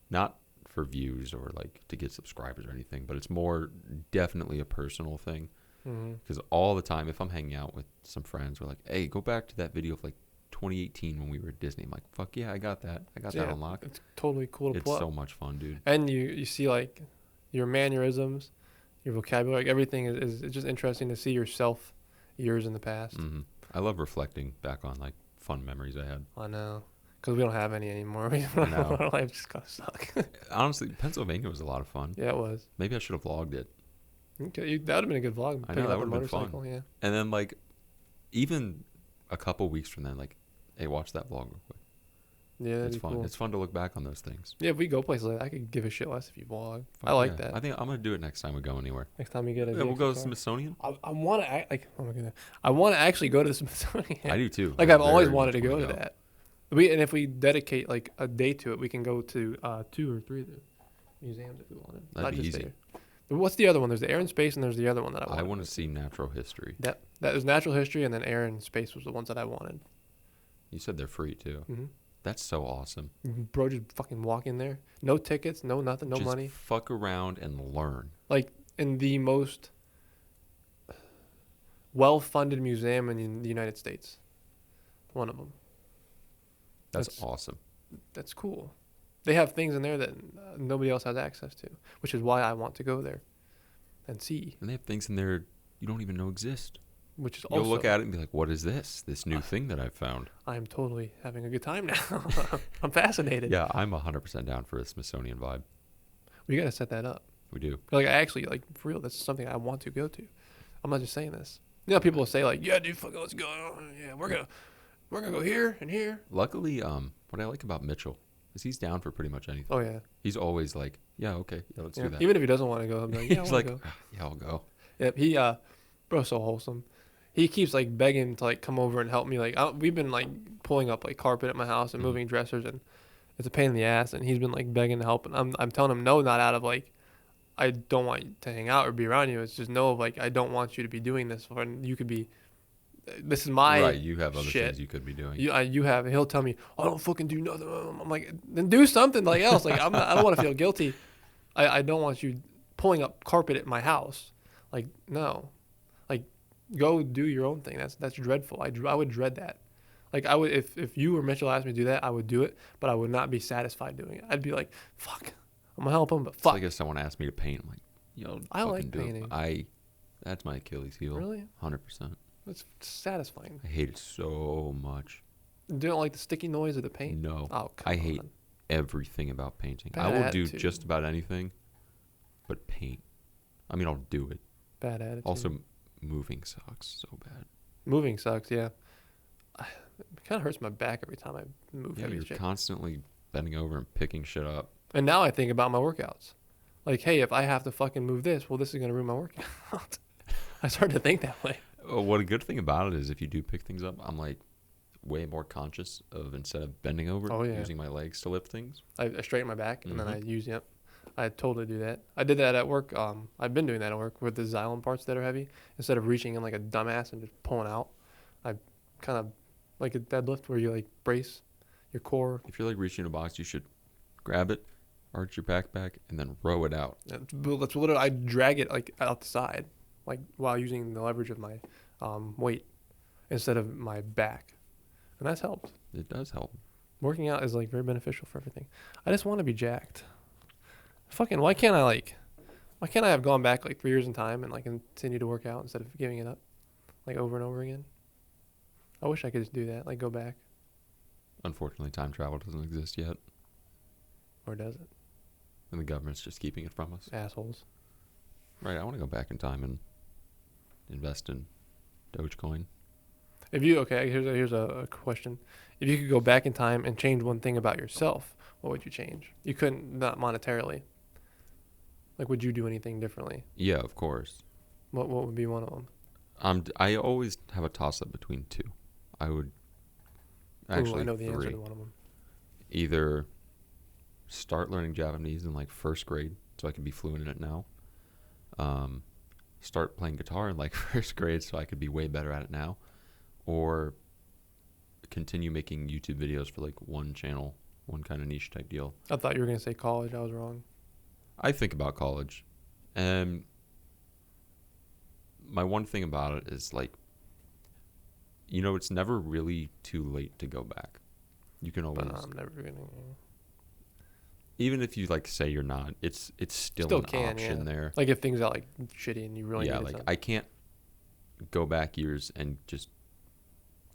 Not for views or like to get subscribers or anything, but it's more definitely a personal thing. Because all the time, if I'm hanging out with some friends, we're like, hey, go back to that video of like 2018 when we were at Disney. I'm like, fuck yeah, I got that. I got that unlocked. It's totally cool to It's pull up. so much fun, dude. And you see like your mannerisms, your vocabulary, like everything is it's just interesting to see yourself years in the past. I love reflecting back on like fun memories I had. I know, because we don't have any anymore. know. Our life just kind of suck. Honestly, Pennsylvania was a lot of fun. Yeah, it was. Maybe I should have vlogged it. Okay, that would have been a good vlog. I know, picking that up a would've been fun. motorcycle, yeah. And then like even a couple weeks from then, like, hey, watch that vlog real quick. Yeah, that'd It's be fun. cool. It's fun to look back on those things. Yeah, if we go places like that, I could give a shit less if you vlog. Fuck I like yeah. that. I think I'm gonna do it next time we go anywhere. Next time you get a Yeah, we'll go to car. Smithsonian. I want to like. Oh my goodness. I want to actually go to the Smithsonian. I do too. Like I I've always very wanted to much go wanna to that. And if we dedicate like a day to it, we can go to 2 or 3 of the museums if we wanted. That'd Not be just easy. there. But what's the other one? There's the air and space, and there's the other one that I I want. want to see natural history. That is natural history, and then air and space was the ones that I wanted. You said they're free too. Hmm. That's so awesome. Bro, just fucking walk in there, no tickets, no nothing, no Just money. fuck around and learn. Like in the most well-funded museum in the United States. One of them. That's awesome. That's cool. They have things in there that nobody else has access to, which is why I want to go there and see. And they have things in there you don't even know exist. Which is You'll also look at it and be like, "What is this? This new thing that I've found?" I'm totally having a good time now. I'm fascinated. Yeah, I'm 100% down for a Smithsonian vibe. We gotta set that up. We do. Like I actually like for real. That's something I want to go to. I'm not just saying this. You know, people will say like, "Yeah, dude, fuck, let's go. Yeah, we're gonna go here and here." Luckily, what I like about Mitchell is he's down for pretty much anything. Oh yeah. He's always like, "Yeah, okay, yeah, let's Yeah. do that." Even if he doesn't want to go, I'm like, yeah, I He's want like, to go. "Yeah, I'll go." Yep. Bro's so wholesome. He keeps like begging to like come over and help me. Like we've been like pulling up like carpet at my house and Mhm. moving dressers, and it's a pain in the ass. And he's been like begging to help, and I'm telling him no, not out of like I don't want you to hang out or be around you. It's just no, of like I don't want you to be doing this. And you could be. This is my Right, you have other shit. things you could be doing. You have. He'll tell me, I don't fucking do nothing. I'm like, then do something like else. Like I don't want to feel guilty. I don't want you pulling up carpet at my house. Like no, like go do your own thing. That's dreadful. I would dread that. Like I would if you or Mitchell asked me to do that, I would do it, but I would not be satisfied doing it. I'd be like, fuck, I'm gonna help him, but It's fuck. like if someone asked me to paint, I'm like, "Yo, I like fucking do it." painting. That's my Achilles heel. Really? 100%. It's satisfying. I hate it so much. You don't like the sticky noise of the paint? No, Oh, come I hate on. everything about painting. Bad I will do attitude. just about anything, but paint. I mean, I'll do it. Bad attitude. Also, moving sucks so bad. Moving sucks. Yeah. It kind of hurts my back every time I move Yeah, heavy you're shit. constantly bending over and picking shit up. And now I think about my workouts. Like, hey, if I have to fucking move this, well, this is gonna ruin my workout. I started to think that way. Oh, what a good thing about it is if you do pick things up, I'm like way more conscious of instead of bending over, Oh, yeah. using my legs to lift things. I straighten my back and then I Mhm. use yep. I totally do that. I did that at work. I've been doing that at work with the xylem parts that are heavy. Instead of reaching in like a dumbass and just pulling out, I kind of like a deadlift where you like brace your core. If you're like reaching a box, you should grab it, arch your back back, and then row it out. That's literally I drag it like out the side, like while using the leverage of my weight instead of my back, and that's helped. It does help. Working out is like very beneficial for everything. I just want to be jacked. Fucking why can't I have gone back like 3 years in time and like continue to work out instead of giving it up like over and over again? I wish I could just do that, like go back. Unfortunately, time travel doesn't exist yet, Or does it? and the government's just keeping it from us. Assholes. Right, I want to go back in time and invest in Dogecoin. If you here's a question. If you could go back in time and change one thing about yourself, what would you change? You couldn't, not monetarily. Like, would you do anything differently? Yeah, of course. What would be one of them? I always have a toss-up between two. I would actually I know the answer three. to one of them. Either start learning Japanese in like first grade, so I could be fluent in it now. Start playing guitar in like first grade, so I could be way better at it now, or continue making YouTube videos for like one channel, one kind of niche type deal. I thought you were gonna say college. I was wrong. I think about college, and my one thing about it is like, it's never really too late to go back. You can always, But I'm never gonna. even if you like say you're not, it's still Still an can, option yeah. there. Like if things got like shitty and you really Yeah, needed like something. I can't go back years and just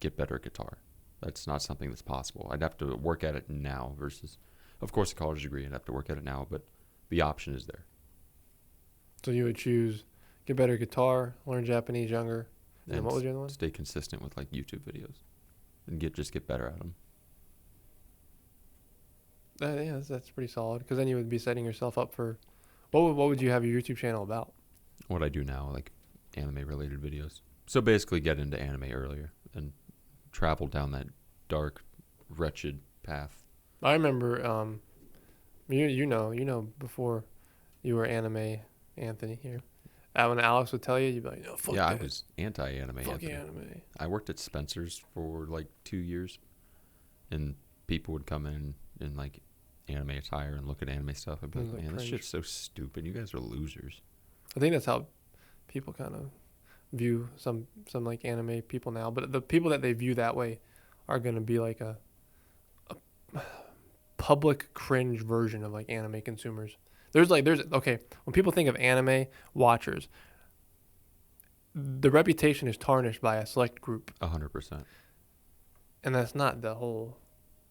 get better at guitar. That's not something that's possible. I'd have to work at it now versus, of course, a college degree. I'd have to work at it now, but the option is there. So you would choose get better at guitar, learn Japanese younger, and then And what was the other one? Stay consistent with like YouTube videos and just get better at them. Yeah, that's pretty solid. Because then you would be setting yourself up for what would you have your YouTube channel about? What I do now, like anime related videos. So basically, get into anime earlier and travel down that dark, wretched path. I remember you know before you were anime Anthony here. When Alex would tell you, you'd be like, no, fuck Yeah, that. I was anti-anime. Fuck Anthony. anime. I worked at Spencer's for like 2 years, and people would come in like anime attire and look at anime stuff. I'd be It like, was, like, man, this cringe. shit's so stupid. You guys are losers. I think that's how people kind of view some like anime people now. But the people that they view that way are gonna be like a public cringe version of like anime consumers. There's okay, when people think of anime watchers, the reputation is tarnished by a select group, 100%. and that's not the whole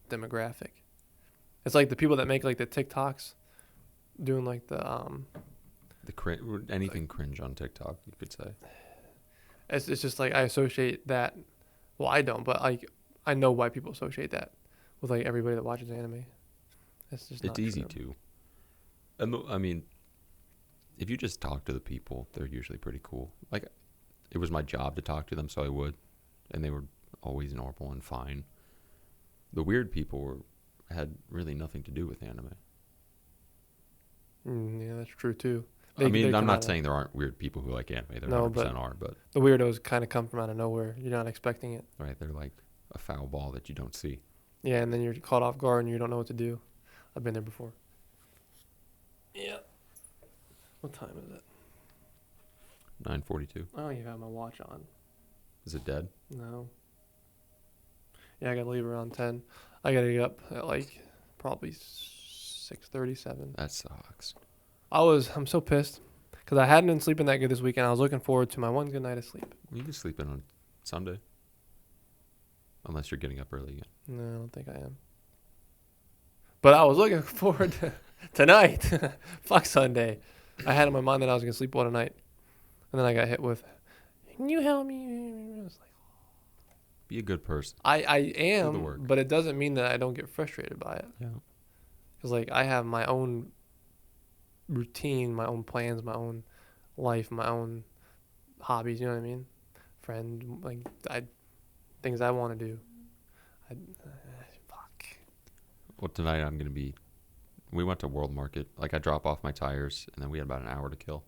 demographic. It's like the people that make like the TikToks doing like the Anything cringe on TikTok, you could say. it's just like I associate that, well, I don't, but like I know why people associate that with like everybody that watches anime. It's just It's not easy true. to. I mean, if you just talk to the people, they're usually pretty cool. Like, it was my job to talk to them, so I would, and they were always normal and fine. The weird people had really nothing to do with anime. Yeah, that's true too. I mean, I'm come not outta- saying there aren't weird people who like anime. There No, 100% but- are, but the weirdos kind of come from out of nowhere. You're not expecting it. right, they're like a foul ball that you don't see. Yeah, and then you're caught off guard and you don't know what to do. I've been there before. Yeah. What time is it? 9:42. I don't even have my watch on. Is it dead? No. Yeah, I gotta leave around 10. I gotta get up at like probably 6:37. That sucks. I'm so pissed because I hadn't been sleeping that good this weekend. I was looking forward to my one good night of sleep. You can sleep in on Sunday, unless you're getting up early again. No, I don't think I am. But I was looking forward to tonight. Fuck Sunday. I had in my mind that I was gonna sleep well tonight, and then I got hit with, "Can you help me?" I was like, Be a good person. I the am, work. but it doesn't mean that I don't get frustrated by it. Yeah. Because like I have my own routine, my own plans, my own life, my own hobbies. You know what I mean? Things I want to do. Fuck. Well, tonight I'm gonna be. We went to World Market. Like, I drop off my tires, and then we had about an hour to kill.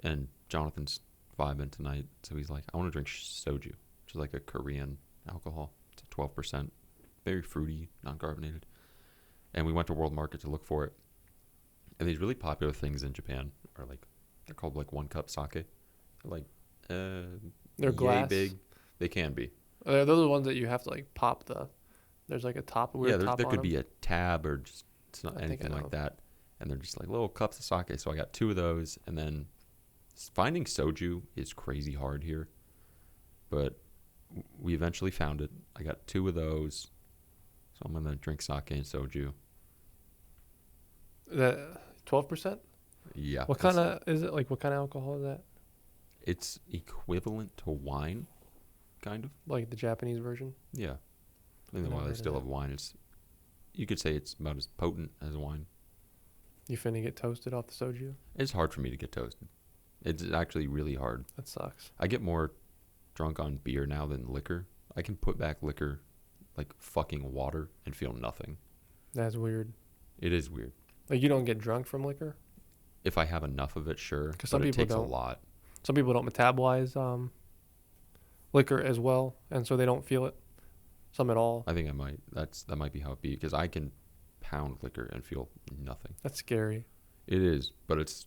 And Jonathan's vibing tonight, so he's like, "I want to drink soju, which is like a Korean alcohol. It's 12%, very fruity, non-carbonated." And we went to World Market to look for it. And these really popular things in Japan are like, they're called like 1-cup sake. They're like, They're yay glass. big. They can be. Those are the ones that you have to like pop the. There's like a top. Yeah, Top there on could them. be a tab or just it's not I think I anything know. like that. And they're just like little cups of sake. So I got 2 of those. And then finding soju is crazy hard here. But we eventually found it. I got 2 of those. So I'm going to drink sake and soju. That 12%. Yeah. What kind of is it? Like what kind of alcohol is that? It's equivalent to wine, kind of. Like the Japanese version? Yeah. And then Never while heard they of still that. have wine, you could say it's about as potent as wine. You finna get toasted off the soju? It's hard for me to get toasted. It's actually really hard. That sucks. I get more drunk on beer now than liquor. I can put back liquor like fucking water and feel nothing. That's weird. It is weird. Like you don't get drunk from liquor? If I have enough of it, sure. 'Cause But some it people takes don't. a lot. Some people don't metabolize liquor as well, and so they don't feel it. Some at all. I think I might. That might be how it be because I can pound liquor and feel nothing. That's scary. It is, but it's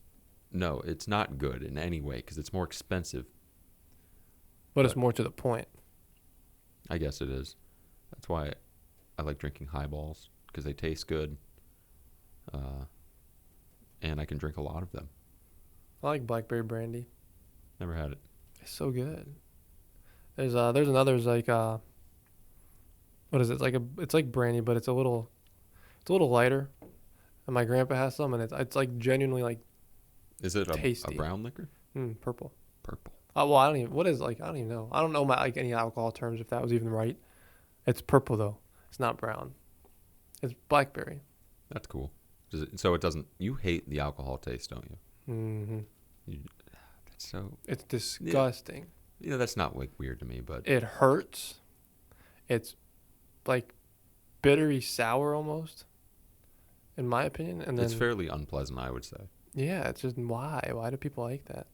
not good in any way because it's more expensive. But it's more to the point. I guess it is. That's why I like drinking highballs because they taste good. And I can drink a lot of them. I like blackberry brandy. Never had it. It's so good. There's another like what is it? It's like brandy, but it's a little lighter. And my grandpa has some, and it's like genuinely like Is it a tasty. brown liquor? Purple. Purple. Oh well, I don't even. What is like? I don't even know. I don't know like any alcohol terms if that was even right. It's purple though. It's not brown. It's blackberry. That's cool. So it doesn't. You hate the alcohol taste, don't you? Mm-hmm. That's so. It's disgusting. Yeah, that's not like weird to me, but It hurts. It's like bittery sour almost, in my opinion. And then it's fairly unpleasant, I would say. yeah, it's just why? Why do people like that?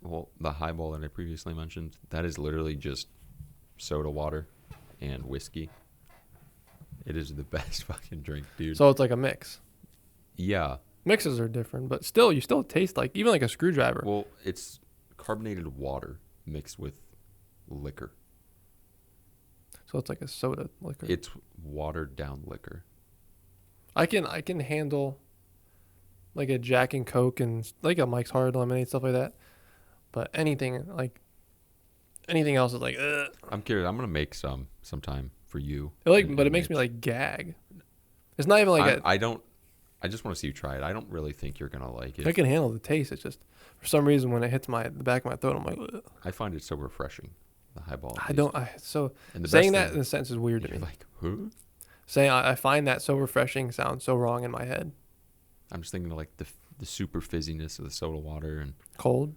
Well, the highball that I previously mentioned, that is literally just soda water and whiskey. It is the best fucking drink, dude. So it's like a mix. Yeah. Mixes are different, but still, you still taste like even like a screwdriver. Well, it's carbonated water mixed with liquor. So it's like a soda liquor. It's watered down liquor. I can handle like a Jack and Coke and like a Mike's Hard Lemonade, stuff like that. But anything else is like ugh. I'm curious. I'm gonna make some sometime for you. But it makes me like gag. It's not even like I don't. I just want to see you try it. I don't really think you're gonna like it. I can handle the taste. It's just for some reason when it hits the back of my throat, I'm like ugh. I find it so refreshing. The highball. I don't. So And the saying best that thing, in a sense is weird to you're me. like, who? Saying I find that so refreshing sounds so wrong in my head. I'm just thinking of like the super fizziness of the soda water and Cold.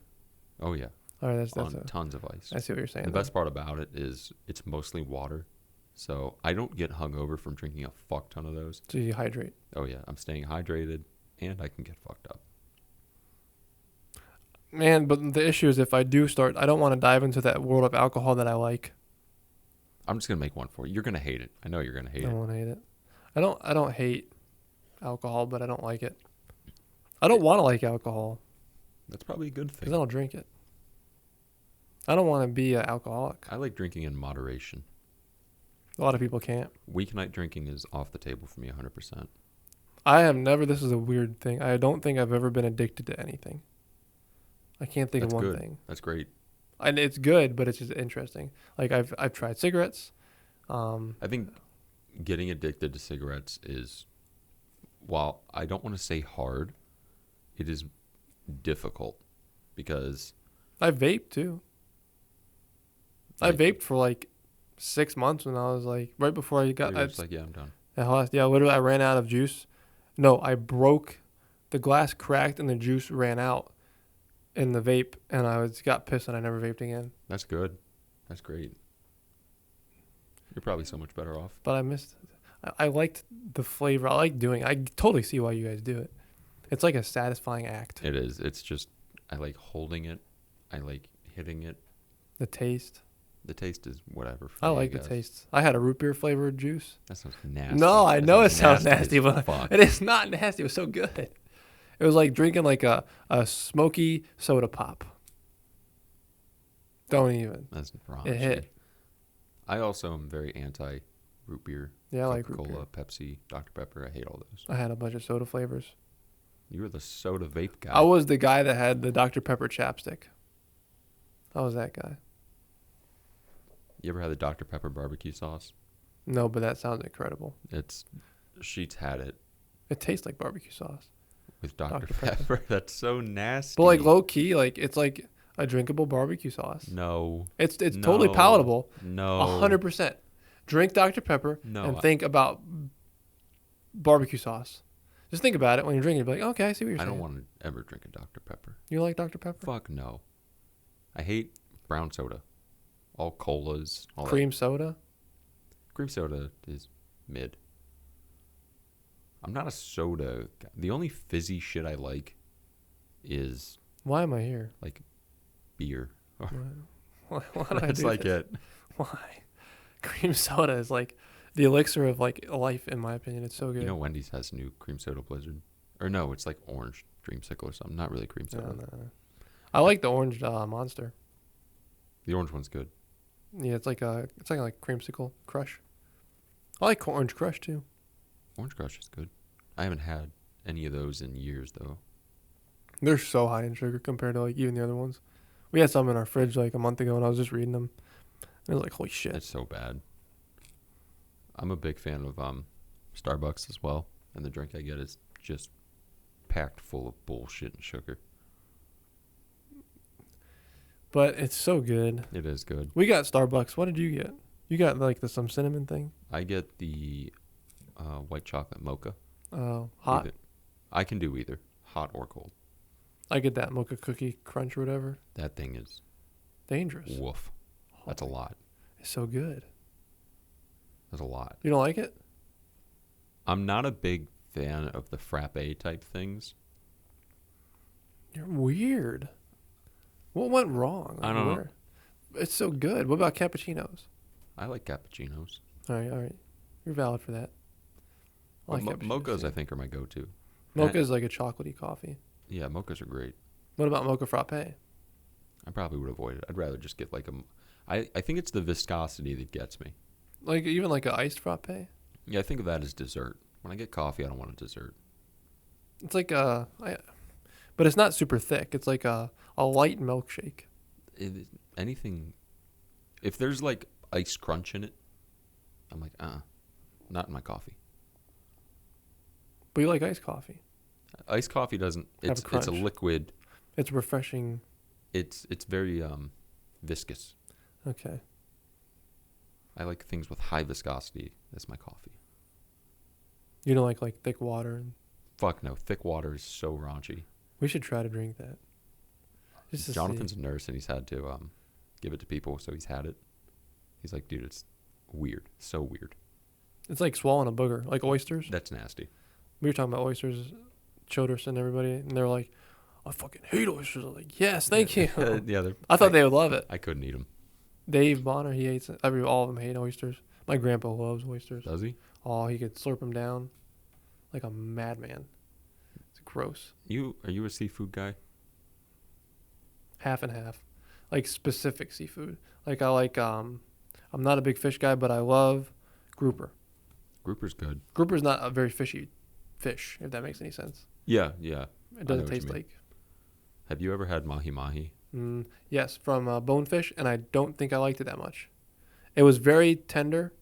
oh yeah, All right, that's on tons of ice. I see what you're saying. The though. best part about it is it's mostly water, so I don't get hungover from drinking a fuck ton of those. So you hydrate. Oh yeah, I'm staying hydrated and I can get fucked up. Man, but the issue is if I do start, I don't want to dive into that world of alcohol that I like. I'm just gonna make one for you. You're gonna hate it. I know you're gonna hate I it. don't hate it. I don't hate alcohol, but I don't like it. I don't want to like alcohol That's probably a good because thing. I don't drink it. I don't want to be an alcoholic. I like drinking in moderation. A lot of people can't. Weeknight drinking is off the table for me 100%. I have never. This is a weird thing. I don't think I've ever been addicted to anything. I can't think That's of one good. thing. That's great. And it's good, but it's just interesting. Like I've tried cigarettes. I think getting addicted to cigarettes is, while I don't want to say hard, it is difficult because I vaped too. I Like- vaped for like 6 months when I was like right before I got. you're just like, yeah, I'm done. Yeah, literally, I ran out of juice. No, I broke the glass, cracked, and the juice ran out in the vape, and got pissed, and I never vaped again. That's good. That's great. You're probably so much better off. But I missed. I liked the flavor. I like doing. I totally see why you guys do it. It's like a satisfying act. It is. It's just, I like holding it. I like hitting it. The taste. The taste is whatever. For I me, like the guess. taste. I had a root beer flavored juice. That sounds nasty. No, I That know it sounds as nasty, but fuck. it is not nasty. It was so good. It was like drinking like a smoky soda pop. Don't even. That's raunchy. It hit. I also am very anti root beer. Yeah, I like root Coca-Cola, beer. Pepsi, Dr. Pepper. I hate all those. I had a bunch of soda flavors. You were the soda vape guy. I was the guy that had the Dr. Pepper chapstick. I was that guy. You ever had the Dr. Pepper barbecue sauce? No, but that sounds incredible. Sheets had it It tastes like barbecue sauce. with Dr. Dr. Pepper. Pepper. That's so nasty. But like low key, like it's like a drinkable barbecue sauce. No. It's totally No. palatable. No. 100%. Drink Dr. Pepper No, and I- think about barbecue sauce. Just think about it when you're drinking. Be like, okay, I see what you're I saying. don't want to ever drink a Dr. Pepper. You like Dr. Pepper? Fuck no. I hate brown soda. All colas. All that. Cream soda? Cream soda is mid. I'm not a soda guy. The only fizzy shit I like is Why am I here? like beer. Why do I That's do like this? it. Why? Cream soda is like the elixir of like life, in my opinion. It's so good. You know, Wendy's has new cream soda blizzard. Or no, it's like orange dreamsicle or something. Not really cream No, soda. no. I like the orange Monster. The orange one's good. Yeah, it's like creamsicle crush. I like orange crush too. Orange Crush is good. I haven't had any of those in years though. They're so high in sugar compared to like even the other ones. We had some in our fridge like a month ago, and I was just reading them. And I was like, holy shit. It's so bad. I'm a big fan of Starbucks as well, and the drink I get is just packed full of bullshit and sugar. But it's so good. It is good. We got Starbucks. What did you get? You got like some cinnamon thing? I get the white chocolate mocha. Oh, hot. Either. I can do either, hot or cold. I get that mocha cookie crunch or whatever. That thing is Dangerous. woof. That's a lot. It's so good. That's a lot. You don't like it? I'm not a big fan of the frappe type things. You're weird. What went wrong? I don't know. Where? It's so good. What about cappuccinos? I like cappuccinos. All right. You're valid for that. I like But cappuccinos, mochas, too. I think, are my go-to. Mocha is like a chocolatey coffee. Yeah, mochas are great. What about mocha frappe? I probably would avoid it. I'd rather just get like a. I think it's the viscosity that gets me. Like even like an iced frappe? Yeah, I think of that as dessert. When I get coffee, I don't want a dessert. It's like but it's not super thick. It's like a light milkshake. Anything, if there's like ice crunch in it, I'm like, not in my coffee. But you like iced coffee. Iced coffee doesn't. Have a It's a crunch. liquid. It's refreshing. It's very viscous. Okay. I like things with high viscosity. That's my coffee. You don't like thick water. And Fuck no, thick water is so raunchy. we should try to drink that. Just to Jonathan's see. a nurse and he's had to give it to people, so he's had it. He's like, dude, it's weird, so weird. It's like swallowing a booger, like oysters. That's nasty. We were talking about oysters, Choders and everybody, and they're like, I fucking hate oysters. I'm like, yes, thank you. Yeah, I thought they would love it. I couldn't eat them. Dave Bonner, he hates it. All of them hate oysters. My grandpa loves oysters. Does he? Oh, he could slurp them down like a madman. It's gross. Are you a seafood guy? Half and half. Like specific seafood. Like I like I'm not a big fish guy, but I love grouper. Grouper's good. Grouper's not a very fishy fish, if that makes any sense. Yeah. It know doesn't what you taste mean. like Have you ever had mahi mahi? yes, from bonefish, and I don't think I liked it that much. It was very tender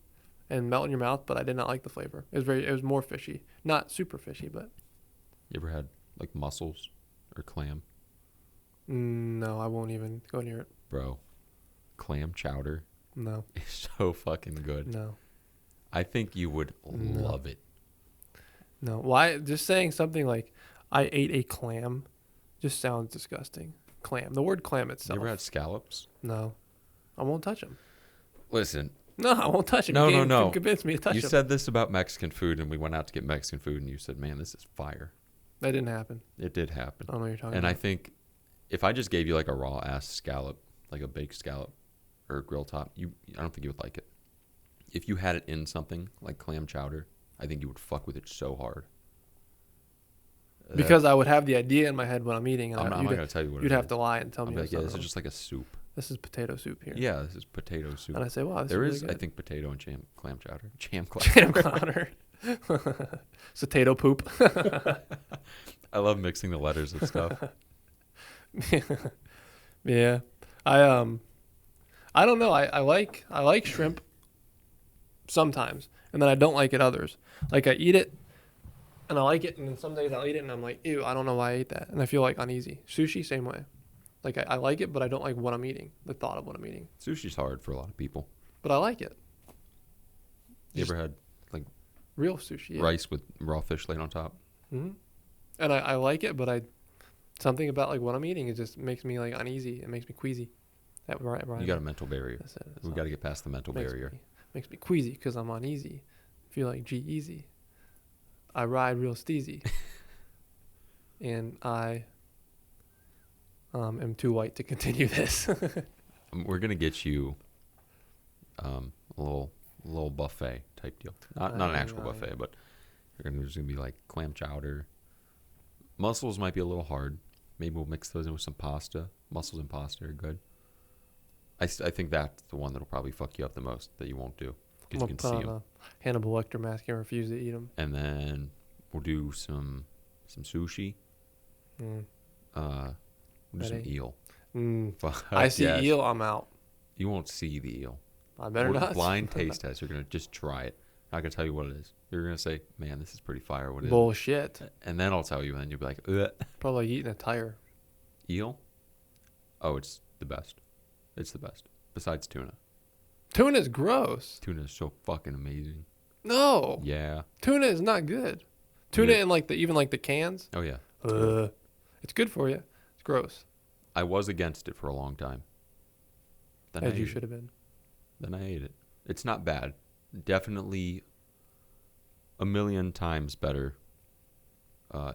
and melt in your mouth, but I did not like the flavor. It was more fishy. Not super fishy, but You ever had like mussels or clam? no, I won't even go near it. Bro, clam chowder No. is so fucking good. No. I think you would No. love it. No. Why just saying something like I ate a clam just sounds disgusting. Clam. The word clam You itself. ever had scallops? No. I won't touch them. Listen, No, I won't touch them. No, you no, can't no. convince me to touch you them. said this about Mexican food, and we went out to get Mexican food, and you said, man, this is fire. That didn't happen. It did happen. I don't know what you're talking And I about. think if I just gave you like a raw ass scallop, like a baked scallop or a grill top, I don't think you would like it. If you had it in something like clam chowder, I think you would fuck with it so hard. Because I would have the idea in my head when I'm eating. And I'm not you'd, going to tell you what you'd it have is. to lie and tell I'll me be it's like, yeah, not this is wrong. just like a soup. This is potato soup here. Yeah, this is potato soup. And I say, wow, this There is is, really I good. think, potato and clam chowder. Jam Jam chowder. clouder. Potato poop. I love mixing the letters and stuff. Yeah. I don't know. I like shrimp sometimes, and then I don't like it others. Like I eat it and I like it, and then some days I'll eat it and I'm like, ew, I don't know why I ate that. And I feel like uneasy. Sushi, same way. Like I like it, but I don't like what I'm eating, the thought of what I'm eating. Sushi's hard for a lot of people. But I like it. You ever had like Real sushi. Yeah. rice with raw fish laid on top? Hmm. And I like it, but something about like what I'm eating, it just makes me like uneasy. It makes me queasy. That right. You got a mental barrier. That's it. We got to get past the mental barrier. Makes me queasy because I'm uneasy. Feel like G-Easy. I ride real steezy. And I am too white to continue this. We're gonna get you a little buffet type deal. Not an actual buffet, but there's gonna be like clam chowder. Mussels might be a little hard. Maybe we'll mix those in with some pasta. Mussels and pasta are good. I think that's the one that'll probably fuck you up the most that you won't do because you can see them. a Hannibal Lecter mask and refuse to eat them. And then we'll do some sushi. Mm. We'll do some Ready? eel. I Fuck see yes. eel, I'm out. You won't see the eel. I better We'll do not. blind taste test. You're gonna just try it. I'm not gonna tell you what it is. You're gonna say, "Man, this is pretty fire." What is Bullshit. it? And then I'll tell you, and then you'll be like, ugh. Probably like eating a tire. "Eel? Oh, it's the best. It's the best. Besides tuna. Tuna's gross. Tuna is so fucking amazing. No. Yeah. Tuna is not good. Tuna Yeah. in like the cans. Oh yeah. It's good for you. It's gross. I was against it for a long time. Then I As you ate it. should have been. Then I ate it. It's not bad. Definitely a million times better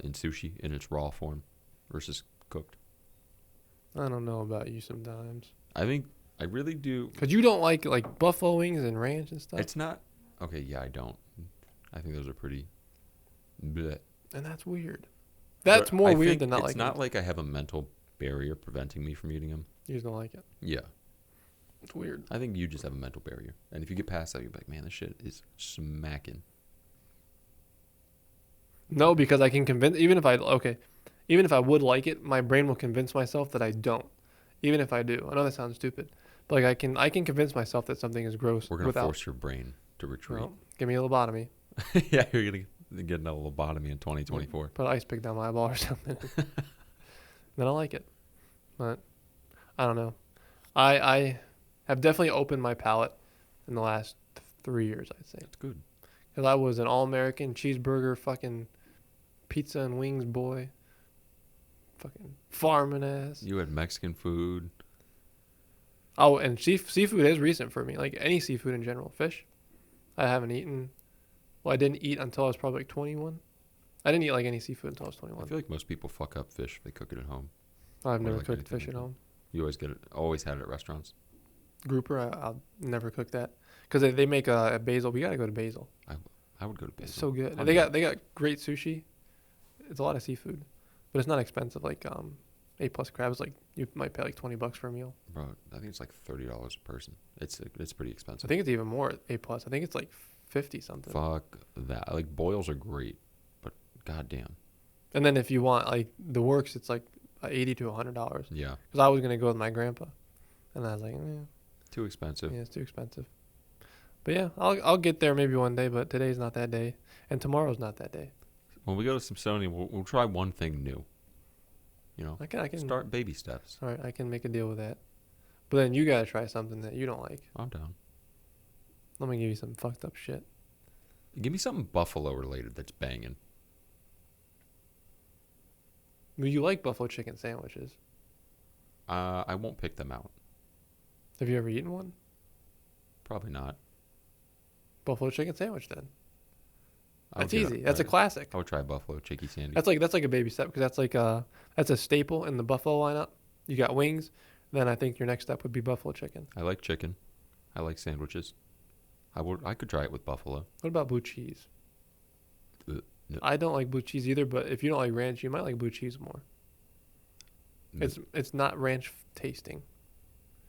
in sushi in its raw form versus cooked. I don't know about you sometimes. I think I really do. Cause you don't like buffalo wings and ranch and stuff. It's not okay. Yeah, I don't. I think those are pretty. Bleh. And that's weird. That's But more I weird think than not it's liking not it. like I have a mental barrier preventing me from eating them. You just don't like it. Yeah, It's weird. I think you just have a mental barrier, and if you get past that, you're like, man, this shit is smacking. No, because I can convince. Even if I would like it, my brain will convince myself that I don't. Even if I do, I know that sounds stupid, but like I can convince myself that something is gross. We're gonna without, force your brain to retreat. Well, give me a lobotomy. Yeah, you're gonna get a lobotomy in 2024. Put an ice pick down my eyeball or something. Then I'll like it. But I don't know. I have definitely opened my palate in the last 3 years, I'd say. That's good. Because I was an all-American cheeseburger fucking pizza and wings boy. Fucking farming ass. You had Mexican food. Oh, and seafood is recent for me. Like any seafood in general. Fish. I haven't eaten. Well, I didn't eat until I was probably like 21. I didn't eat like any seafood until I was I 21. feel like most people fuck up fish if they cook it at home. I've or never like cooked anything fish like at that. home. You always had it at restaurants. Grouper, I'll never cook that. Because they make a basil. We got to go to basil. I would go to It's Basil. so good. I'm And they down. got great sushi. It's a lot of seafood, but it's not expensive. Like A+ crabs, like you might pay like $20 for a meal. Bro, I think it's like $30 a person. It's pretty I expensive. think it's even more at A+. I think it's like 50 something. Fuck that. Like boils are great, but goddamn. And then if you want like the works, it's like $80 to $100. Yeah, Because I was gonna go with my grandpa, and I was like, too expensive. yeah, it's too expensive. But yeah, I'll get there maybe one day. But today's not that day, and tomorrow's not that day. When we go to Simpson, we'll try one thing new. You know, I can start baby steps. All right, I can make a deal with that. But then you gotta try something that you don't like. I'm down. Let me give you some fucked up shit. Give me something buffalo related that's banging. Well, you like buffalo chicken sandwiches. I won't pick them out. Have you ever eaten one? Probably not. Buffalo chicken sandwich then. I would That's get easy. That's a classic. I would try buffalo chicky sandy. That's like a baby step because that's a staple in the buffalo lineup. You got wings, then I think your next step would be buffalo chicken. I like chicken. I like sandwiches. I could try it with buffalo. What about blue cheese? No. I don't like blue cheese either, but if you don't like ranch, you might like blue cheese more. It's not ranch tasting.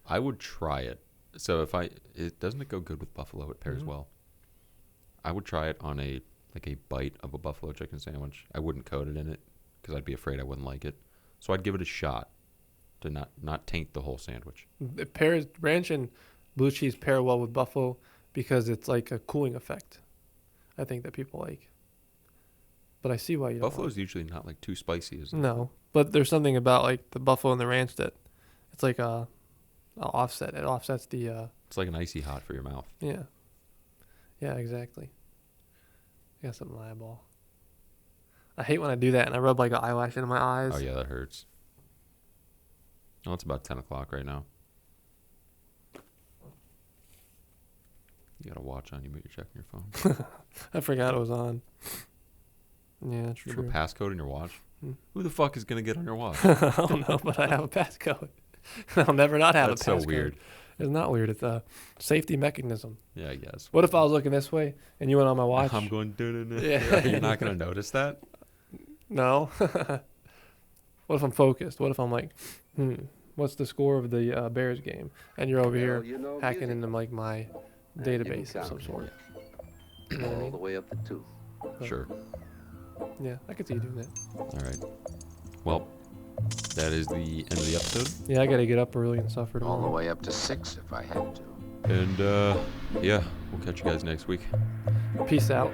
I would try it. So it doesn't it go good with buffalo? It pairs Mhm. well. I would try it on a bite of a buffalo chicken sandwich. I wouldn't coat it in it because I'd be afraid I wouldn't like it. So I'd give it a shot to not taint the whole sandwich. It pairs ranch and blue cheese pair well with buffalo because it's like a cooling effect. I think that people like. But I see why you don't. Buffalo's usually not like too spicy, is it? No, but there's something about like the buffalo and the ranch that it's like a offset. It offsets the It's like an icy hot for your mouth. yeah. Yeah, exactly. I got something in my eyeball. I hate when I do that and I rub like an eyelash into my eyes. Oh yeah, that hurts. Oh, it's about 10 o'clock right now. You got a watch on you, but you're checking your phone. I forgot it was on. Yeah, You have true. a passcode in your watch? Hmm. Who the fuck is gonna get on your watch? I don't know, but I have a passcode. I'll never not have That's a so passcode. weird. It's not weird. It's a safety mechanism. Yeah, I guess. What if I was looking this way and you went on my watch? I'm going. Yeah. You're not gonna notice that. No. What if I'm focused? What if I'm like, what's the score of the Bears game? And you're over here Well, you know, hacking music, into like my you can database of count some sort. it You know what I all mean? the way up to 2. Sure. Yeah, I could see you doing that. All right. Well, that is the end of the episode. Yeah, I gotta get up early and stuff for All the tomorrow. way up to 6 if I had to. And yeah, we'll catch you guys next week. Peace out.